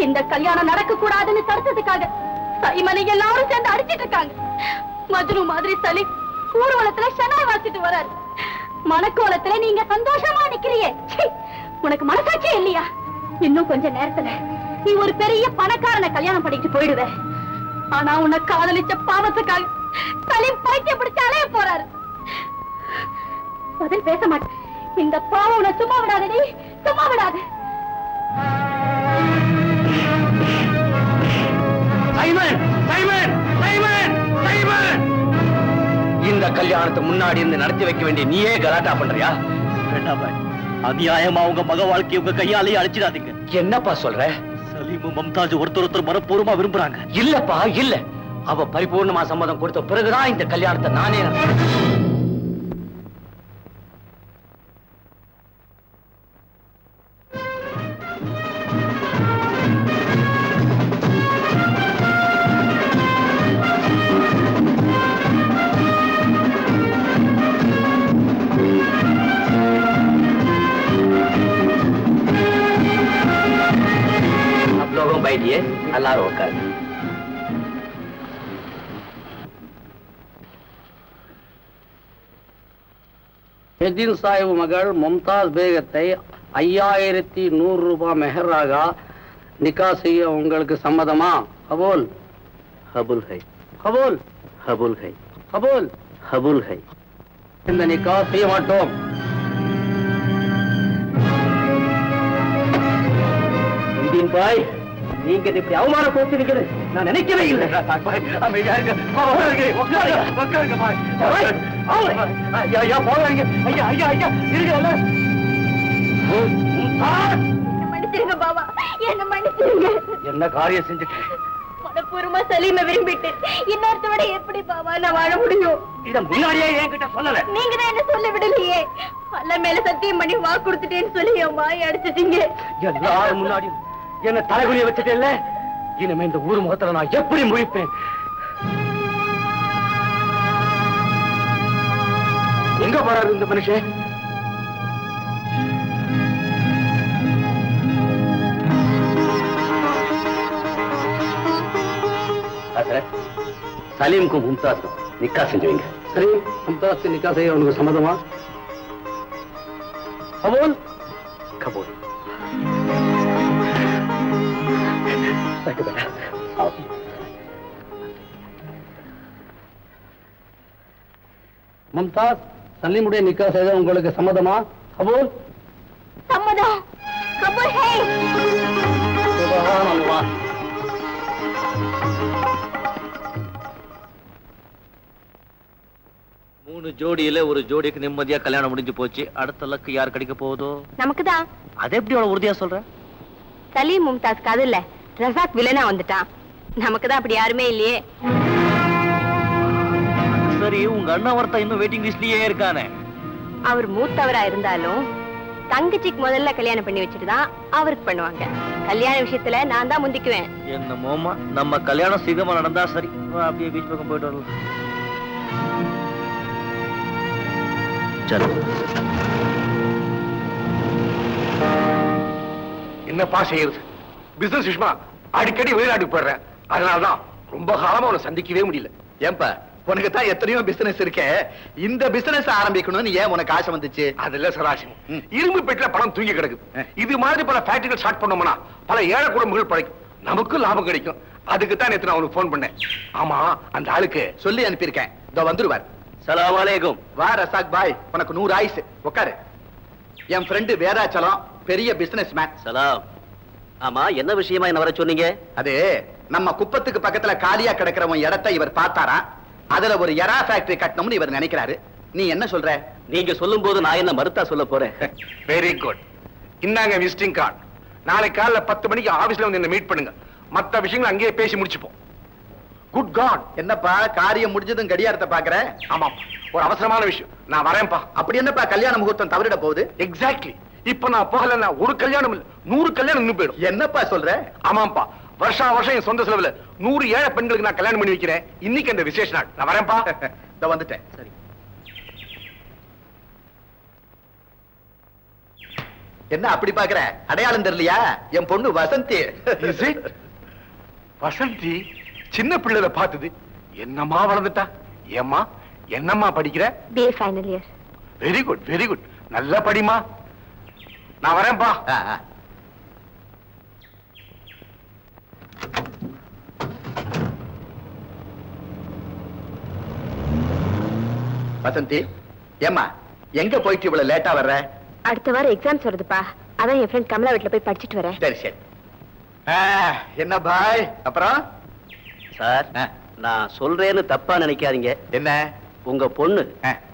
G: இந்த கல்யாணம் நடக்க கூடாதுன்னு தடுத்ததுக்காக சைமனை எல்லாரும் சேர்ந்து அடிச்சிட்டு இருக்காங்க. மஜ்னு மாதிரி சலீம் ஊர்வலத்துல ஷனாய் வாசிட்டு வராரு. மனக்கோலத்துல நீங்க சந்தோஷமா நிக்கிறியே, உனக்கு மனசாட்சியே இல்லையா? இன்னும் கொஞ்ச நேரத்துல நீ ஒரு பெரிய பணக்காரனை கல்யாணம் பண்ணிட்டு போயிடுவ. ஆனா உன்னை காதலிச்ச பாவத்துக்காக சலீம் பைத்தியம் பிடிச்சு அலைய போறாரு. பதில் பேச மாட்டேன். இந்த பாவம் உன்னை சும்மா விடாது, நீ சும்மா விடாது.
D: சைமன், சைமன், சைமன், சைமன், இந்த கல்யாணத்தை முன்னாடி இருந்து நடத்தி வைக்க வேண்டிய நீயே கலாட்டா பண்றியா?
A: வேண்டாம், அநியாயமா உங்க மக வாழ்க்கையை உங்க கையாலேயே அழிச்சிடாதீங்க.
D: என்னப்பா சொல்ற?
A: சலீமும் மம்தாஜ் ஒருத்தர் மனப்பூர்வமா விரும்புறாங்க.
D: இல்லப்பா இல்ல, அவ பரிபூர்ணமா சம்மதம் கொடுத்த பிறகுதான் இந்த கல்யாணத்தை நானே நடத்துவேன். बैठिए, अल्लाह रोकर।
F: மெதின் சாஹிப் மகள் மும்தாஸ் பேகத்தை 5100 ரூபாய் மெஹராக நிக்கா செய்ய உங்களுக்கு சம்மதமா? கபூல்?
J: कबूल है,
F: கபூல்?
J: कबूल है,
F: கபூல்?
J: कबूल है।
F: இந்த நிக்கா செய்ய மாட்டோம்.
J: இந்தியன் பாய், நீங்க இப்படி அவமானப்படுத்திருக்கிறது நான் நினைக்கவே இல்லை.
G: மன்னிச்சிருங்க பாபா, என்ன மன்னிச்சிருங்க.
F: என்ன காரியம் செஞ்சுட்டு
G: மனப்பூர்வமா சலீமை விரும்பிட்டு இன்னொருத்தோட எப்படி பாபா நான் வாழ முடியும்?
F: இத முன்னாடியே என்கிட்ட சொல்லல.
G: நீங்க தான் என்ன சொல்ல விடலையே. அல்ல மேல சத்தியம் பண்ணி வாக்கு கொடுத்துட்டேன்னு சொல்லி என் வாயை அடிச்சிட்டீங்க.
F: எல்லாரும் முன்னாடி என்ன தலைகுனிய வச்சுட்டேல்ல, இனிமே இந்த ஊர் முகத்துல நான் எப்படி முழிப்பேன்? எங்க போறாரு இந்த மனுஷன்?
J: சலீமுக்கும் மும்தாஸுக்கும் நிக்கா செஞ்சு வைங்க.
F: சரி, மும்தாஸ் நிக்கா செய்ய உனக்கு சம்மதமா? கபூல்?
J: கபூல்.
F: மும்தாஸ், சலீமுடைய நிக்கா செய்ய உங்களுக்கு சம்மதமா? கபூல்?
G: சம்மதம். கபூல் ஹே.
F: சுப்ஹானல்லாஹ்.
A: மூணு ஜோடியில ஒரு ஜோடிக்கு நிம்மதியா கல்யாணம் முடிஞ்சு போச்சு. அடுத்த லக்கு யார் கிடைக்க போகுதோ?
G: நமக்குதான்.
A: அது எப்படி அவ்வளவு உறுதியா சொல்ற?
G: சலீம் மும்தாஸ் காதல்ல ரசாக் வில்லனா வந்துட்டான். நமக்குதான் அப்படி யாருமே இல்லையே.
A: சரி, உங்க அண்ணா ஒருத்தன் இன்னும் வெயிட்டிங் லிஸ்ட்லயே இருக்கானே.
G: அவர் மூத்தவரா இருந்தாலும் தங்கச்சிக்கு முதல்ல கல்யாணம் பண்ணி வச்சுட்டு தான் அவருக்கு பண்ணுவாங்க. கல்யாண விஷயத்துல நான் தான் முந்திக்குவேன்.
A: என்னமோமா, நம்ம கல்யாணம் சீக்கிரமா நடந்தா சரி. அப்படியே பீச் பக்கம் போயிட்டு வரலாம்.
B: என்னப்பா செய்யுது? பிசினஸ் விஷயமா அடிக்கடி வெளிநாட்டுக்கு போயிடுறேன். அதனாலதான்
K: ரொம்ப காலமா உன்னை சந்திக்கவே முடியல.
C: ஏன்பா உனக்கு தான் எத்தனையோ பிசினஸ் இருக்கே, இந்த பிசினஸ் ஆரம்பிக்கணும்னு ஏன் உனக்கு ஆசை வந்துச்சு?
K: அதுல சராசரி இரும்பு பெட்டில பணம் தூங்கி கிடக்குது. இது மாதிரி பல ஃபேக்டரிகள் ஸ்டார்ட் பண்ணோம்னா பல ஏழை குடும்பங்கள் பழைக்கும், நமக்கும் லாபம் கிடைக்கும். அதுக்கு தான் நேத்து நான் அவனுக்கு போன் பண்ணேன். ஆமா, அந்த ஆளுக்கு
C: சொல்லி அனுப்பியிருக்கேன், இதோ வந்துருவார்.
J: சலாம் அலைக்கும்.
C: வா ரசாக் பாய், உனக்கு 100 ஆயுசு. உட்காரு. என் ஃப்ரெண்டு வேதாச்சலம், பெரிய பிசினஸ் மேன்.
J: சலாம். ஆமா, என்ன விஷயமா என்ன வர சொன்னீங்க?
C: அது நம்ம குப்பத்துக்கு பக்கத்துல காலியா கிடக்கிறவன் இடத்தை இவர் பார்த்தாரா, அதுல ஒரு எரா ஃபேக்டரி கட்டணும்னு இவர் நினைக்கிறாரு. நீ என்ன சொல்ற?
J: நீங்க சொல்லும் போது நான் என்ன மறுத்தா சொல்ல போறேன்?
K: Very good. இந்தாங்க விசிட்டிங் கார்டு. நாளை காலைல 10 மணிக்கு ஆபீஸ்ல வந்து என்ன மீட் பண்ணுங்க. மத்த விஷயங்களை அங்கேயே பேசி முடிச்சுப்போம். Good God.
C: என்னப்பா காரியம் முடிஞ்சதும் கடியாரத்தை பாக்குற?
K: ஆமா, ஒரு அவசரமான விஷயம். நான் வரேன்ப்பா.
C: அப்படி என்னப்பா கல்யாண முகூர்த்தம் தவறிட போகுது?
K: எக்ஸாக்ட்லி. இப்ப நான் போகலன்னா ஒரு கல்யாணம் இல்ல 100 கல்யாணம் நின்னு போயிடும்.
C: என்னப்பா சொல்ற?
K: ஆமாப்பா, வருஷம் வருஷம் என் சொந்த செலவுல 100 ஏழை பெண்களுக்கு நான் கல்யாணம் பண்ணி வைக்கிறேன். இன்னைக்கு அந்த விசேஷ நாள். நான் வரேன்ப்பா.
C: இதோ வந்துட்டேன். சரி. என்ன அப்படி பாக்குற? அடையாளம் தெரியலையா? என் பொண்ணு வசந்தி.
K: Is it? வசந்தி சின்ன பிள்ளைல பார்த்தது என்னம்மா வளர்ந்துட்டா. ஏம்மா என்னம்மா படிக்கிற?
E: BA final year.
K: Very good, very good. நல்லா படிமா. நான் வரேன்ப்பா.
C: வசந்தி, ஏம்மா எங்க போயிட்டு இவ்வளவு லேட்டா வர்ற?
E: அடுத்த வாரம் எக்ஸாம்ஸ் வருதுப்பா, அதான் என் ஃப்ரெண்ட் கமலா வீட்டுல போய் படிச்சுட்டு வரேன்.
C: சரி சரி. என்ன பாய்? அப்புறம்
J: சார், நான் சொல்றேன்னு தப்பா நினைக்காதீங்க.
C: என்ன?
J: உங்க பொண்ணு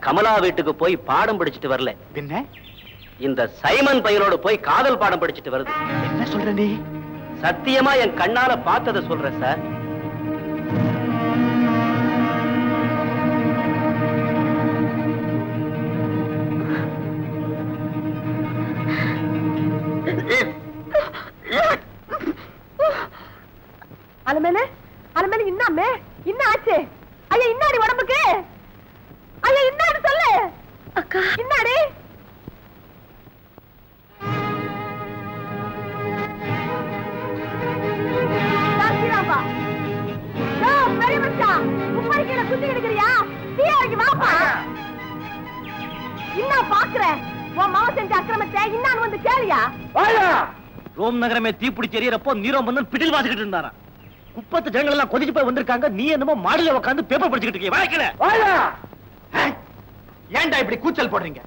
J: கமலா வீட்டுக்கு போய் பாடம் படிச்சுட்டு வரல,
C: என்ன
J: இந்த சைமன் பையனோட போய் காதல் பாடம் படிச்சுட்டு வருது.
C: என்ன சொல்ற நீ?
J: சத்தியமா என் கண்ணால பார்த்ததை சொல்றேன் சார்.
G: அலமேலே, அலமேலே, இன்னாமே என்ன ஆச்சு? ஐயா இன்னாடி உடம்புக்கு? ஐயா இன்னாடி சொல்லு. அக்கா இன்னாடி? சாக்கிராபா டோ பெரிய மச்சான், உப்பரி கீழ குத்தி கிடக்குறியா? தீயாக்கி வாப்பா. என்ன பாக்குற? உன் மாவ செஞ்ச அக்கிரமத்தை இன்னான்னு வந்து கேளியா?
A: ரோம் நகரமே தீப்பிடிச்சு எரியறப்போ நீரோ வந்து பிடில் வாசிக்கிட்டு இருந்தாராம். குப்பத்து ஜனங்கள் எல்லாம் கொதிச்சு போய் வந்திருக்காங்க. நீ என்னமோ மாடியில உட்கார்ந்து பேப்பர் படிச்சுக்கிட்டு இருக்கீங்க. வளைக்கல.
C: ஏன்டா இப்படி கூச்சல் போடுறீங்க?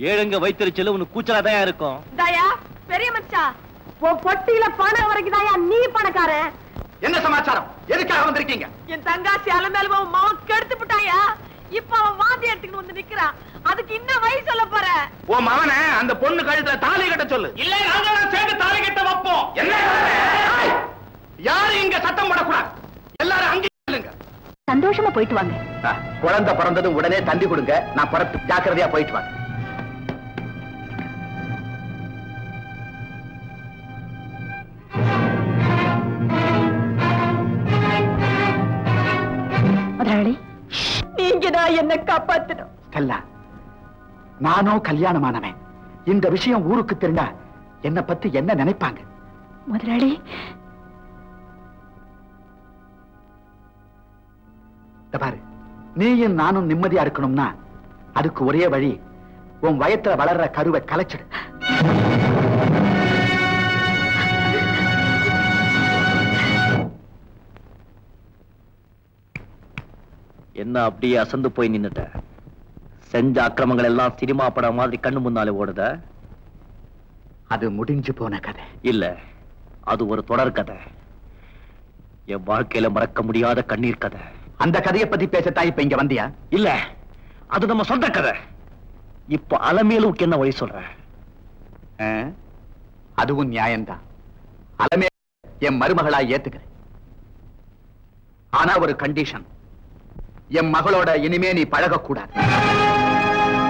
A: ஏழுங்க வைத்தறிச்சல் உனக்கு கூச்சலாதான் இருக்கும்.
G: தாயா பெரிய மச்சான், உன் பொட்டியில பணம் வரைக்கும் தாயா நீ பணக்காரன்.
C: என்ன சமாச்சாரம்? எதுக்காக வந்திருக்கீங்க?
G: என் தங்காச்சி அலமேல உன் மாவன் கெடுத்து விட்டாயா. இப்ப அவன் வாந்தி எடுத்துக்கிட்டு வந்து நிக்கிறான். அதுக்கு இன்னும் வழி சொல்ல போற?
C: உன் மகனை அந்த பொண்ணு கழுத்துல தாலி கட்ட சொல்லு.
K: இல்ல நாங்க சேர்ந்து தாலி கட்ட வைப்போம்.
C: என்ன? யாரும் இங்க சத்தம் போடக்கூடாது. எல்லாரும் அங்கே நில்லுங்க.
E: சந்தோஷமா போயிட்டு வாங்க.
C: குழந்தை பிறந்ததும் உடனே தந்தி கொடுங்க. நான் புறத்து ஜாக்கிரதையா போயிட்டு வாங்க.
E: முதலாளி, நீங்க தான் என்ன காப்பாத்தணும்.
C: ஸ்டெல்லா, நானோ கல்யாணமானவன். இந்த விஷயம் ஊருக்கு தெரிஞ்சா என்ன பத்தி என்ன நினைப்பாங்க?
E: முதலாளி,
C: பாரு, நீயும் நானும் நிம்மதியா இருக்கணும்னா அதுக்கு ஒரே வழி, உன் வயத்துல வளர்ற கருவை கலைச்சிடு.
A: என்ன அப்படியே அசந்து போய் நின்னுட்ட? செஞ்ச அக்கிரமங்கள் எல்லாம் சினிமா படம் மாதிரி கண்ணு முன்னாலே ஓடுத.
C: அது முடிஞ்சு போன கதை
A: இல்ல, அது ஒரு தொடர் கதை. என் வாழ்க்கையில மறக்க முடியாத கண்ணீர் கதை.
C: அந்த கதையை பத்தி பேசத்தான் இப்ப இங்க வந்தியா?
A: இல்ல, அது நம்ம சொந்த கதை. இப்ப அலமேலுக்கு என்ன வழி சொல்ற?
C: அதுவும் நியாயம்தான். அலமே என் மருமகளா ஏத்துக்கிறேன். ஆனா ஒரு கண்டிஷன், என் மகளோட இனிமே நீ பழகக்கூடாது.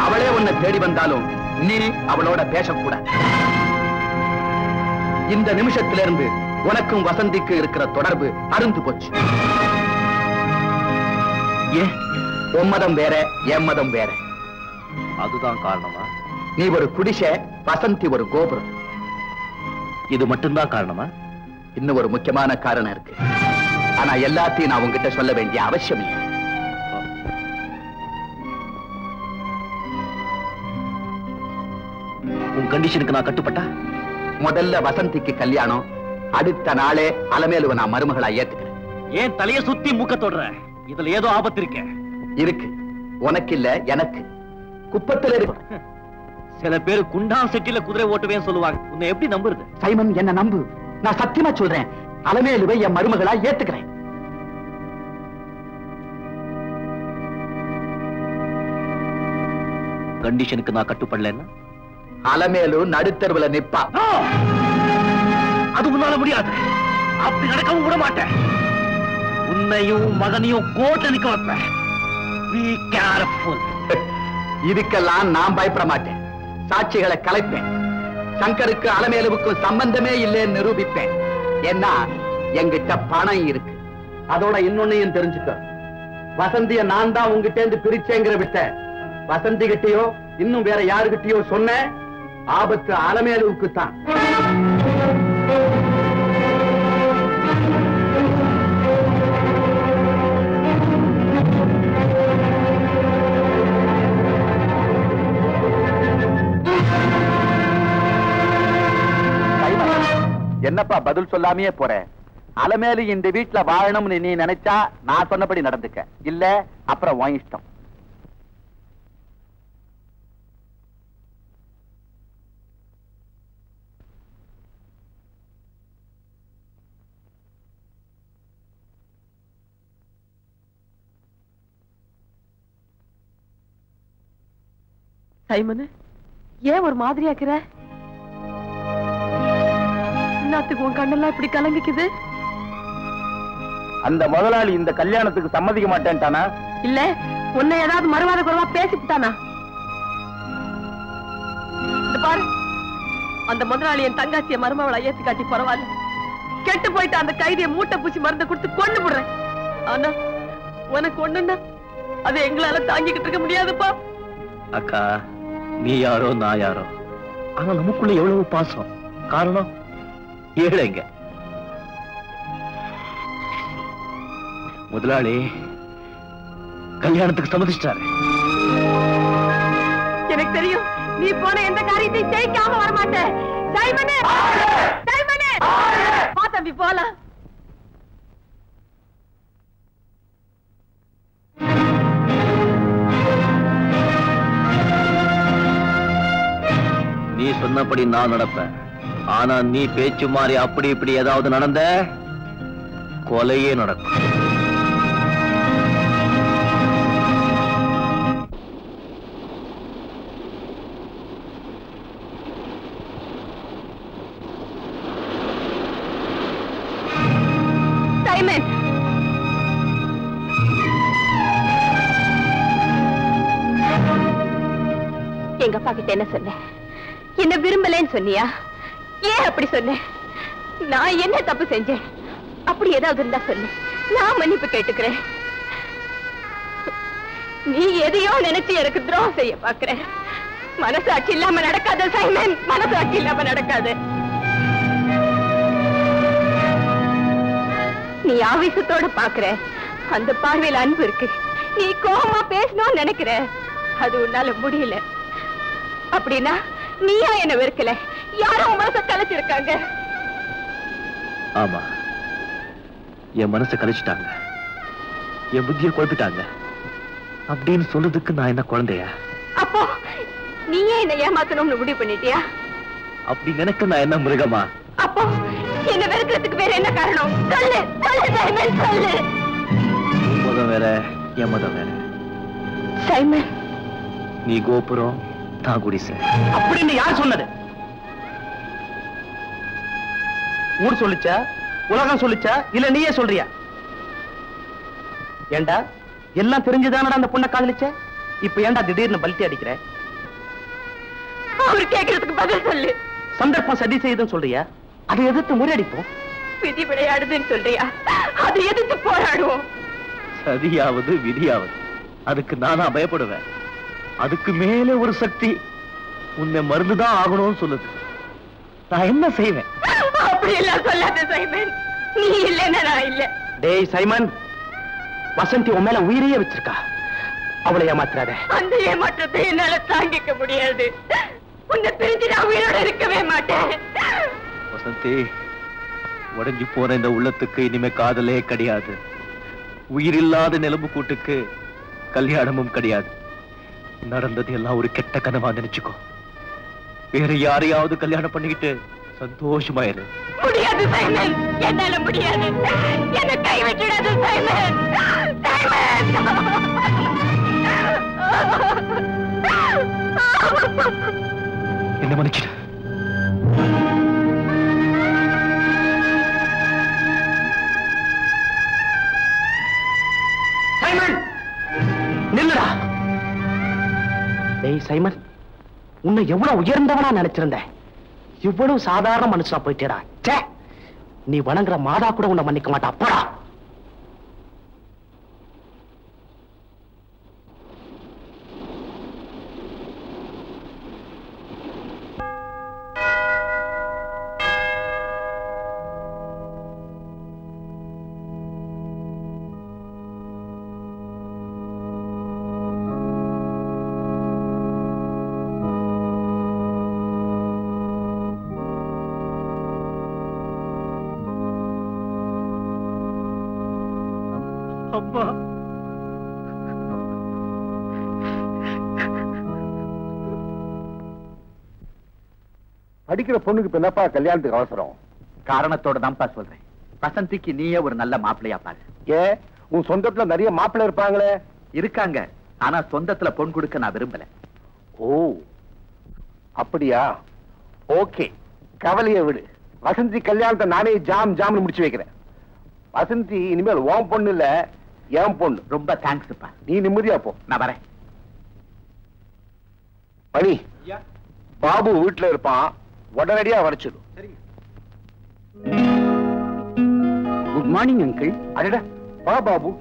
C: அவளே உன்னை தேடி வந்தாலும் நீ அவளோட பேசக்கூடாது. இந்த நிமிஷத்திலிருந்து உனக்கும் வசந்திக்கு இருக்கிற தொடர்பு அருந்து போச்சு. ஏன்? உன் மதம் வேற, என் மதம் வேற.
A: அதுதான் காரணமா?
C: நீ ஒரு குடிசை, வசந்தி ஒரு கோபுரம்.
A: இது மட்டும்தான் காரணமா?
C: இன்னும் ஒரு முக்கியமான காரணம் இருக்கு.
J: ஆனா எல்லாத்தையும் நான் உங்ககிட்ட சொல்ல வேண்டிய அவசியம் இல்லை.
A: உன் கண்டிஷனுக்கு நான் கட்டுப்பட்டா?
J: முதல்ல வசந்திக்கு கல்யாணம், அடுத்த நாளே அலமேலுவை நான் மருமகளா ஏத்துக்கிறேன்.
A: ஏன் தலைய சுத்தி மூக்க தொடுற? இதுல ஏதோ ஆபத்து இருக்க.
J: இருக்கு, உனக்கு இல்ல எனக்கு. குப்பத்துல இருக்கு.
A: சில பேர் குண்டான் செட்டில குதிரை ஓட்டுவேன்னு சொல்லுவாங்க. உன்னை எப்படி நம்புறது?
J: சைமன், என்ன நம்பு. நான் சத்தியமா சொல்றேன், அலமேலுவை என் மருமகளா ஏத்துக்கிறேன்.
A: கண்டிஷனுக்கு நான் கட்டுப்படலன்னா
J: அலமேலு நடுத்தருவுல நிப்பா.
A: அது உன்னால முடியாது. அப்படி நடக்கவும் விட மாட்டேன். உன்னையும் மகனையும் கோர்ட்ல நிக்க வைப்பேன். Be careful.
J: இதுக்கெல்லாம் நான் பயப்பட மாட்டேன். சாட்சிகளை கலைப்பேன். சங்கருக்கு அலமேலுவுக்கும் சம்பந்தமே இல்லைன்னு நிரூபிப்பேன். ஏன்னா என்கிட்ட பணம் இருக்கு. அதோட இன்னொன்னையும் தெரிஞ்சுக்க, வசந்திய நான் தான் உங்ககிட்ட இருந்து பிரிச்சேங்கிற விட்ட வசந்தி கிட்டயோ இன்னும் வேற யாருகிட்டயோ சொன்ன ஆபத்து அலமேலுவுக்கு தான். என்னப்பா பதில் சொல்லாமையே போற? அலமேலு இந்த வீட்டுல வாழணும்னு நீ நினைச்சா நான் சொன்னபடி நடந்துக்க, இல்ல அப்புறம் உன் இஷ்டம்.
G: சைமன், ஏன் ஒரு மாதிரியாக்குற? என்னத்துக்கு உன் கண்ணெல்லாம் இப்படி கலங்கிக்குது?
J: அந்த முதலாளி இந்த கல்யாணத்துக்கு சம்மதிக்க மாட்டேன்ட்டானா?
G: இல்ல உன்னை ஏதாவது மறுவாத குறைவா பேசிட்டானா? பாரு, அந்த முதலாளி என் தங்காச்சிய மருமவளை ஏத்து காட்டி பரவாயில்ல. கெட்டு போயிட்டு அந்த கைதியை மூட்டை பூச்சி மருந்து கொடுத்து கொண்டு விடுறேன். ஆனா உனக்கு ஒண்ணுன்னா அதை எங்களால தாங்கிக்கிட்டு இருக்க முடியாதுப்பா.
A: அக்கா, நீ யாரோ நான் யாரோ, ஆனா நமக்குள்ள எவ்வளவு பாசம். காரணம் ஏழைங்க. முதலாளி கல்யாணத்துக்கு சம்மதிச்சிட்டாரு.
G: எனக்கு தெரியும், நீ போன எந்த காரியத்தையும் ஜெயிக்காம வரமாட்ட. சைமனே, சைமனே, வா தம்பி போலாம்.
A: நீ சொன்னபடி நான் நடப்பேன். ஆனா நீ பேச்சு மாறி அப்படி இப்படி ஏதாவது நடந்த கொலையே நடக்கும்.
E: சைமன், எங்க அப்பா கிட்ட என்ன சொன்ன? என்ன விரும்பலன்னு சொன்னியா? ஏன் அப்படி சொன்ன? நான் என்ன தப்பு செஞ்சேன்? அப்படி ஏதாவது இருந்தா சொல்லு, நான் மன்னிப்பு கேட்டுக்கிறேன். நீ எதையோ நினைச்சு எனக்கு துரோகம் செய்ய பாக்குற. மனசாட்சி இல்லாம நடக்காத சைமன், மனசாட்சி இல்லாம நடக்காது. நீ ஆவேசத்தோட பாக்குற, அந்த பார்வையில அன்பு இருக்கு. நீ கோபமா பேசணும்னு நினைக்கிற, அது உன்னால முடியல. அப்படின்னா நீயா என்ன வெறுக்கல, யாரோ மனச கலைச்சிருக்காங்க.
A: ஆமா, என் மனசை கலைச்சிட்டாங்க, என் புத்தியை குழப்பிட்டாங்க அப்படின்னு சொல்றதுக்கு நான் என்ன குழந்தையா?
E: அப்போ நீயே என்ன ஏமாத்தணும்னு முடிவு பண்ணிட்டியா?
A: அப்படி நினைக்க நான் என்ன மிருகமா?
E: அப்போ என்ன வெறுக்கிறதுக்கு வேற என்ன காரணம்? சொல்லு, சொல்லு சைமன், சொல்லு.
A: மதம் வேற, என் மதம் வேற.
E: சைமன்,
A: நீ கோபுரம், நான் குடிசை.
F: அப்படின்னு யார் சொன்னது? ஊர் சொல்லுச்சா, உலகம் சொல்லுச்சா, இல்ல நீயே சொல்றியா? ஏண்டா, எல்லாம் தெரிஞ்சுதானடா அந்த பொண்ணை காதலிச்ச? இப்ப ஏண்டா திடீர்னு பல்ட்டி அடிக்கிற?
E: அவர் கேட்கறதுக்கு பதில் சொல்லு.
F: சந்தர்ப்பம் சதி செய்யுதுன்னு சொல்றியா? அதை எதிர்த்து முறியடிப்போம்.
E: விதி விளையாடுதுன்னு சொல்றியா? அதை எதிர்த்து போராடுவோம்.
A: சதியாவது விதியாவது அதுக்கு நானா பயப்படுவேன். அதுக்கு மேலே ஒரு சக்தி உன்னை மருந்துதான் ஆகணும்னு சொல்லுது. நான் என்ன செய்வேன்?
E: அப்படி எல்லாம் சொல்லாத சைமன். நீ இல்லைன்னா நான் இல்ல.
F: டேய் சைமன், வசந்தி உன் மேல உயிரையே வச்சிருக்கா. அவளை ஏமாத்துறாத.
E: அந்த ஏமாற்றத்தை என்னால தாங்கிக்க முடியாது. உன்னை பிரிஞ்சு நான் உயிரோட இருக்கவே மாட்டேன்.
A: வசந்தி, உடைஞ்சு போன இந்த உள்ளத்துக்கு இனிமே காதலே கிடையாது. உயிரில்லாத நிலம்பு கூட்டுக்கு கல்யாணமும் கிடையாது. நடந்தது எல்லாம் ஒரு கெட்ட கனவா நினைச்சுக்கோ. வேற யாரையாவது கல்யாணம் பண்ணிக்கிட்டு சந்தோஷமாயிரு.
E: முடியாது சைமன், என்னால முடியாது. என்னை கைவிட்டுடாது சைமன்.
A: என்ன மன்னிச்சிடு.
F: சைமன் நில்லுடா. டேய் சைமன், உன்னை எவ்வளவு உயர்ந்தவனா நினைச்சிருந்த, இவ்வளவு சாதாரண மனுஷனா போயிட்டேடா. ச்சே, நீ வணங்குற மாதா கூட உன்னை மன்னிக்க மாட்டா. அப்படா.
A: அம்மா,
K: படிக்கிற பொண்ணுக்கு இப்ப என்னப்பா கல்யாணத்துக்கு அவசரம்?
C: காரணத்தோட தான்ப்பா சொல்றேன். வசந்திக்கு நீயே ஒரு நல்ல மாப்பிள்ளையா பாரு.
K: ஏன், உன் சொந்தத்துல நிறைய மாப்பிள்ளை இருப்பாங்களே.
C: இருக்காங்க, ஆனா சொந்தத்துல பொன் கொடுக்க நான் விரும்பல.
K: ஓ அப்படியா? ஓகே, கவலையை விடு. வசந்தி கல்யாணத்தை நானே ஜாம்னு முடிச்சு வைக்கிறேன். வசந்தி இனிமேல் உன் பொண்ணு இல்ல, என் பொண்ணு.
C: ரொம்ப தேங்க்ஸ்ப்பா.
K: நீ நிம்மதியா போ.
C: நான் வரேன்.
K: மணி, பாபு வீட்டுல இருப்பான், உடனடியா வரச்சிடு.
F: Good morning uncle.
K: அடடா, வா பாபு.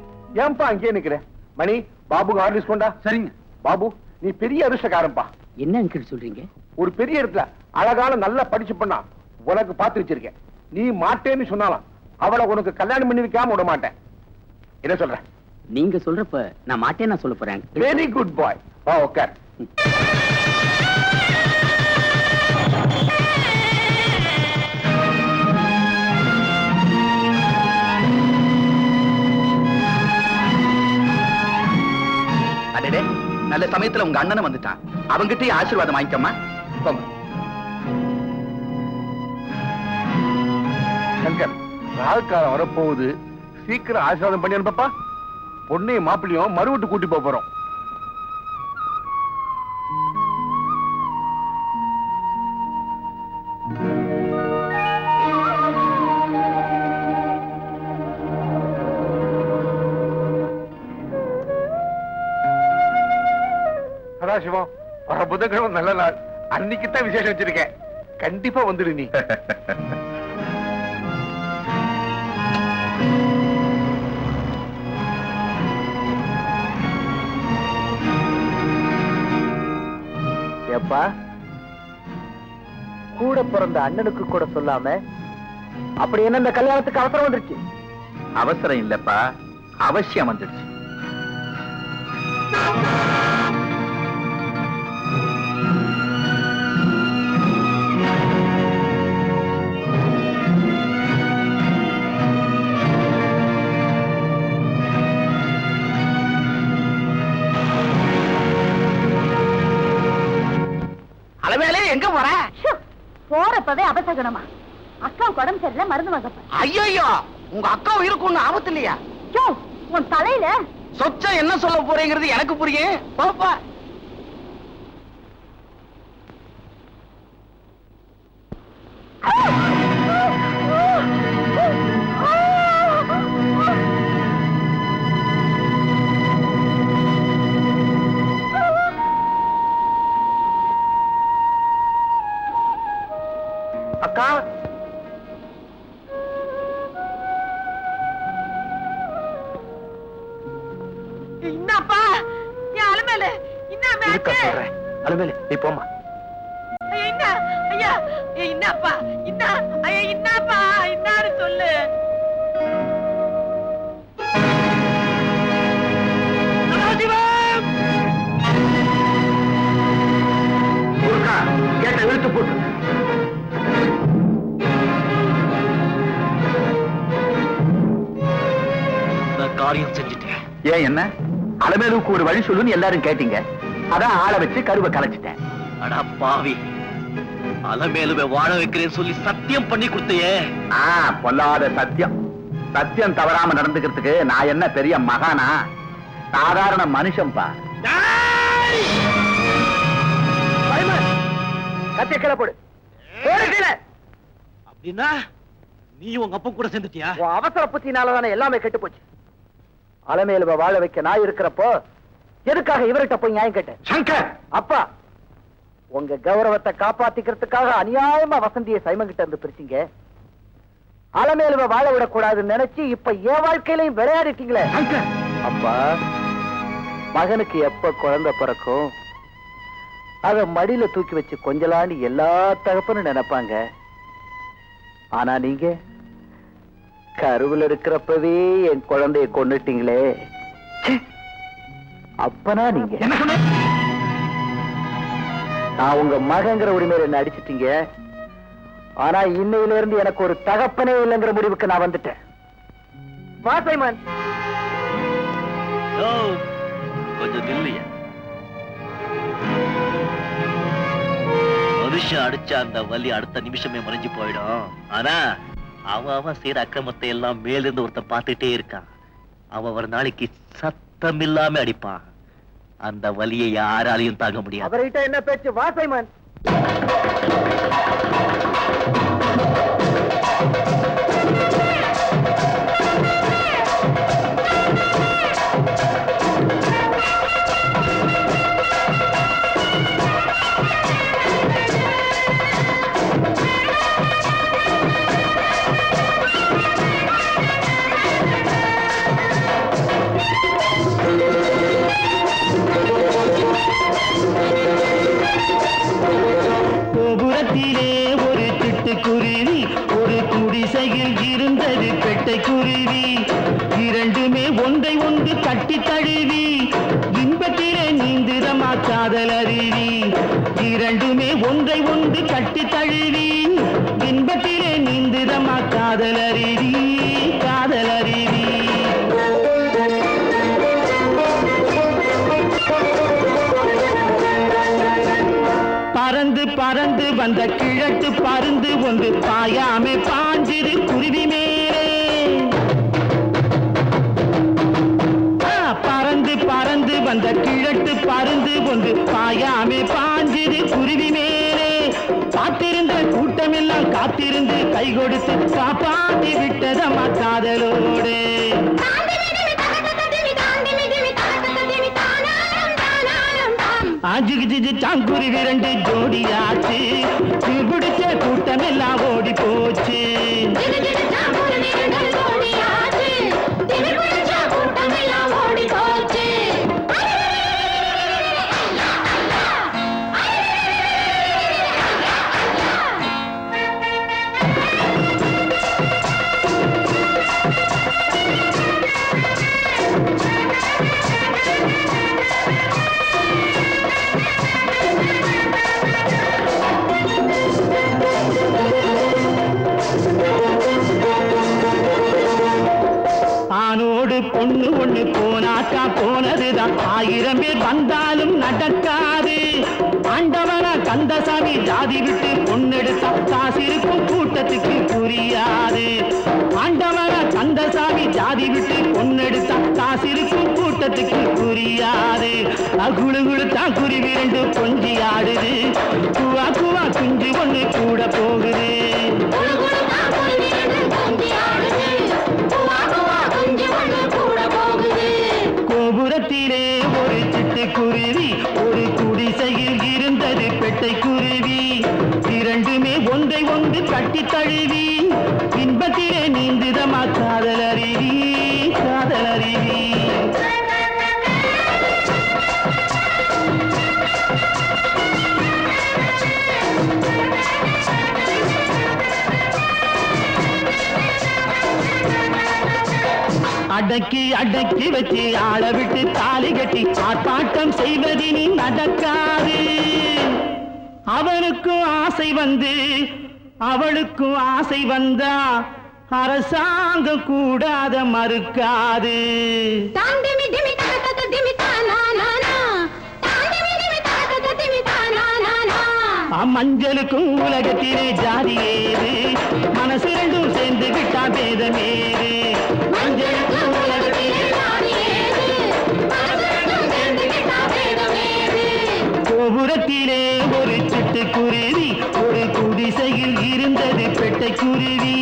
K: ஏன்பா அங்கேயே நிக்கிற? மணி, பாபுக்கு ஆர்டர் கொண்டா.
F: சரிங்க.
K: பாபு, நீ பெரிய அதிர்ஷ்டக்காரன்பா.
F: என்ன அங்கிள் சொல்றீங்க?
K: ஒரு பெரிய இடத்துல அழகான நல்லா படிச்சு பண்ணா உனக்கு பார்த்து வச்சிருக்கேன். நீ மாட்டேன்னு சொன்னாலும் அவளை உனக்கு கல்யாணம் பண்ணி வைக்காம விட மாட்டேன். என்ன சொல்ற?
F: நீங்க சொல்றப்ப நான் மாட்டேன் நான் சொல்ல போறேன்.
K: வெரி குட் பாய். வா உட்கார்.
C: அடடே, நல்ல சமயத்துல உங்க அண்ணன் வந்துட்டான். அவங்கிட்டயே ஆசீர்வாதம் வாங்கிக்கம்மா. போங்க.
K: சங்கர், ராகுகாலம் வரப்போகுது. சீக்கிரம் ஆசீர்வாதம் பண்ணி அனுப்பப்பா. பொண்ணையும் மாப்பிள்ளையும் மறுவிட்டு கூட்டி போறோம். சதாசிவம், வர புதன்கிழமை நல்ல நாள். அன்னைக்குத்தான் விசேஷம் வச்சிருக்கேன். கண்டிப்பா வந்துடு நீ.
C: ஏப்பா, கூட பிறந்த அண்ணனுக்கு கூட சொல்லாம அப்படி என்ன இந்த கல்யாணத்துக்கு அவசரம் வந்துருச்சு? அவசரம் இல்லப்பா, அவசியம் வந்துருச்சு.
F: அளவேலே எங்க போற?
G: போறப்பவே அபசகனமா? அக்கா உடம்பு சரியில்லை, மருந்து வாங்கப்ப.
F: ஐயோ, உங்க அக்கா உயிருக்கு ஒண்ணு ஆபத்து இல்லையா?
G: உன் தலையில
F: சொச்சம் என்ன சொல்ல போறேங்கிறது எனக்கு புரியும். பாப்பா,
C: அக்கா,
G: என்னப்பா என் அலுமேல
C: இருக்கா சொல்றேன். அலுமேலு, நீ போமா.
G: என்ன ஐயா, என்னப்பா என்ன ஐயா, என்னப்பா என்னாரு சொல்லு.
A: காரியம் செஞ்சுட்டேன்.
F: ஏன் என்ன அலமேலுக்கு ஒரு வழி சொல்லுன்னு எல்லாரும் கேட்டீங்க, அதான் ஆளை வச்சு கருவை கலைச்சிட்டேன்.
A: அடா பாவி, அலமேலுவை வாழ வைக்கிறேன்னு சொல்லி சத்தியம் பண்ணி கொடுத்தையே.
F: பொல்லாத சத்தியம். சத்தியம் தவறாம நடந்துக்கிறதுக்கு நான் என்ன பெரிய மகானா? சாதாரண மனுஷன்பா.
C: கத்திய கீழே போடு.
A: அப்படின்னா நீ உங்க அப்பா கூட சேர்ந்துட்டியா?
C: அவசர புத்தினாலதானே எல்லாமே கெட்டு போச்சு. அலமேலுவை வாழ வைக்க நான் இருக்கிறப்போ எதுக்காக இவர்கிட்ட போய் நியாயம் கேட்டேன்?
K: சங்கர்,
C: அப்பா, உங்க கௌரவத்தை காப்பாத்திக்கிறதுக்காக அநியாயமா வசந்தியை சைமங்கிட்ட இருந்து பிரிச்சீங்க. அலமேலுவை வாழ விடக்கூடாதுன்னு நினைச்சு இப்ப என் வாழ்க்கையிலையும் விளையாடிட்டீங்களே. அப்பா, மகனுக்கு எப்ப குழந்தை பிறக்கும் அத மடியில தூக்கி வச்சு கொஞ்சலான்னு எல்லா தகப்பனும் நினைப்பாங்க. ஆனா நீங்க கருவில் இருக்கிறப்பவே என் குழந்தைய கொன்னுட்டீங்களே. அப்பனா நீங்க
K: என்ன சொன்ன?
C: நான் உங்க மகங்கிற உரிமையில என்ன அடிச்சிட்டீங்க. ஆனா இன்னையில இருந்து எனக்கு ஒரு தகப்பனே இல்லைங்கிற முடிவுக்கு நான் வந்துட்டேன். வா சைமன்.
A: கொஞ்சம் நில்லையா? மனுஷன் அடிச்ச அந்த வலி அடுத்த நிமிஷமே மறைஞ்சு போயிடும். ஆனா அவன் செய்யற அக்கிரமத்தை எல்லாம் மேலிருந்து ஒருத்தன் பார்த்துட்டே இருக்கான். அவன் ஒரு நாளைக்கு சத்தம் இல்லாம அடிப்பான். அந்த வலியை யாராலையும் தாங்க முடியாது.
C: அவர்கிட்ட என்ன பேச்சு? வா சைமன்.
H: கோபுரத்திலே ஒரு சிட்டுக்குருவி, ஒரு குடிசையில் இருந்தது பெட்டைக்குருவி. இரண்டுமே ஒன்றை ஒன்று கட்டி தழுவி இன்பத்திலே நீந்துதமா காதல் அருவி. இரண்டுமே ஒன்றை ஒன்று கட்டி தழுவி இன்பத்திலே நீந்துதமா காதல் அருவி, காதல் அருவி. பறந்து பறந்து வந்த கிழட்டு பருந்து ஒன்று பாயாமே பாஞ்சிரு குருவி மேலே. பறந்து பறந்து வந்த கிழட்டு பருந்து ஒன்று பாயாமே பாஞ்சிரு குருவி மேலே. காத்திருந்த கூட்டமெல்லாம் காத்திருந்து கை கொடுத்து காப்பாற்றி விட்டதம்மா காதலோடு. ஆஜிக்கு சாங்குருவி ரெண்டு ஜோடியாச்சு, பிடிச்ச கூட்டம் எல்லாம் ஓடி போச்சு. ஆணோடு பொண்ணு ஒண்ணு போனாக்கா போனதுதான், 1000 பேர் வந்தாலும் நடக்காது. ஆண்டவனா கந்தசாமி ஜாதி விட்டு பொண்ணெடுத்தா காசிருக்கும் கூட்டத்துக்கு புரியாது. ஆண்டவனா கந்தசாமி ஜாதி விட்டு பொண்ணெடுத்தா காசிருக்கும் கூட்டத்துக்கு புரியாது. குழு குழு தான் குருவி ரெண்டு கொஞ்சி ஆடுது, குவா குவா குஞ்சு ஒண்ணு கூட போகுது. கோபுரத்திலே ஒரு சிட்டுக்குருவி, ஒரு குடிசையில் இருந்தது பெட்டைக்குருவி. இரண்டுமே ஒன்றை ஒன்று கட்டி தழுவி இன்பத்திலே நீந்துதமா காதல் அருவி, காதல் அருவி. அடக்கி அடக்கி வச்சு ஆள விட்டு தாலி கட்டி ஆர்ப்பாட்டம் செய்வதினி நடக்காது. அவனுக்கும் ஆசை வந்து அவளுக்கும் ஆசை வந்தா அரசாங்கம் கூடாத மறுக்காது. மஞ்சளுக்கும் உலகத்திலே ஜாதி ஏது, மனசு ரெண்டும் சேர்ந்து விட்டா பேதம் ஏது. மஞ்சளுக்கும் உலகத்திலே ஜாதி ஏது, மனசு ரெண்டும் சேர்ந்து விட்டா பேதம் ஏது. கோபுரத்திலே ஒரு சிட்டுக்குருவி, ஒரு குடிசையில் இருந்தது பெட்டைக்குருவி.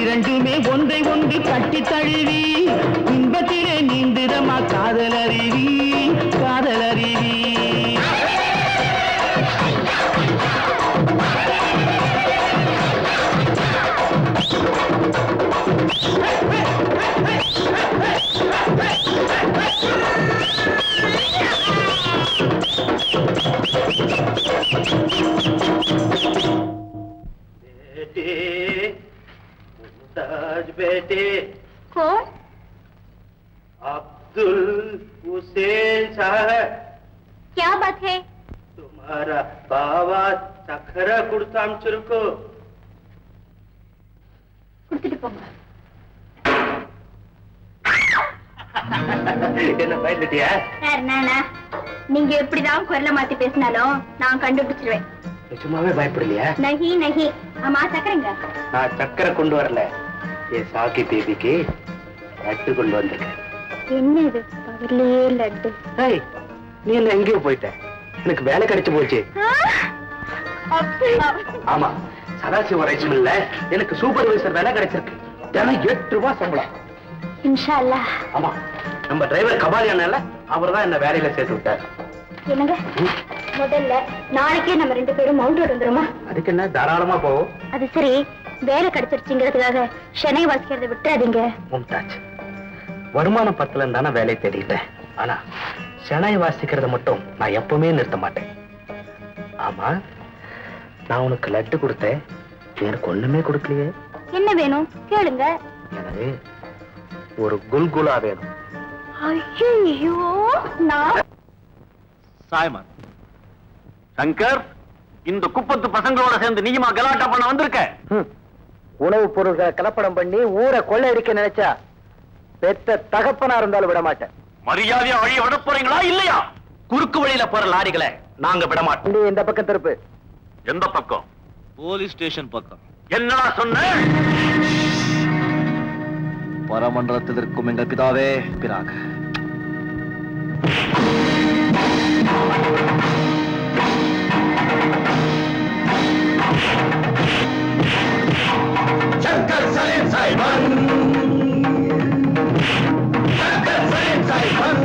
H: இரண்டுமே ஒன்றை ஒன்று கட்டி தழுவி இன்பத்திலே நீந்துதமா காதலருவி, காதலருவி. बेटे
E: कौन?
H: अब्दुल हुसैन साहब.
E: क्या बात है?
H: तुम्हारा बाबा சக்கரை கொடுத்து அனுப்பிச்சிருக்கோ.
E: கொடுத்துட்டு போங்க.
H: என்ன பயந்துட்டியா?
E: நானா நீங்க எப்படிதான் குரலை மாத்தி பேசினாலும் நான் கண்டுபிடிச்சிருவேன்.
H: நிஜமாவே பயப்படலையா?
E: நகி நகி. ஆமா சக்கரைங்க.
H: நான் சக்கரை கொண்டு வரல, என் சாக்கி தேவிக்கு லட்டு கொண்டு வந்திருக்கேன்.
E: என்ன இது பகல்லையே லட்டு?
H: நீ என்ன எங்கேயோ போயிட்ட? எனக்கு வேலை கிடைச்சு போச்சு. ஆமா, சதாசிவ ரைஸ் மில்ல எனக்கு சூப்பர்வைசர் வேலை கிடைச்சிருக்கு. தினம் 8 ரூபாய் சம்பளம்.
E: இன்ஷா அல்லாஹ்.
H: ஆமா, நம்ம டிரைவர் கபாலியானால அவர் தான் என்ன வேலையில சேர்த்து விட்டார்.
E: என்னங்க முதல்ல நாளைக்கே நம்ம 2 பேரும் மவுண்ட் ரோட் வந்துருமா?
H: அதுக்கு என்ன, தாராளமா போவோம்.
E: அது சரி, வேலை கிடைச்சிருச்சுங்கிறதுக்காக சென்னை வாசிக்கிறத விட்டுறாதீங்க.
H: மும்தாஜ், வருமானம் பத்தல தானே வேலை தேடிட்டேன். ஆனா சென்னை வாசிக்கிறத மட்டும் நான் எப்பவுமே நிறுத்த மாட்டேன். ஆமா, நான் உனக்கு லட்டு கொடுத்தேன், எனக்கு ஒண்ணுமே கொடுக்கலையே.
E: என்ன வேணும் கேளுங்க.
H: எனக்கு ஒரு குல்குலா வேணும்.
E: ஐயோ, நான்
D: சாய்மான் சங்கர், இந்த குப்பத்து பசங்களோட சேர்ந்து நீயுமா கலாட்டா பண்ண வந்திருக்க?
C: உணவுப் பொருள்களை கலப்படம் பண்ணி ஊரை கொள்ளையடிக்க நினைச்சா பெத்த தகப்பனா இருந்தாலும் விட மாட்டேன்.
D: மரியாதையா வழிய விட போறீங்களா இல்லையா? குறுக்கு வழியில போற லாரிகளை நாங்க விட மாட்டோம்.
C: இந்த பக்கம் திருப்பு.
D: எந்த பக்கம்?
A: போலீஸ் ஸ்டேஷன் பக்கம்.
D: என்னடா சொன்ன?
A: பரமண்டலத்தில் இருக்கும் எங்கள் பிதாவே பிராக.
H: Shankar Salim Sahiban, Shankar Salim Sahiban.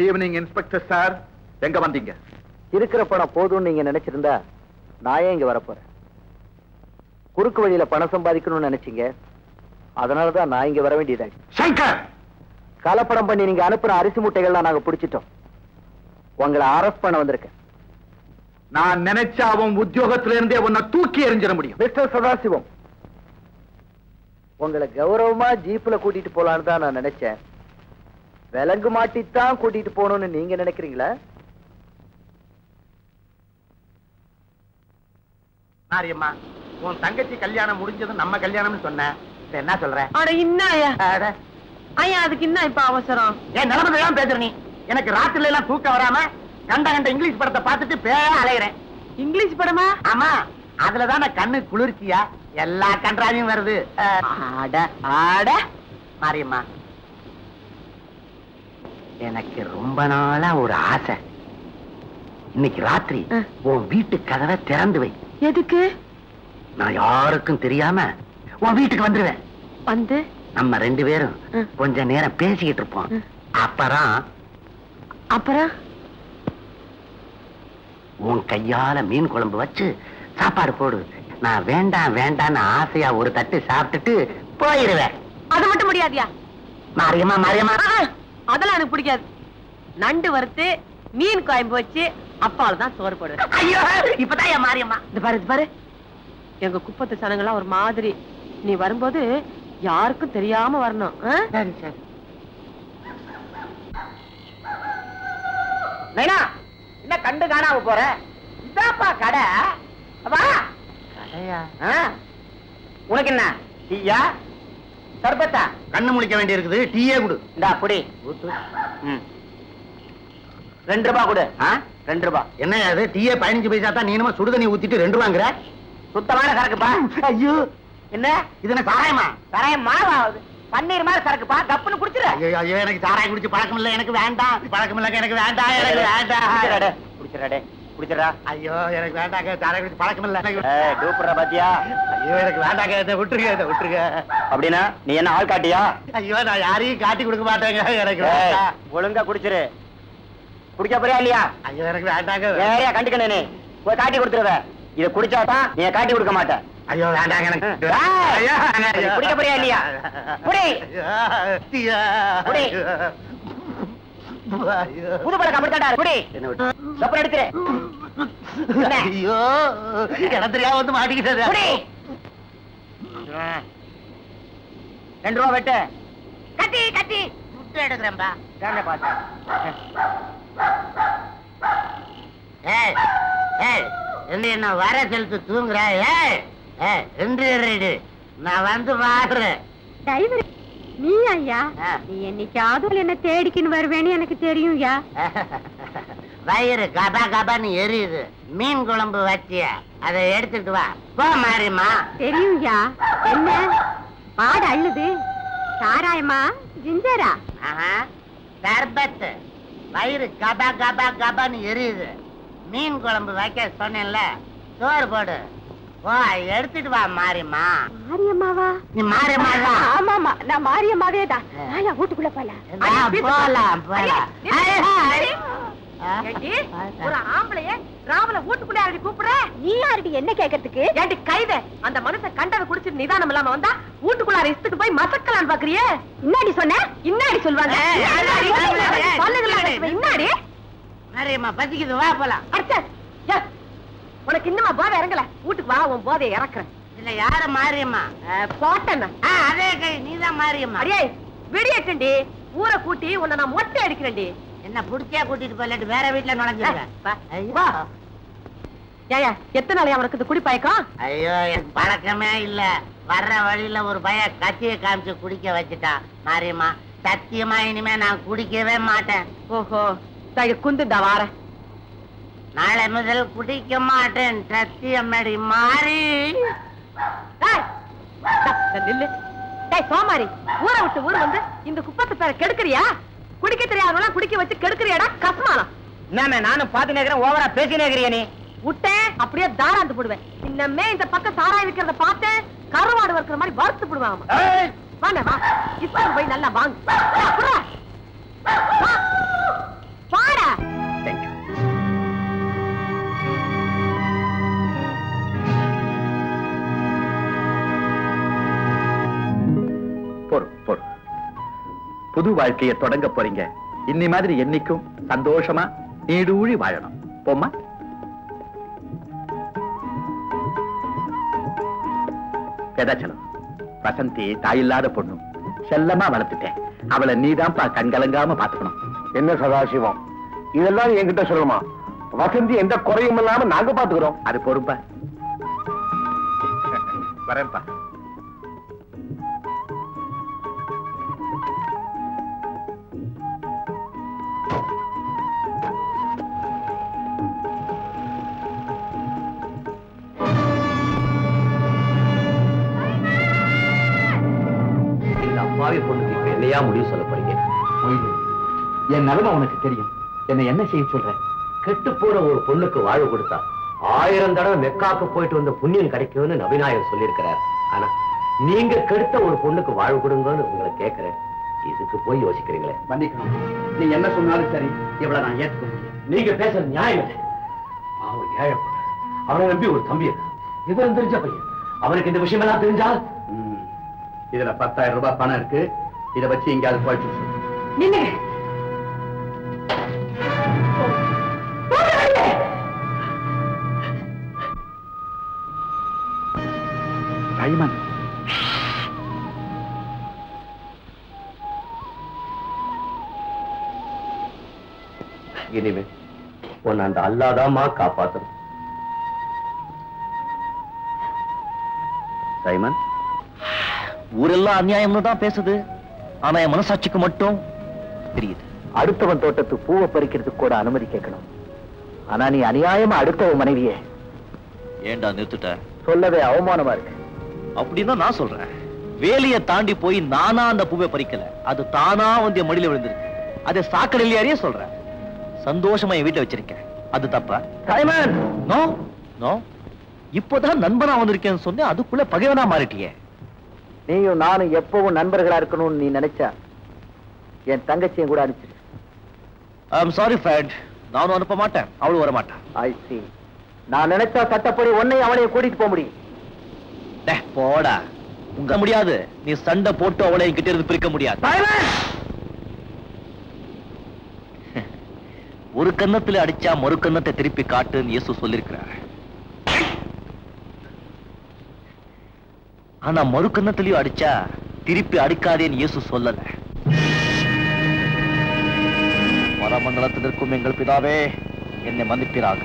K: Good evening inspector sir. எங்க வந்தீங்க?
C: இருக்கிற பணம் போதும்னு நீங்க நினைச்சிருந்தா நான் ஏன் இங்க வரப்போறேன்? குறுக்கு வழியில பணம் சம்பாதிக்கணும்னு நினைச்சீங்க, அதனாலதான் நான் இங்க வர வேண்டியதாச்சு.
K: சங்கர்,
C: கலப்படம் பண்ணி நீங்க அனுப்புற அரிசி மூட்டைகள்லாம் நாங்க பிடிச்சிட்டோம். உங்களை அரெஸ்ட் பண்ண வந்திருக்கேன்.
K: நான் நினைச்சா அவன் உத்தியோகத்தில இருந்தே உன்னை தூக்கி எறிஞ்சிட முடியும்.
C: மிஸ்டர் சதாசிவம், உங்களை கௌரவமா ஜீப்ல கூட்டிட்டு போலான்னு தான் நான் நினைச்சேன். விலங்கு மாட்டித்தான் கூட்டிட்டு போகணும்னு நீங்க நினைக்கிறீங்களா?
B: மாரியம்மா, உன் தங்கச்சி கல்யாணம் முடிஞ்சது நம்ம கல்யாணம்னு சொன்ன. என்ன சொல்ற?
G: அட இன்னும் ஐயா அதுக்கு இன்னும் இப்ப அவசரம்?
B: என் நிலைமைதான் பேசுற நீ. எனக்கு ராத்திரில எல்லாம் தூக்கம் வராம கண்ட இங்கிலீஷ் படத்தை பார்த்துட்டு பேய அலைகிறேன்.
G: இங்கிலீஷ் படமா?
B: ஆமா, அதுலதான் கண்ணு குளிர்ச்சியா எல்லா கன்றாவையும் வருது. ஆட ஆட மாரியம்மா, எனக்கு ரொம்ப நாளா ஒரு ஆசை. இன்னைக்கு ராத்திரி உன் வீட்டு கதவை திறந்து வை.
G: எதுக்கு?
B: நான் யாருக்கும் தெரியாம உன் வீட்டுக்கு வந்துருவேன்.
G: வந்து
B: நம்ம ரெண்டு பேரும் கொஞ்ச நேரம் பேசிக்கிட்டு இருப்போம். அப்புறம் உன் கையால மீன் குழம்பு வச்சு சாப்பாடு போடு. நான் வேண்டாம் வேண்டான்னு ஆசையா ஒரு தட்டு சாப்பிட்டுட்டு போயிருவேன்.
G: அது மட்டும் முடியாதியா?
B: மாரியம்மா மாரியம்மா,
G: அதெல்லாம் எனக்கு பிடிக்காது. நண்டு வறுத்து மீன் குழம்பு வச்சு அப்பால தான் சோறு போடுவேன்.
B: ஐயோ, இப்பதான் என் மாரியம்மா.
G: இது பாரு, இது பாரு, எங்க குப்பத்து சனங்கள்லாம் ஒரு மாதிரி. நீ வரும்போது யாருக்கும் தெரியாம வரணும்.
B: சரி சரி. நைனா, என்ன கண்டு காணாம போற? இதாப்பா கடை. வா. கடையா? உனக்கு என்ன டீயா சர்பத்தா? கண்ணு முழிக்க வேண்டி இருக்குது. டீயே குடு. இந்தா புடி. 2 ரூபாய் கொடு. 2 ரூபாய். என்ன அது? டீயே 15 பைசா தான். நீ என்னமோ சுடுதண்ணி ஊத்திட்டு 2 ரூபாங்கிற? சுத்தமான சரக்குப்பா. ஐயோ, என்ன இது? என்ன சாராயமா? சாராயம் மாவாகுது. பன்னீர் மாதிரி சரக்குப்பா. கப்புன்னு குடிச்சிரு. ஐயோ, எனக்கு சாராயம் குடிச்சு பழக்கம் இல்ல. எனக்கு வேண்டாம். பழக்கம் இல்ல, எனக்கு வேண்டாம். எனக்கு வேண்டாம். குடிச்சிராடே குடிச்சிரா. ஐயோ, எனக்கு வேண்டாங்க. சாராயம் குடிச்சு பழக்கம் இல்ல. டூப்புற பாத்தியா? ஐயோ, எனக்கு வேண்டாங்க. இதை விட்டுருங்க, இதை விட்டுருங்க. அப்படின்னா நீ என்ன ஆள் காட்டியா? ஐயோ, நான் யாரையும் காட்டி கொடுக்க மாட்டேங்க. எனக்கு ஒழுங்கா குடிச்சிரு. குடிக்க போறியா இல்லையா? ஐயோ, எனக்கு வேண்டாங்க. வேறையா கண்டுக்கணும். நீ போய் காட்டி கொடுத்துருவ. இதை குடிச்சாதான் நீ காட்டி கொடுக்க மாட்டேன். ஐயோ, வேண்டாங்க. எனக்கு குடிக்க போறியா இல்லையா? குடி. குடி. புது பழக்கம் அப்படித்தாடா. குடி. அப்புறம் எடுத்துரு. ஐயோ, இடத்துலயா வந்து மாட்டிக்கிட்டது. குடி. 2 ரூபா வெட்டு. கட்டி கட்டி சுட்டு எடுக்கிறேன்பா. தானே பார்த்தேன். என்ன வர செலுத்து தூங்குற? நான் வந்து பாக்குறேன்.
E: நீ ஐயா, நீ என்னைக்காவது என்ன தேடிக்கின்னு வருவேன்னு எனக்கு தெரியும்.
B: வயிறு கபா கபான்னு எரியுது. மீன் குழம்பு வச்சிய அதை எடுத்துட்டு வா. போ மாரியம்மா.
E: தெரியும்யா. என்ன பாடு அள்ளுது? சாராயமா ஜிஞ்சரா?
B: சர்பத்து. வயிறு கபா கபா கபான்னு எரியுது. மீன் குழம்பு வைக்க சொன்னேன்ல, சோறு போடு. ஓ, எடுத்துட்டு வா மாரியம்மா.
E: மாரியம்மாவா?
B: நீ மாரியம்மா?
E: ஆமாமா, நான் மாரியம்மாவே தான். வீட்டுக்குள்ள போலாம்.
B: போலாம் போலாம்.
G: ஒரு ஆம்பளைய ராவல வீட்டுக்குள்ள யாரடி கூப்பிடுற?
E: நீ யாரடி என்ன கேட்கறதுக்கு?
G: ஏண்டி கைத அந்த மனுஷன் கண்டவை குடிச்சிட்டு நிதானம் இல்லாம வந்தா வீட்டுக்குள்ளார இஸ்துக்கு போய் மசக்கலான்னு பாக்குறியே?
E: இன்னாடி சொன்ன?
G: இன்னாடி சொல்வாங்க. இன்னாடி
B: மாரியம்மா பசிக்குது, வா போலாம்.
G: உனக்கு இன்னுமா போதை இறங்கல? வீட்டுக்கு வா, உன் போதையை இறக்குறேன்.
B: இல்ல யார மாரியம்மா?
G: போட்டேன்.
B: அதே கை, நீதான் மாரியம்மா.
G: அடியே விடியட்டண்டி. ஊரை கூட்டி உன்னை நான் மொட்டை அடிக்கிறேன்டி.
B: என்ன புடிச்சா கூட்டிட்டு போயிட்டு வேற வீட்டுல நுழைஞ்சிருக்கேன்.
G: ஏயா, எத்தனை நாளையா அவனுக்கு இது குடிப்பயக்கம்?
B: ஐயோ, எனக்கு பழக்கமே இல்ல. வர்ற வழியில ஒரு பையன் கத்தியை காமிச்சு குடிக்க வச்சுட்டான். மாரியம்மா, சத்தியமா இனிமே நான் குடிக்கவே மாட்டேன்.
G: ஓஹோ, குந்துண்டா வார.
B: நாளை முதல் குடிக்க மாட்டேன். சத்தியம் அடி மாறி.
G: நில்லு. சோமாரி, ஊரை விட்டு ஊர் வந்து இந்த குப்பத்தை பேர கெடுக்கிறியா? குடிக்க தெரியாதவெல்லாம் குடிக்க வச்சு கெடுக்கிறியாடா கஸ்மாலம்.
B: என்ன நானும் பாத்து நேக்கிறேன், ஓவரா பேசி நேக்கிறியா? நீ
G: விட்டேன் அப்படியே தாராந்து போடுவேன். இன்னமே இந்த பக்கம் சாராய் விக்கிறத பார்த்து கருவாடு வறுக்கிற மாதிரி வறுத்து போடுவாங்க. வாங்க வா, இப்ப போய் நல்லா வாங்க.
J: புது வாழ்க்கையை தொடங்க போறீங்க. இன்னி மாதிரி என்னைக்கும் சந்தோஷமா நீடூழி வாழணும். போம்மா. பெதாச்சலம், வசந்தி தாயில்லாத பொண்ணு, செல்லமா வளர்த்துட்டேன். அவளை நீதான்ப்பா கண்கலங்காம பாத்துக்கணும்.
K: என்ன சதாசிவம், இதெல்லாம் என்கிட்ட சொல்லுமா? வசந்தி எந்த குறையும் இல்லாம நாங்க பாத்துக்கிறோம்.
J: அது பொறுப்பா. வரேன்ப்பா.
D: இந்த அப்பாவி பொண்ணுக்கு இப்ப என்னையா முடிவு சொல்ல போறீங்க?
J: என் நிலைமை உனக்கு தெரியும். என்ன செய்ய சொல்ற?
D: கெட்டு போன ஒரு பொண்ணுக்கு வாழ்வு கொடுத்தா 1000 தடவை மெக்காக்கு போயிட்டு வந்த புண்ணியம் கிடைக்கும்னு நபிநாயகர் சொல்லியிருக்கிறார். ஆனா நீங்க கெடுத்த ஒரு பொண்ணுக்கு வாழ்வு கொடுங்கன்னு உங்களை கேட்கிறேன். இதுக்கு போய் யோசிக்கிறீங்களே.
J: மன்னிக்கணும். நீ என்ன சொன்னாலும் சரி, இவ்வளவு நான் ஏற்றுக்க முடியும்.
D: நீங்க பேசுறது நியாயம் இல்லை. அவன் ஏழை பொண்ணு, அவனை நம்பி ஒரு தம்பி இதெல்லாம் தெரிஞ்ச பையன். அவனுக்கு இந்த விஷயம் எல்லாம் தெரிஞ்சால்
J: இதுல 10,000 ரூபாய் பணம் இருக்கு. இதை வச்சு எங்கேயாவது போயிட்டு
E: நில்லுங்க.
J: சைமன்,
D: இனிமே உன்னை அந்த அல்லாதாமா காப்பாத்தணும்.
J: சைமன்,
A: ஊரெல்லாம் அநியாயம்னு தான் பேசுது. ஆனா என் மனசாட்சிக்கு மட்டும் தெரியுது.
C: அடுத்தவன் தோட்டத்து பூவை பறிக்கிறதுக்கு கூட அனுமதி கேட்கணும். ஆனா நீ அநியாயமா அடுத்தவன் மனைவியே
A: ஏண்டா நிறுத்துட்ட?
C: சொல்லவே அவமானமா இருக்கு.
A: அப்படின்னா நான் சொல்றேன், வேலையை தாண்டி போய் நானா அந்த பூவை பறிக்கல, அது தானா வந்து என் மடியில விழுந்திருக்கு. அதை சாக்கடையிலேயே சொல்றேன். சந்தோஷமா என் வீட்டுல வச்சிருக்கேன். அது தப்பா?
C: சைமன்,
A: நோ நோ, இப்போதான் நண்பனா வந்திருக்கேன்னு சொன்னேன், அதுக்குள்ள பகைவனா மாறிட்டியே.
C: நீயும் நானும் எப்பவும் நண்பர்களா இருக்கணும்னு நீ நினைச்சா என் தங்கச்சியும் கூட அனுப்பிச்சிரு.
A: ஐம் சாரி ஃப்ரெண்ட், நானும் அனுப்ப மாட்டேன், அவளும் வர மாட்டான்.
C: ஐ சி. நான் நினைச்சா சட்டப்படி உன்னையும் அவளையும் கூட்டிட்டு போக முடியும்.
A: போடா, உங்க முடியாது. நீ சண்டை போட்டு அவளை என்கிட்ட இருந்து பிரிக்க முடியாது. ஒரு கன்னத்துல அடிச்சா மறு கன்னத்தை திருப்பி காட்டுன்னு இயேசு சொல்லிருக்கிறார். ஆனா மறு கன்னத்திலயும் அடிச்சா திருப்பி அடிக்காதேன்னு இயேசு சொல்லல. பரமண்டலத்தில் இருக்கும் எங்கள் பிதாவே, என்னை மன்னிப்பீராக.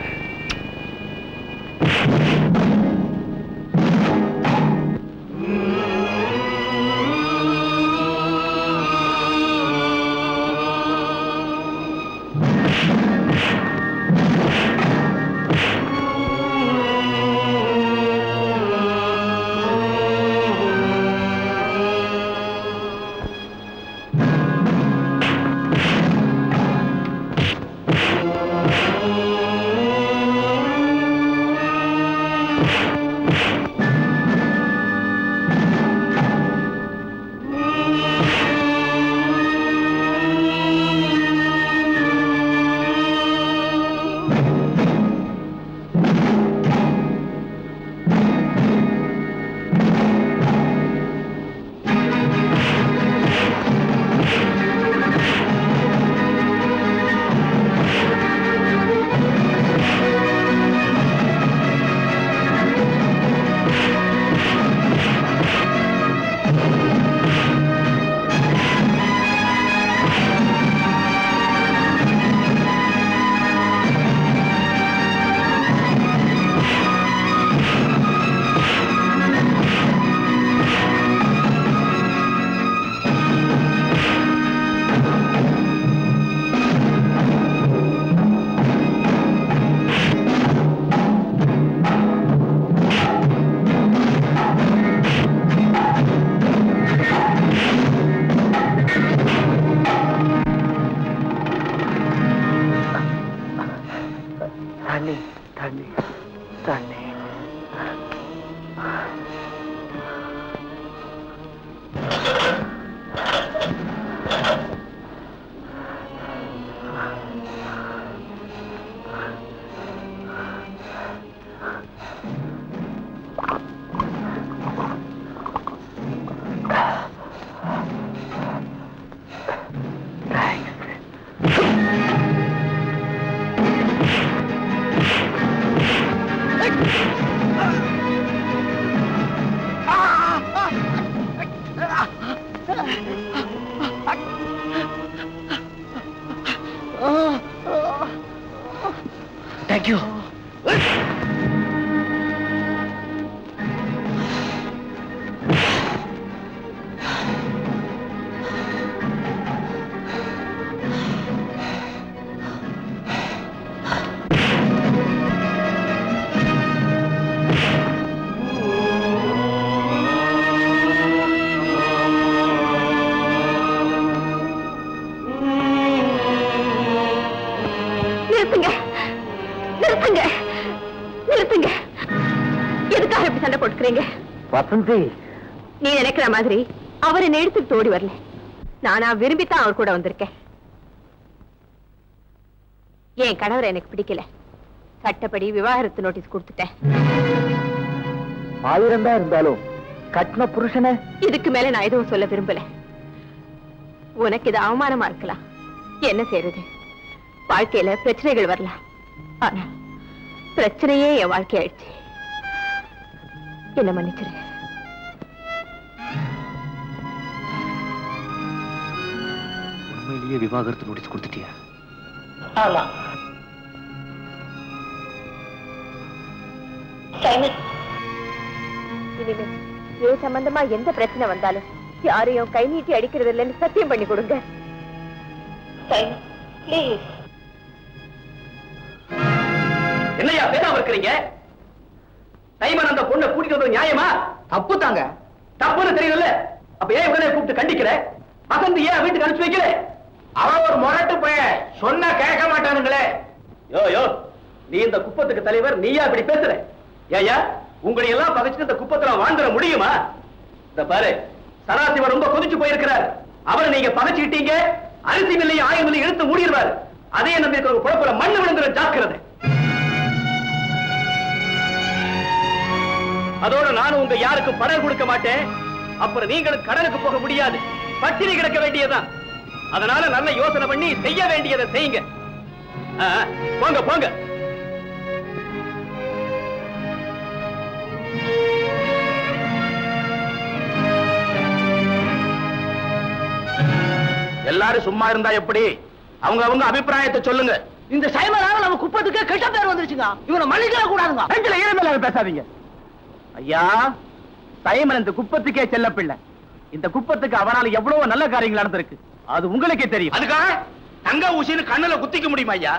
A: தேங்க்யூ.
E: நிறுத்துங்க, நிறுத்துங்க, நிறுத்துங்க. எதுக்காக இப்படி சண்டை போட்டுக்கிறீங்க?
C: வசந்தி,
E: நீ நினைக்கிற மாதிரி அவர் என்னை எடுத்துட்டு ஓடி வரல. நானா விரும்பித்தான் அவர் கூட வந்திருக்கேன். என் கணவரை எனக்கு பிடிக்கல. சட்டப்படி விவாகரத்து நோட்டீஸ் கொடுத்துட்டேன்.
C: 1000 தான் இருந்தாலும் கட்டின புருஷனை
E: இதுக்கு மேல நான் எதுவும் சொல்ல விரும்பல. உனக்கு இது அவமானமா இருக்கலாம். என்ன செய்யறது? வாழ்க்கையில பிரச்சனைகள் வரலாம். ஆனா பிரச்சனையே என் வாழ்க்கை ஆயிடுச்சு. என்ன மன்னிச்சிரு.
A: உண்மையிலேயே விவாகரத்து நோட்டீஸ் கொடுத்துட்டியா?
B: ஆமா.
E: இனிமே இது சம்பந்தமா எந்த பிரச்சனை வந்தாலும் யாரையும் கை நீட்டி அடிக்கிறது இல்லைன்னு சத்தியம் பண்ணி கொடுங்க. பிளீஸ்.
A: என்னையா பேசாம இருக்கிறீங்க? சைமன் அந்த பொண்ணை கூட்டிட்டு வந்தது நியாயமா?
B: தப்பு தாங்க.
A: தப்புன்னு தெரியல. அப்ப ஏன் உடனே கூப்பிட்டு கண்டிக்கல? வசந்தி ஏன் வீட்டுக்கு அனுப்பிச்சு வைக்கல?
B: அவன் ஒரு முரட்டு பையன், சொன்னா கேட்க மாட்டானுங்களே.
A: யோ யோ, நீ இந்த குப்பத்துக்கு தலைவர், நீயா இப்படி பேசுற? ஏயா, உங்களை எல்லாம் பகைச்சு இந்த குப்பத்துல வாழ்ந்துட முடியுமா? இந்த பாரு, சதாசிவம் ரொம்ப கொதிச்சு போயிருக்கிறார். அவரை நீங்க பகைச்சுக்கிட்டீங்க, அரிசி விலையை ஆயம் விலையை இழுத்து மூடிடுவார். அதே நம்பி இருக்கிற குழப்பல மண்ணு விழுந்துற ஜாக்கிரதை. அதோட நானும் உங்க யாருக்கும் பணம் கொடுக்க மாட்டேன். அப்புறம் நீங்களும் கடனுக்கு போக முடியாது, பட்டினி கிடக்க வேண்டியதுதான். அதனால நல்ல யோசனை பண்ணி செய்ய வேண்டியதை செய்யுங்க. போங்க போங்க.
B: எல்லாரும் சும்மா இருந்தா எப்படி? அவங்க அபிப்பிராயத்தை சொல்லுங்க.
F: இந்த சைமனால நம்ம குப்பத்துக்கு கெட்ட பேர் வந்துருச்சுங்க. இவனை மன்னிக்க கூடாதுங்க. நெஞ்சில ஈரமேல பேசாதீங்க. ஐயா, சைமன் இந்த குப்பத்துக்கே செல்ல பிள்ளை. இந்த குப்பத்துக்கு அவனால எவ்வளவு நல்ல காரியங்கள் நடந்திருக்கு, அது உங்களுக்கே தெரியும்.
B: அதுக்காக தங்க ஊசின்னு கண்ணுல குத்திக்க முடியுமா ஐயா?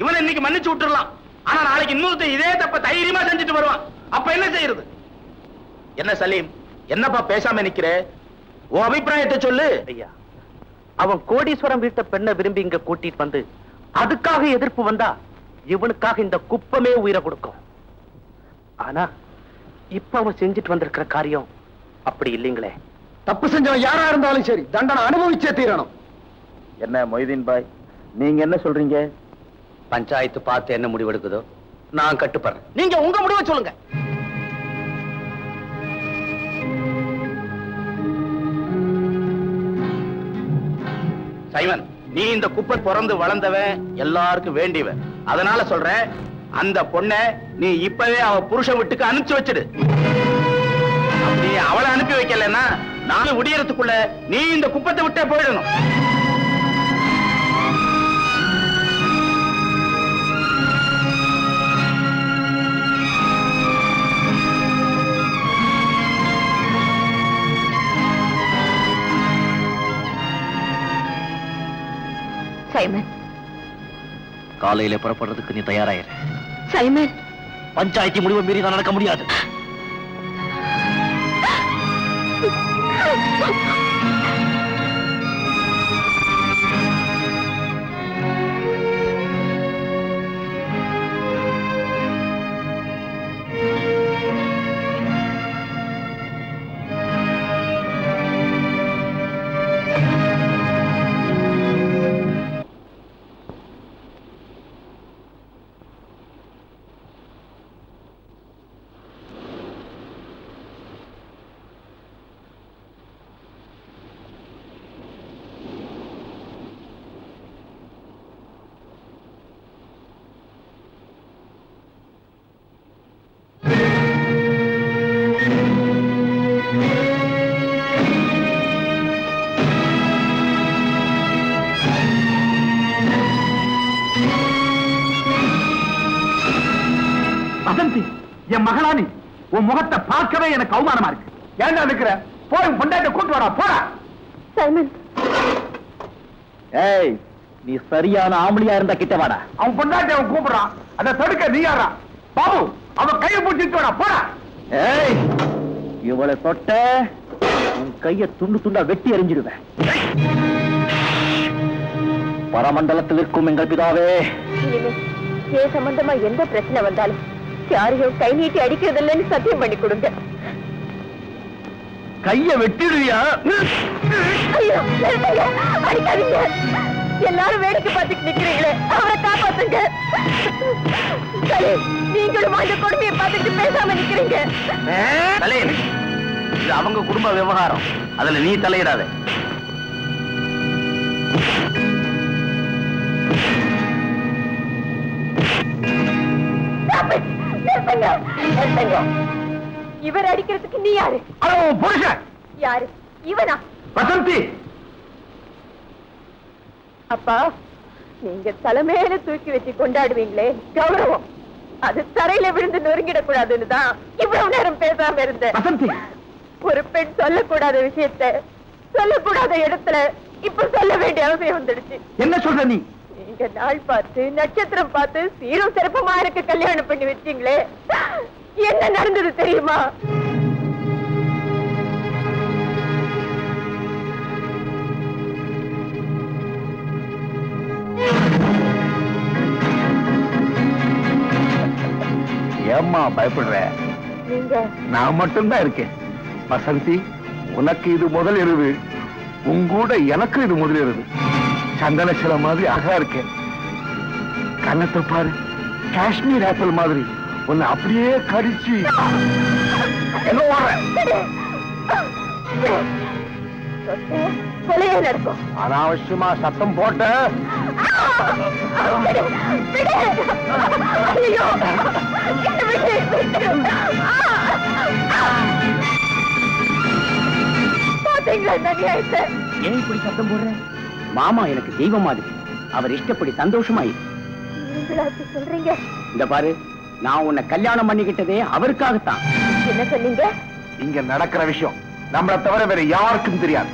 B: இவனை இன்னைக்கு மன்னிச்சு விட்டுறலாம். ஆனா நாளைக்கு இன்னொருத்த இதே தப்ப தைரியமா செஞ்சுட்டு வருவான். அப்ப என்ன செய்யறது? என்ன சலீம், என்னப்பா பேசாம நிக்கிற? உன் அபிப்பிராயத்தை சொல்லு.
F: ஐயா, அவன் கோடீஸ்வரம் வீட்ட பெண்ணை விரும்பி இங்க கூட்டிட்டு வந்து அதுக்காக எதிர்ப்பு வந்தா இவனுக்காக இந்த குப்பமே உயிரை கொடுக்கும். ஆனா இப்ப அவன் செஞ்சுட்டு வந்திருக்கிற காரியம் அப்படி இல்லைங்களே.
K: தப்பு செஞ்சவன் யாரா இருந்தாலும் சரி, தண்டனை அனுபவிச்சே தீரணும். என்ன மொய்தீன் பாய், நீங்க என்ன சொல்றீங்க?
J: பஞ்சாயத்து பார்த்து என்ன முடிவெடுக்குதோ நான் கட்டுப்படுறேன்.
F: நீங்க உங்க முடிவை சொல்லுங்க.
B: சைமன், நீ இந்த குப்பை பிறந்து வளர்ந்தவன், எல்லாருக்கும் வேண்டியவன். அதனால சொல்றேன், அந்த பொண்ணை நீ இப்பவே அவ புருஷ வீட்டுக்கு அனுப்பிச்சு வச்சிடு. அப்படி அவளை அனுப்பி வைக்கலன்னா நானும் விடியறதுக்குள்ள நீ இந்த குப்பத்தை விட்டே போயிடணும்.
E: சைமன்,
A: காலையில புறப்படுறதுக்கு நீ தயாராயிரு.
E: சைமன்,
A: பஞ்சாயத்து முடிவை மீறி தான் நடக்க முடியாது.
F: வசந்தி, என் மகளானி, உன் முகத்தை பார்க்கவே எனக்கு அவமானமா இருக்கு. ஏன்டா நிக்கிற? போய் பொண்டாட்ட கூட்டு வாடா, போடா.
E: சைமன்,
A: ஏய், நீ சரியான ஆம்பளியா இருந்தா கிட்ட வாடா.
F: அவன் பொண்டாட்டி அவன் கூப்பிடுறான், அதை தடுக்க நீ யாரா? பாபு, அவன் கையை பிடிச்சிட்டு வாடா, போடா.
A: ஏய், இவளை தொட்ட உன் கைய துண்டு துண்டா வெட்டி எறிஞ்சிடுவேன். பரமண்டலத்தில் இருக்கும் எங்கள் பிதாவே,
E: இனிமே ஏன் சம்பந்தமா எந்த பிரச்சனை வந்தாலும் யாரையும் கை நீட்டி அடிக்கிறதில்லைன்னு சத்தியம் பண்ணி கொடுங்க.
A: கைய வெட்டிடுவியா?
E: ஐயோ, நிறுத்துங்க, அடிக்காதீங்க. எல்லாரும் வேடிக்கை பார்த்துட்டு நிக்கிறீங்களே, அவரை காப்பாத்துங்க. சரி, நீங்களும் அந்த கொடுமையை பார்த்துட்டு பேசாம நிக்கிறீங்க.
A: தலையன், இது அவங்க குடும்ப விவகாரம், அதுல நீ தலையிடாத.
E: நிறுத்துங்க, நிறுத்துங்க. இவர் அடிக்கிறதுக்கு நீ யாரு?
F: அவன் புருஷன்.
E: யாரு? இவனா?
F: வசந்தி,
E: அப்பா, நீங்க தலைமையில தூக்கி வச்சு கொண்டாடுவீங்களே கௌரவம், அது தரையில விழுந்து நொறுங்கிடக் கூடாதுன்னு தான் இவ்வளவு நேரம் பேசாம இருந்தேன்.
F: வசந்தி,
E: ஒரு பெண் சொல்லக்கூடாத விஷயத்தை சொல்லக்கூடாத இடத்துல இப்ப சொல்ல வேண்டிய அவசியம் வந்துடுச்சு.
F: என்ன சொல்ற நீ?
E: நீங்க நாள் பார்த்து நட்சத்திரம் பார்த்து சீரும் சிறப்புமா எனக்கு கல்யாணம் பண்ணி வச்சீங்களே, என்ன நடந்தது தெரியுமா?
F: ஏம்மா பயப்படுற?
E: நீங்க
F: நான் மட்டும்தான் இருக்கேன். வசந்தி, உனக்கு இது முதல் இரவு, உங்கூட எனக்கு இது முதல் இரவு. சந்தன சில மாதிரி அழகா இருக்கேன். கண்ணத்தை பாரு, காஷ்மீர் ஆப்பிள் மாதிரி உன்னை அப்படியே கடிச்சு என்ன
E: கொலையே நடக்கும்.
F: அனாவசியமா சத்தம் போட்ட
A: ஏன் இப்படி சத்தம் போடுற? மாமா எனக்கு தெய்வம் மாதிரி, அவர் இஷ்டப்படி சந்தோஷமாயி.
E: சொல்றீங்க?
A: இந்த பாரு, நான் உன்னை கல்யாணம் பண்ணிக்கிட்டதே அவருக்காகத்தான்.
E: என்ன சொன்னீங்க?
F: இங்க நடக்கிற விஷயம் நம்மளை தவிர வேற யாருக்கும் தெரியாது.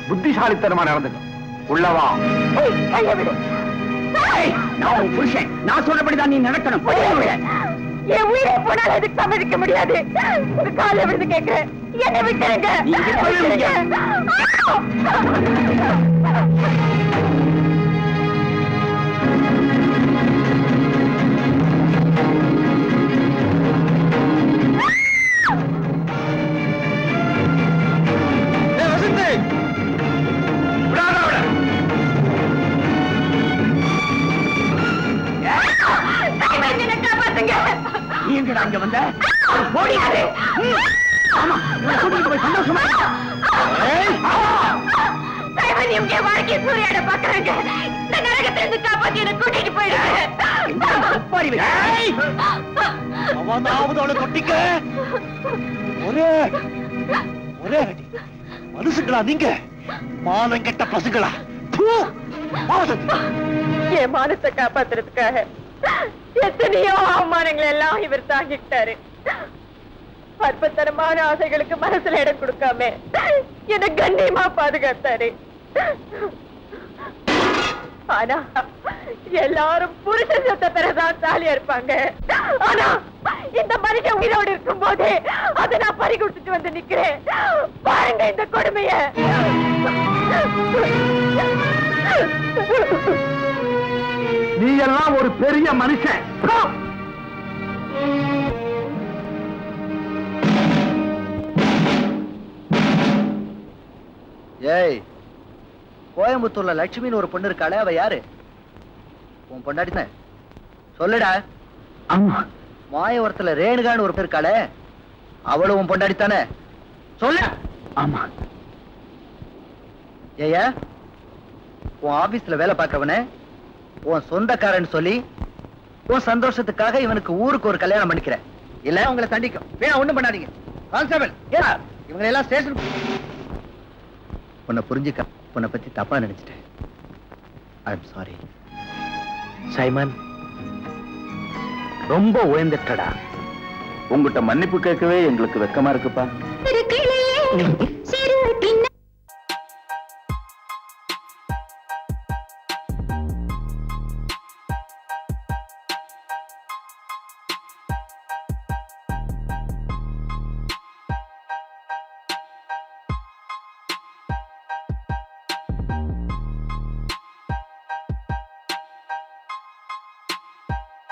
F: புத்திசாலித்தனமா நடந்துக்கும். உள்ளவா?
A: நான் உன் புருஷன், நான் சொல்றபடிதான் நீ நடக்கணும்.
E: என் உயிரை போனால் அதுக்கு சம்மதிக்க முடியாது. ஒரு காலை விழுந்து கேட்கிறேன், என்னை விட்டுருங்க.
A: அங்க வந்த ஓடியாரு. ஆமா, கூட்டிட்டு போய் சந்தோஷமா
E: வாழ்க்கை சூரியாட பாக்குறாங்க. இந்த நரகத்திலிருந்து காப்பாத்தி என்ன கூட்டிட்டு போயிடுங்க.
A: அவனாவது அவளை கொட்டிக்க. ஒரே ஒரே அடி. மனுஷங்களா நீங்க? மானம் கெட்ட பசுங்களா?
E: என் மானத்தை காப்பாத்துறதுக்காக எத்தனையோ அவமானங்கள் எல்லாம் இவர் தாங்கிட்டாரு. அற்பத்தனமான ஆசைகளுக்கு மனசுல இடம் கொடுக்காம என்ன கண்ணியமா பாதுகாத்தாரு. ஆனா எல்லாரும் புருஷன் செத்த பிறதான் தாலியா இருப்பாங்க. ஆனா இந்த மனுஷன் உயிரோடு இருக்கும் போது அதை நான் பறி கொடுத்துட்டு வந்து நிக்கிறேன். பாருங்க இந்த கொடுமைய.
F: நீ எல்லாம் ஒரு பெரிய மனுஷன்.
C: ஏய், கோயம்புத்தூர்ல லட்சுமின்னு ஒரு பொண்ணு இருக்காளே, அவ யாரு? உன் பொண்டாட்டி தான்? சொல்லுடா.
F: ஆமா.
C: மாயவரத்துல ரேணுகான்னு ஒரு பேர் இருக்காளே, அவளும் உன் பொண்டாட்டி தானே? சொல்லு.
F: ஆமா.
C: ஏயா, உன் ஆபீஸ்ல வேலை பார்க்கறவன உன் சொந்தக்காரன் சொல்லி உன் சந்தோஷத்துக்காக இவனுக்கு ஊருக்கு ஒரு கல்யாணம் பண்ணிக்கிற, இல்ல உங்களை தண்டிக்கும். வேணா ஒண்ணும் பண்ணாதீங்க. கான்ஸ்டபிள், இவங்க எல்லாம் ஸ்டேஷன். உன்னை புரிஞ்சுக்க, உன்னை பத்தி தப்பா நினைச்சிட்டேன். I am sorry.
A: சைமன், ரொம்ப உயர்ந்துட்டடா.
K: உங்ககிட்ட மன்னிப்பு கேட்கவே எங்களுக்கு வெக்கமா இருக்குப்பா.
I: சிறு கிளியே